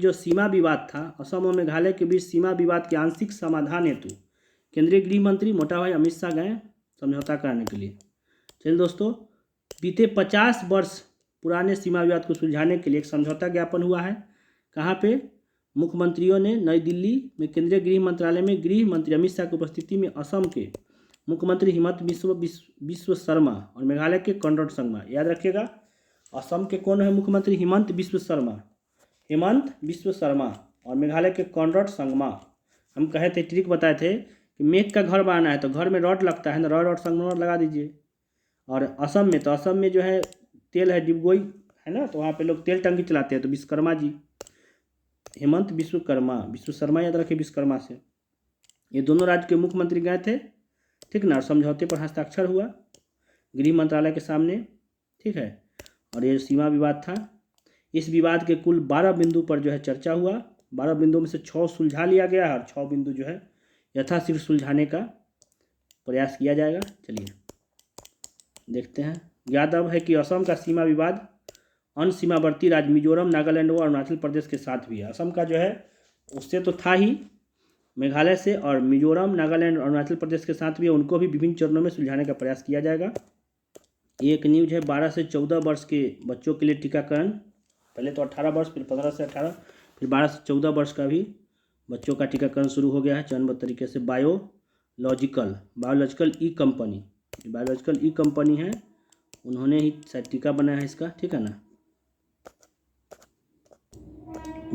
जो सीमा विवाद था, असम व मेघालय के बीच सीमा विवाद के आंशिक समाधान हेतु केंद्रीय गृह मंत्री मोटा भाई अमित शाह गए समझौता कराने के लिए। चलिए दोस्तों, बीते 50 वर्ष पुराने सीमा विवाद को सुलझाने के लिए एक समझौता ज्ञापन हुआ है। कहाँ पे, मुख्यमंत्रियों ने नई दिल्ली में केंद्रीय गृह मंत्रालय में गृह मंत्री अमित शाह की उपस्थिति में असम के मुख्यमंत्री हिमंत बिस्व शर्मा और मेघालय के कॉनराड संगमा। याद रखिएगा, असम के कौन है मुख्यमंत्री? हिमंत बिस्व शर्मा और मेघालय के कॉनराड संगमा। हम कहे थे, ट्रिक बताए थे कि मेघ का घर बनाना है तो घर में रॉड लगता है ना, रॉड और संगमरमर लगा दीजिए। और असम में जो है तेल है, डिबगोई है ना, तो वहाँ पे लोग तेल टंकी चलाते हैं, तो विश्वकर्मा जी, हेमंत विश्व शर्मा याद रखिए विश्वकर्मा से। ये दोनों राज्य के मुख्यमंत्री गए थे, ठीक ना, समझौते पर हस्ताक्षर हुआ गृह मंत्रालय के सामने, ठीक है। और ये सीमा विवाद था। इस विवाद के कुल 12 बिंदु पर जो है चर्चा हुआ। 12 बिंदुओं में से 6 सुलझा लिया गया और 6 बिंदु जो है यथाशीघ्र सुलझाने का प्रयास किया जाएगा। चलिए देखते हैं। यादव है कि असम का सीमा विवाद अन्य सीमावर्ती राज्य मिजोरम, नागालैंड और अरुणाचल प्रदेश के साथ भी है। असम का जो है उससे तो था ही, मेघालय से, और मिजोरम, नागालैंड और अरुणाचल प्रदेश के साथ भी है, उनको भी विभिन्न चरणों में सुलझाने का प्रयास किया जाएगा। एक न्यूज है 12 से 14 वर्ष के बच्चों के लिए टीकाकरण। पहले तो 18 वर्ष, फिर 15 से 18, फिर 12 से 14 वर्ष का भी बच्चों का टीकाकरण शुरू हो गया है चरणबद्ध तरीके से। बायोलॉजिकल ई कंपनी है, उन्होंने ही शायद टीका बनाया है इसका, ठीक है ना।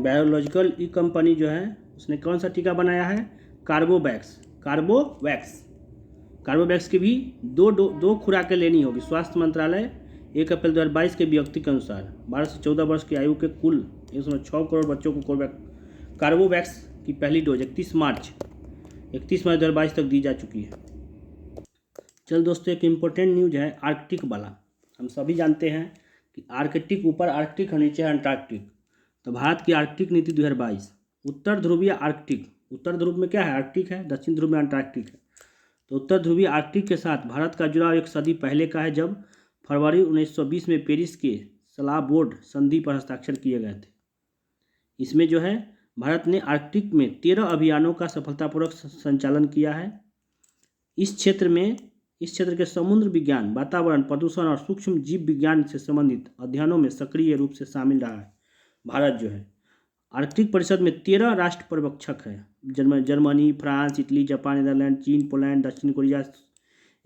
बायोलॉजिकल ई कंपनी जो है उसने कौन सा टीका बनाया है? कार्बोवैक्स की भी दो खुराकें लेनी होगी। स्वास्थ्य मंत्रालय 1 अप्रैल 2022 के विज्ञप्ति के अनुसार 12 से 14 वर्ष की आयु के कुल 106 करोड़ बच्चों को कार्बोवैक्स की पहली डोज 31 मार्च 2022 तक दी जा चुकी है। चल दोस्तों, एक इम्पोर्टेंट न्यूज है आर्कटिक वाला। हम सभी जानते हैं कि आर्कटिक, ऊपर आर्कटिक और नीचे है अंटार्कटिक। तो भारत की आर्कटिक नीति 2022, उत्तर ध्रुवीय आर्कटिक, उत्तर ध्रुव में क्या है? आर्कटिक है, दक्षिण ध्रुव में अंटार्कटिक है। तो उत्तर ध्रुवीय आर्कटिक के साथ भारत का जुड़ाव एक सदी पहले का है, जब फरवरी 1920 में पेरिस के सलाबोर्ड संधि पर हस्ताक्षर किए गए थे। इसमें जो है भारत ने आर्कटिक में 13 अभियानों का सफलतापूर्वक संचालन किया है। इस क्षेत्र के समुद्र विज्ञान, वातावरण, प्रदूषण और सूक्ष्म जीव विज्ञान से संबंधित अध्ययनों में सक्रिय रूप से शामिल रहा है। भारत जो है आर्कटिक परिषद में 13 राष्ट्र पर्यवेक्षक है। Germany, France, Italy, Japan, Netherlands, चीन, पोलैंड, दक्षिण Korea,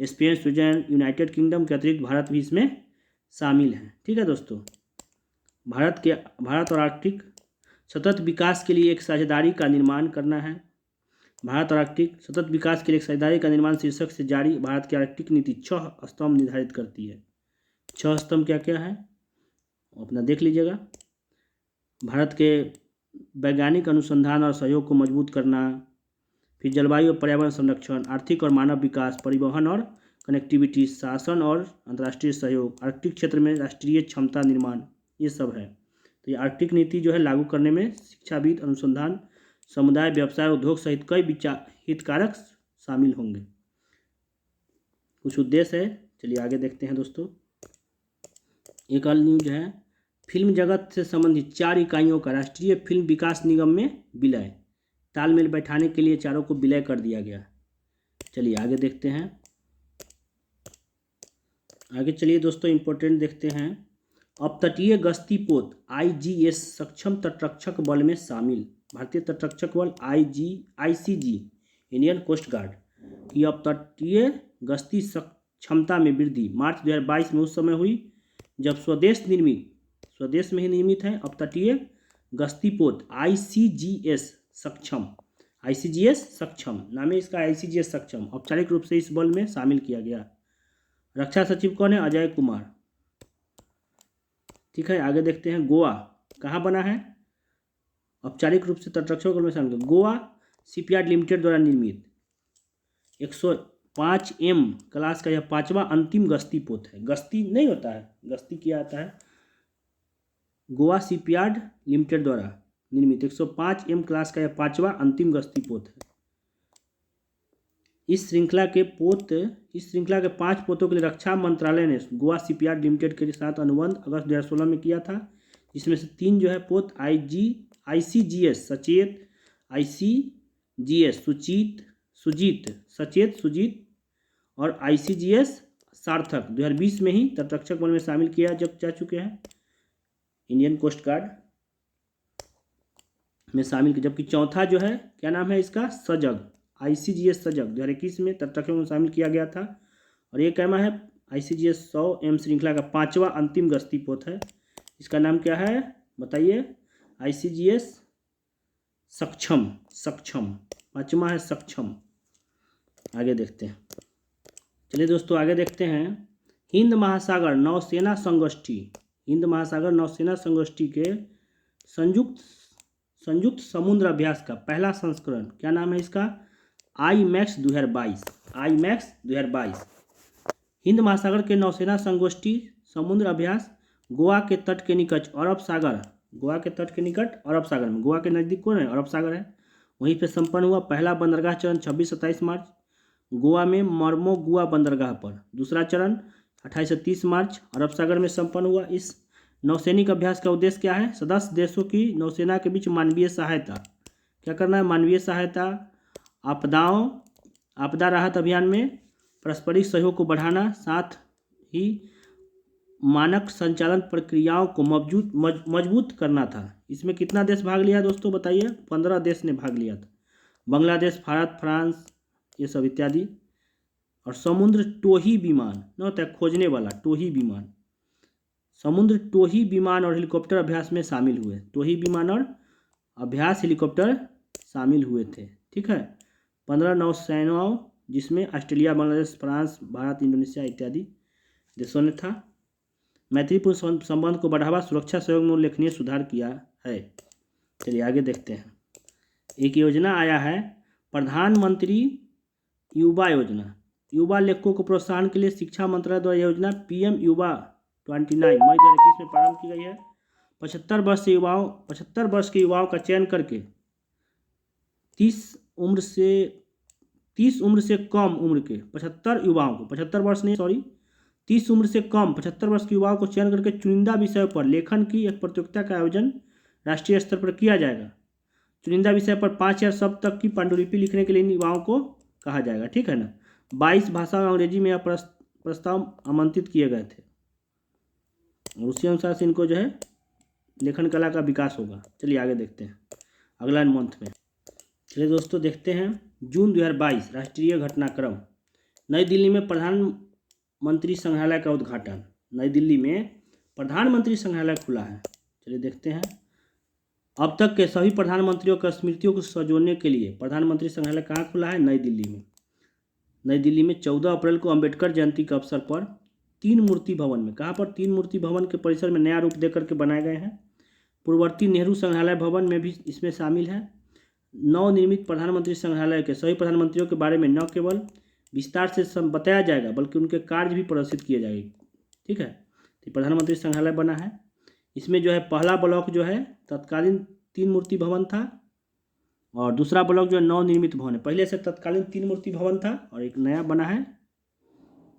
Spain, Switzerland, United Kingdom के अतिरिक्त भारत भी इसमें शामिल है। ठीक है दोस्तों, भारत और आर्कटिक सतत विकास के लिए एक साझेदारी का निर्माण करना है। भारत और आर्कटिक सतत विकास के लिए एक साझेदारी का निर्माण शीर्षक से जारी भारत की आर्कटिक नीति 6 स्तंभ निर्धारित करती है। 6 स्तंभ क्या क्या है अपना देख लीजिएगा। भारत के वैज्ञानिक अनुसंधान और सहयोग को मजबूत करना, फिर जलवायु और पर्यावरण संरक्षण, आर्थिक और मानव विकास, परिवहन और कनेक्टिविटी, शासन और अंतर्राष्ट्रीय सहयोग, आर्कटिक क्षेत्र में राष्ट्रीय क्षमता निर्माण, ये सब है। तो ये आर्कटिक नीति जो है लागू करने में शिक्षाविद, अनुसंधान, समुदाय, व्यवसाय, उद्योग सहित कई हितधारक शामिल होंगे। कुछ उद्देश्य है, चलिए आगे देखते हैं दोस्तों। एक और न्यूज है, फिल्म जगत से संबंधित 4 इकाइयों का राष्ट्रीय फिल्म विकास निगम में विलय, तालमेल बैठाने के लिए चारों को विलय कर दिया गया। चलिए आगे देखते हैं। आगे चलिए दोस्तों, इंपॉर्टेंट देखते हैं। अपतटीय गश्ती पोत IGS सक्षम तटरक्षक बल में शामिल। भारतीय तटरक्षक बल ICG इंडियन कोस्ट गार्ड की अपतटीय गश्ती क्षमता में वृद्धि मार्च 2022 में उस समय हुई जब स्वदेश में ही निर्मित है अपतटीय गश्ती पोत ICGS सक्षम नाम है इसका। ICGS सक्षम औपचारिक रूप से इस बल में शामिल किया गया। रक्षा सचिव कौन है? अजय कुमार। ठीक है, आगे देखते हैं। गोवा कहाँ बना है? औपचारिक रूप से तटरक्षक बल में शामिल। गोवा शिपयार्ड लिमिटेड द्वारा निर्मित 105 M क्लास का यह 5वां अंतिम गश्ती पोत है। गश्ती नहीं होता है, गश्ती किया जाता है। गोवा शिपयार्ड लिमिटेड द्वारा निर्मित 105 M क्लास का यह 5वां अंतिम गश्ती पोत है। इस श्रृंखला के 5 पोतों के लिए रक्षा मंत्रालय ने गोवा शिपयार्ड लिमिटेड के साथ अनुबंध अगस्त 2016 में किया था, जिसमें से 3 जो है पोत ICGS सचेत, ICGS सुजीत और ICGS सार्थक 2020 में ही तटरक्षक बल में शामिल किया जा चुके हैं। इंडियन कोस्ट गार्ड में शामिल, जबकि चौथा जो है क्या नाम है इसका? सजग ICGS सजग 2021 में तटरक्षकों में शामिल किया गया था। और ये कैमा है ICGS 100 श्रृंखला का 5वां अंतिम गश्ती पोत है। इसका नाम क्या है बताइए? ICGS सक्षम 5वां है सक्षम। आगे देखते हैं। चलिए दोस्तों आगे देखते हैं। हिंद महासागर नौसेना संगोष्ठी के संयुक्त समुद्र अभ्यास का पहला संस्करण, क्या नाम है इसका? IMAX 2022। हिंद महासागर के नौसेना संगोष्ठी समुद्र अभ्यास गोवा के तट के निकट अरब सागर में, गोवा के नज़दीक कौन है? अरब सागर है, वहीं पे संपन्न हुआ। पहला बंदरगाह चरण 26-27 मार्च गोवा में मर्मोगुआ बंदरगाह पर। दूसरा चरण 28 से 30 मार्च अरब सागर में संपन्न हुआ। इस नौसैनिक अभ्यास का उद्देश्य क्या है? सदस्य देशों की नौसेना के बीच मानवीय सहायता, क्या करना है? मानवीय सहायता, आपदा राहत अभियान में पारस्परिक सहयोग को बढ़ाना, साथ ही मानक संचालन प्रक्रियाओं को मजबूत करना था। इसमें कितना देश भाग लिया दोस्तों बताइए? 15 देश ने भाग लिया था। बांग्लादेश, भारत, फ्रांस, ये सब इत्यादि। और समुद्र टोही विमान न होता है खोजने वाला, टोही विमान, समुद्र टोही विमान और हेलीकॉप्टर अभ्यास में शामिल हुए। टोही विमान और अभ्यास हेलीकॉप्टर शामिल हुए थे। ठीक है, 15 नौसेनाओं जिसमें Australia, Bangladesh, France, Bharat, Indonesia इत्यादि देशों ने था। मैत्रीपूर्ण संबंध को बढ़ावा, सुरक्षा सहयोग में उल्लेखनीय सुधार किया है। चलिए आगे देखते हैं। एक योजना आया है प्रधानमंत्री युवा योजना। युवा लेखकों को प्रोत्साहन के लिए शिक्षा मंत्रालय द्वारा योजना PM युवा 29 मई 2021 में प्रारंभ की गई है। 75 वर्ष के युवाओं का चयन करके 30 उम्र से कम उम्र के 75 युवाओं को, 75 वर्ष नहीं सॉरी 30 उम्र से कम 75 वर्ष के युवाओं को चयन करके चुनिंदा विषयों पर लेखन की एक प्रतियोगिता का आयोजन राष्ट्रीय स्तर पर किया जाएगा। चुनिंदा विषय पर 5000 शब्द तक की पांडुलिपि लिखने के लिए इन युवाओं को कहा जाएगा। ठीक है ना। 22 भाषा और अंग्रेजी में यह प्रस्ताव आमंत्रित किए गए थे और उसी अनुसार से इनको जो है लेखन कला का विकास होगा। चलिए आगे देखते हैं अगला मंथ में। चलिए दोस्तों देखते हैं जून 2022 राष्ट्रीय घटनाक्रम। नई दिल्ली में प्रधानमंत्री संग्रहालय का उद्घाटन। नई दिल्ली में प्रधानमंत्री संग्रहालय खुला है। चलिए देखते हैं। अब तक के सभी प्रधानमंत्रियों की स्मृतियों को संजोने के लिए प्रधानमंत्री संग्रहालय कहाँ खुला है? नई दिल्ली में। नई दिल्ली में 14 अप्रैल को अंबेडकर जयंती के अवसर पर 3 मूर्ति भवन में, कहाँ पर? 3 मूर्ति भवन के परिसर में नया रूप देकर के बनाए गए हैं। पूर्ववर्ती नेहरू संग्रहालय भवन में भी इसमें शामिल है। नवनिर्मित प्रधानमंत्री संग्रहालय के सभी प्रधानमंत्रियों के बारे में न केवल विस्तार से बताया जाएगा बल्कि उनके कार्य भी प्रदर्शित किए जाएंगे। ठीक है, तो प्रधानमंत्री संग्रहालय बना है। इसमें जो है पहला ब्लॉक जो है तत्कालीन 3 मूर्ति भवन था और दूसरा ब्लॉक जो है नवनिर्मित भवन है। पहले से तत्कालीन 3 मूर्ति भवन था और एक नया बना है।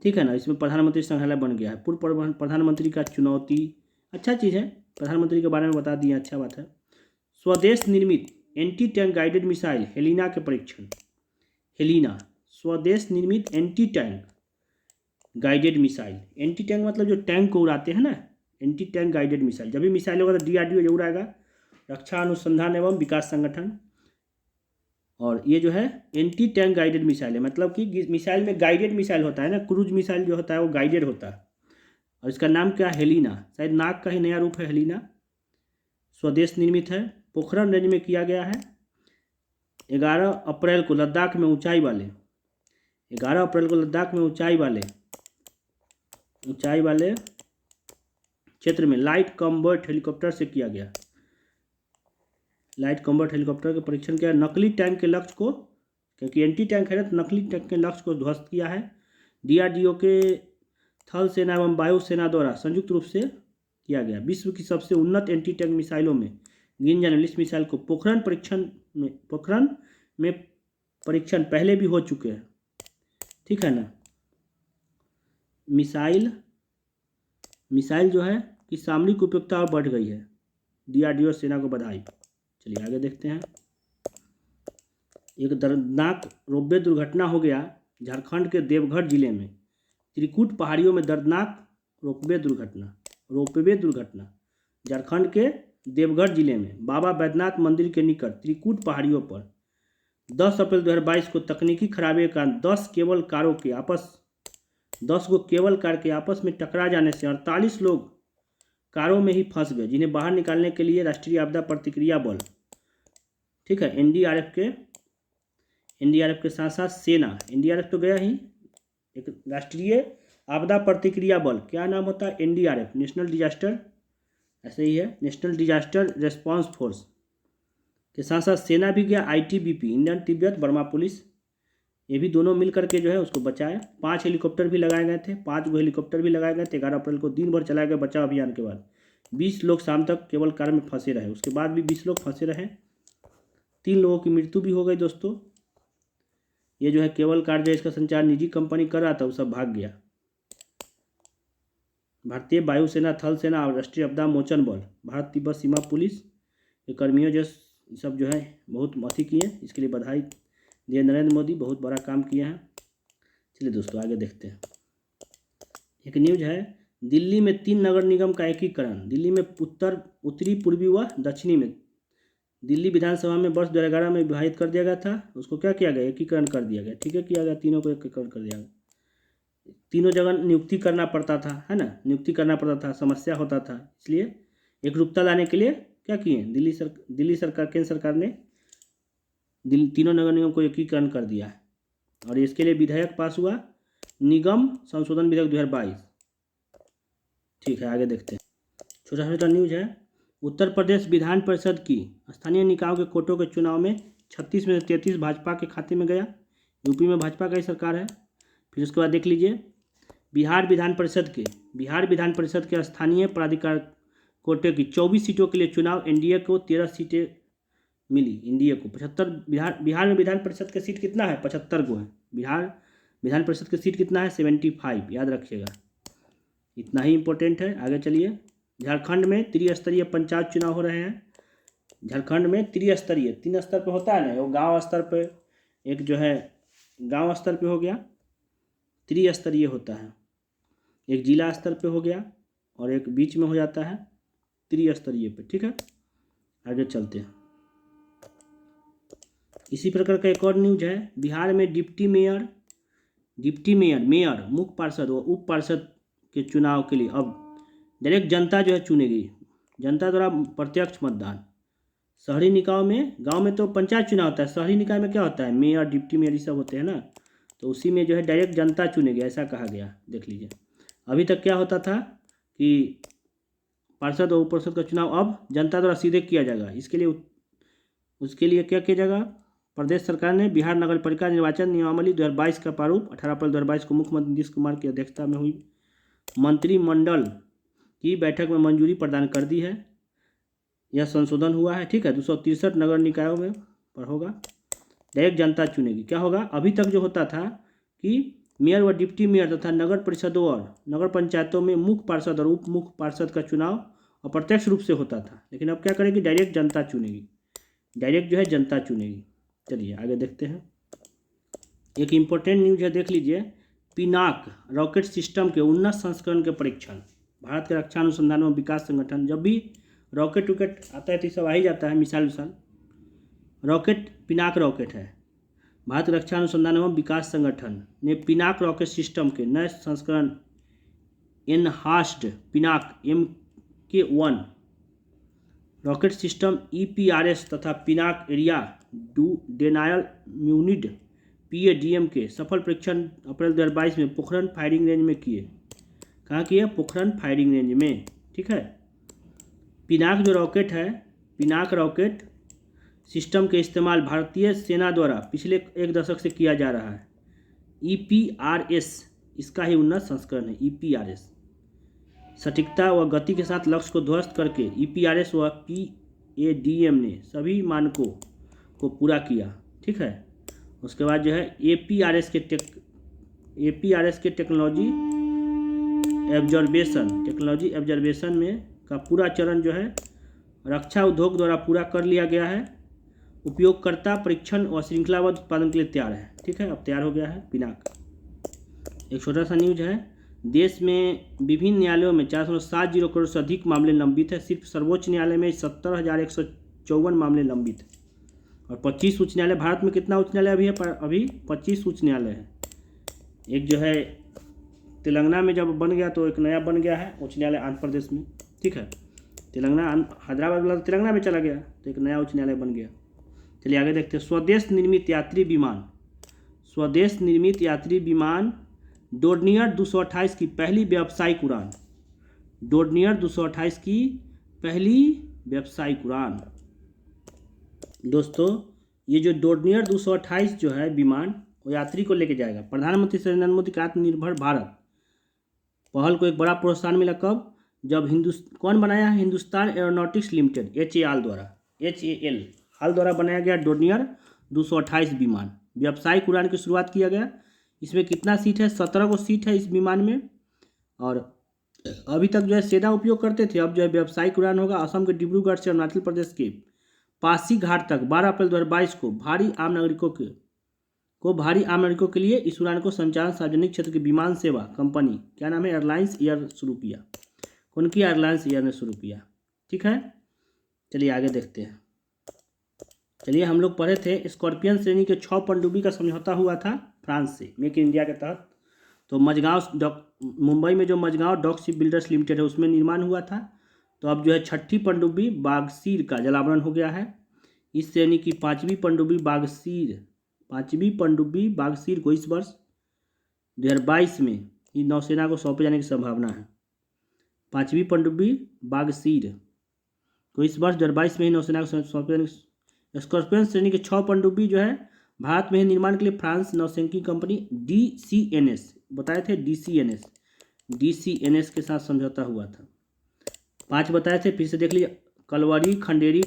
ठीक है ना। इसमें प्रधानमंत्री संग्रहालय बन गया है। पूर्व प्रधानमंत्री का चुनौती, अच्छा चीज़ है, प्रधानमंत्री के बारे में बता दिया, अच्छा बात है। स्वदेश निर्मित anti tank guided missile Helina के परीक्षण। हेलिना स्वदेश निर्मित anti tank guided missile. Anti tank मतलब जो टैंक को उड़ाते हैं ना, एंटी टैंक गाइडेड मिसाइल। जब भी मिसाइल होगा तो DRDO जरूर आएगा, रक्षा अनुसंधान एवं विकास संगठन। और ये जो है एंटी टैंक गाइडेड मिसाइल है, मतलब कि मिसाइल में गाइडेड मिसाइल होता है ना, क्रूज मिसाइल जो होता है वो गाइडेड होता है। और इसका नाम क्या है? हेलिना। शायद नाग का ही नया रूप है हेलिना। स्वदेश निर्मित है। पोखरण रेंज में किया गया है। 11 अप्रैल को लद्दाख में ऊंचाई वाले क्षेत्र में लाइट कॉम्बैट हेलीकॉप्टर से किया गया। लाइट कॉम्बैट हेलीकॉप्टर का परीक्षण किया। नकली टैंक के लक्ष्य को, क्योंकि एंटी टैंक है ना, तो नकली टैंक के लक्ष्य को ध्वस्त किया है। DRDO के थल सेना एवं वायुसेना द्वारा संयुक्त रूप से किया गया। विश्व की सबसे उन्नत एंटी टैंक मिसाइलों में गिन जाने वाली इस मिसाइल को पोखरण में परीक्षण पहले भी हो चुके हैं। ठीक है ना। मिसाइल जो है कि सामरिक उपयोगिता और बढ़ गई है। DRDO सेना को बधाई। चलिए आगे देखते हैं। एक दर्दनाक रोपवे दुर्घटना हो गया झारखंड के देवघर जिले में। त्रिकूट पहाड़ियों में दर्दनाक रोपवे दुर्घटना झारखंड के देवघर जिले में बाबा बैद्यनाथ मंदिर के निकट त्रिकूट पहाड़ियों पर 10 अप्रैल 2022 को तकनीकी खराबी के कारण 10 केबल कारों के 10 गो केबल कार के आपस में टकरा जाने से 48 लोग कारों में ही फंस गए, जिन्हें बाहर निकालने के लिए राष्ट्रीय आपदा प्रतिक्रिया बल, ठीक है, एनडीआरएफ के साथ साथ सेना, एनडीआरएफ तो गया ही, एक राष्ट्रीय आपदा प्रतिक्रिया बल, क्या नाम होता है, एनडीआरएफ, नेशनल डिजास्टर, ऐसे ही है, नेशनल डिजास्टर रेस्पॉन्स फोर्स के साथ साथ सेना भी गया, ITBP, Indian Tibet Burma police, ये भी दोनों मिल करके जो है उसको बचाया। 5 हेलीकॉप्टर भी लगाए गए थे, 5 गो हेलीकॉप्टर भी लगाए गए थे। 11 अप्रैल को दिन भर चलाए गए बचाव अभियान के बाद 20 लोग शाम तक केवल कार में फंसे रहे, उसके बाद भी 20 लोग फंसे रहे, 3 लोगों की मृत्यु भी हो गई। दोस्तों ये जो है केबल कार जो इसका संचार निजी कंपनी कर रहा था वो सब भाग गया। भारतीय वायुसेना, थल सेना और राष्ट्रीय आपदा मोचन बल, भारत तिब्बत सीमा पुलिस के कर्मियों जो सब जो है बहुत अथी किए, इसके लिए बधाई दिए नरेंद्र मोदी, बहुत बड़ा काम किया है। चलिए दोस्तों आगे देखते हैं। एक न्यूज है, दिल्ली में 3 नगर निगम का एकीकरण, दिल्ली में उत्तरी, पूर्वी व दक्षिणी में दिल्ली विधानसभा में वर्ष 2011 में विभाजित कर दिया गया था, उसको क्या किया गया, एकीकरण कर दिया गया, ठीक है, किया गया, तीनों को एकीकरण कर दिया गया। तीनों जगह नियुक्ति करना पड़ता था, है ना, नियुक्ति करना पड़ता था, समस्या होता था, इसलिए एकरूपता लाने के लिए क्या किए दिल्ली सरकार, केंद्र सरकार ने तीनों नगर निगम को एकीकरण कर दिया है। और इसके लिए विधेयक पास हुआ, निगम संशोधन विधेयक 2022, ठीक है। आगे देखते हैं, छोटा छोटा न्यूज है। उत्तर प्रदेश विधान परिषद की स्थानीय निकायों के कोटों के चुनाव में 36 में से 33 भाजपा के खाते में गया, यूपी में भाजपा का ही सरकार है। फिर उसके बाद देख लीजिए, बिहार विधान परिषद के स्थानीय प्राधिकार कोटे की 24 सीटों के लिए चुनाव, एनडीए को 13 सीटें मिली, एनडीए को 75। बिहार में विधान परिषद के सीट कितना है, 75 को है। बिहार विधान परिषद की सीट कितना है, 75, याद रखिएगा, इतना ही इंपॉर्टेंट है। आगे चलिए, झारखंड में त्रिस्तरीय पंचायत चुनाव हो रहे हैं। झारखंड में त्रिस्तरीय, 3 स्तर पे होता है ना, वो गांव स्तर पे, एक जो है गांव स्तर पे हो गया, त्रिस्तरीय होता है, एक जिला स्तर पे हो गया और एक बीच में हो जाता है त्रिस्तरीय पे, ठीक है। आगे चलते हैं, इसी प्रकार का एक और न्यूज है। बिहार में डिप्टी मेयर, मुख्य पार्षद व उप पार्षद के चुनाव के लिए अब डायरेक्ट जनता जो है चुनेगी, जनता द्वारा प्रत्यक्ष मतदान। शहरी निकायों में, गांव में तो पंचायत चुनाव होता है, शहरी निकाय में क्या होता है, मेयर, डिप्टी मेयर, ये सब होते हैं ना, तो उसी में जो है डायरेक्ट जनता चुनेगी, ऐसा कहा गया। देख लीजिए, अभी तक क्या होता था कि पार्षद और उप पार्षद का चुनाव अब जनता द्वारा सीधे किया जाएगा। उसके लिए क्या किया जाएगा, प्रदेश सरकार ने बिहार नगर पालिका निर्वाचन नियमावली 2022 का प्रारूप 18 अप्रैल 2022 को मुख्यमंत्री नीतीश कुमार की अध्यक्षता में हुई मंत्रिमंडल की बैठक में मंजूरी प्रदान कर दी है। यह संशोधन हुआ है, ठीक है। 263 नगर निकायों में पर होगा, डायरेक्ट जनता चुनेगी। क्या होगा, अभी तक जो होता था कि मेयर व डिप्टी मेयर तथा नगर परिषदों और नगर पंचायतों में मुख्य पार्षद और उप मुख्य पार्षद का चुनाव अप्रत्यक्ष रूप से होता था, लेकिन अब क्या करेगी, डायरेक्ट जनता चुनेगी, डायरेक्ट जो है जनता चुनेगी। चलिए आगे देखते हैं, एक इम्पोर्टेंट न्यूज है, देख लीजिए। पिनाक रॉकेट सिस्टम के उन्नत संस्करण के परीक्षण, भारत के रक्षा अनुसंधान एवं विकास संगठन, जब भी रॉकेट आता है तो सब आ ही जाता है, मिसाइल रॉकेट, पिनाक रॉकेट है। भारत रक्षा अनुसंधान एवं विकास संगठन ने पिनाक रॉकेट सिस्टम के नए संस्करण enhanced Pinaka MK1 rocket system EPRS तथा Pinaka area denial unit PADM के सफल परीक्षण अप्रैल 2022 में पोखरण फायरिंग रेंज में किए। कहाँ किए, पोखरण फायरिंग रेंज में, ठीक है। पिनाक जो रॉकेट है, पिनाक रॉकेट सिस्टम के इस्तेमाल भारतीय सेना द्वारा पिछले 1 दशक से किया जा रहा है। EPRS इसका ही उन्नत संस्करण है, EPRS। सटीकता व गति के साथ लक्ष्य को ध्वस्त करके EPRS व PADM ने सभी मानकों को पूरा किया, ठीक है। उसके बाद जो है APRS के टेक्नोलॉजी एब्जॉर्बेशन में का पूरा चरण जो है रक्षा उद्योग द्वारा पूरा कर लिया गया है। उपयोगकर्ता परीक्षण और श्रृंखलाबद्ध उत्पादन के लिए तैयार है, ठीक है, अब तैयार हो गया है पिनाक। एक छोटा सा न्यूज है, देश में विभिन्न न्यायालयों में 470 करोड़ से अधिक मामले लंबित है। सिर्फ सर्वोच्च न्यायालय में 70,154 मामले लंबित है और 25 उच्च न्यायालय। भारत में कितना उच्च न्यायालय अभी है? अभी 25 उच्च न्यायालय है। एक जो है तेलंगाना में जब बन गया तो एक नया बन गया है उच्च न्यायालय आंध्र प्रदेश में, ठीक है। तेलंगाना हैदराबाद वाला तेलंगाना में चला गया तो एक नया उच्च न्यायालय बन गया। चलिए आगे देखते हैं। स्वदेश निर्मित यात्री विमान, स्वदेश निर्मित यात्री विमान डोर्नियर 228 की पहली व्यावसायिक उड़ान, डोर्नियर 228 की पहली व्यावसायिक उड़ान। दोस्तों ये जो डोर्नियर 228 जो है विमान वो यात्री को लेके जाएगा। प्रधानमंत्री नरेंद्र मोदी का आत्मनिर्भर भारत पहल को एक बड़ा प्रोत्साहन मिला। कब? जब कौन बनाया है? हिंदुस्तान एरोनॉटिक्स लिमिटेड HAL द्वारा, HAL द्वारा बनाया गया डोर्नियर 228 विमान। व्यावसायिक उड़ान की शुरुआत किया गया। इसमें कितना सीट है? 17 को सीट है इस विमान में। और अभी तक जो है सेना उपयोग करते थे, अब जो है व्यावसायिक उड़ान होगा। असम के डिब्रूगढ़ से अरुणाचल प्रदेश के पासीघाट तक 12 अप्रैल 2022 को भारी आम नागरिकों के लिए इस उड़ान को संचालन सार्वजनिक क्षेत्र की विमान सेवा कंपनी, क्या नाम है? एयरलाइंस एयर शुरू किया। कौन की? एयरलाइंस एयर ने शुरू किया, ठीक है। चलिए आगे देखते हैं। चलिए हम लोग पढ़े थे स्कॉर्पियन श्रेणी के 6 पनडुब्बी का समझौता हुआ था फ्रांस से मेक इन इंडिया के तहत। तो मुंबई में जो Mazagon dock ship builders limited है उसमें निर्माण हुआ था। तो अब जो है 6ठी पनडुब्बी बागसीर का जलावरण हो गया है। इस श्रेणी की 5वीं पनडुब्बी बागसीर को इस वर्ष 2022 में ही नौसेना को सौंपे जाने की संभावना है। 5वीं पनडुब्बी बागसीर को इस वर्ष 2022 में ही नौसेना को सौंपे जाने। स्कॉर्पियन श्रेणी के 6 पनडुब्बी जो है भारत में ही निर्माण के लिए फ्रांस नौसैनिकी कंपनी DCNS, बताए थे DCNS के साथ समझौता हुआ था। 5 बताए थे, फिर से देख लीजिए। कलवरी, खंडेरी,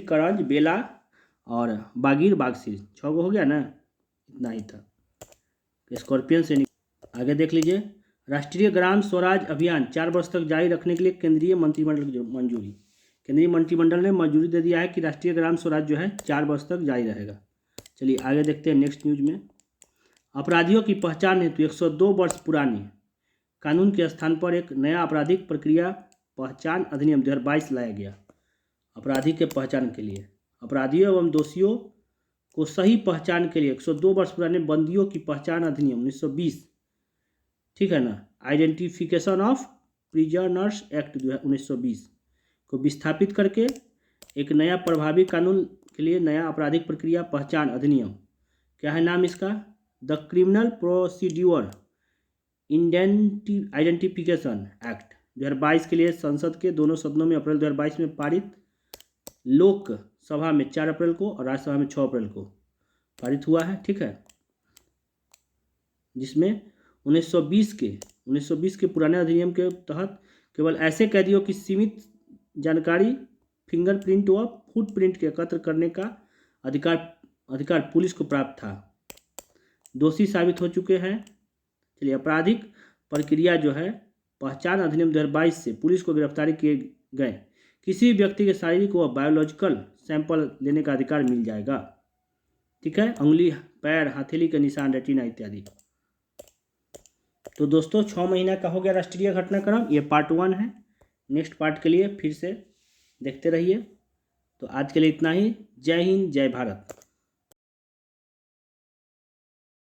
करंज, बेला और बागीर बागसीर, 6 को हो गया ना, इतना ही था स्कॉर्पियन श्रेणी। आगे देख लीजिए। राष्ट्रीय ग्राम स्वराज अभियान 4 वर्ष तक जारी रखने के लिए केंद्रीय मंत्रिमंडल की मंजूरी। केंद्रीय मंत्रिमंडल ने मंजूरी दे दिया है कि राष्ट्रीय ग्राम स्वराज जो है 4 वर्ष तक जारी रहेगा। चलिए आगे देखते हैं नेक्स्ट न्यूज में। अपराधियों की पहचान हेतु 102 वर्ष पुरानी कानून के स्थान पर एक नया आपराधिक प्रक्रिया पहचान अधिनियम 2022 लाया गया। अपराधी के पहचान के लिए, अपराधियों एवं दोषियों को सही पहचान के लिए 102 वर्ष पुराने बंदियों की पहचान अधिनियम 1920, ठीक है ना, आइडेंटिफिकेशन ऑफ प्रिजनर्स एक्ट 1920 को विस्थापित करके एक नया प्रभावी कानून के लिए नया आपराधिक प्रक्रिया पहचान अधिनियम, क्या है नाम इसका? The criminal procedure identification act 2022 के लिए संसद के दोनों सदनों में अप्रैल 2022 में पारित, लोकसभा में 4 अप्रैल को और राज्यसभा में 6 अप्रैल को पारित हुआ है, ठीक है। जिसमें 1920 के पुराने अधिनियम के तहत केवल ऐसे कैदियों की सीमित जानकारी, फिंगरप्रिंट व फुटप्रिंट के एकत्र करने का अधिकार पुलिस को प्राप्त था। दोषी साबित हो चुके हैं। चलिए आपराधिक प्रक्रिया जो है पहचान अधिनियम 2022 से पुलिस को गिरफ्तारी किए गए किसी व्यक्ति के शारीरिक व बायोलॉजिकल सैंपल लेने का अधिकार मिल जाएगा, ठीक है। उंगली, पैर, हथेली के निशान, रेटिना इत्यादि। तो दोस्तों 6 महीना का हो गया राष्ट्रीय घटनाक्रम, ये पार्ट 1 है। नेक्स्ट पार्ट के लिए फिर से देखते रहिए। तो आज के लिए इतना ही। जय हिंद, जय भारत।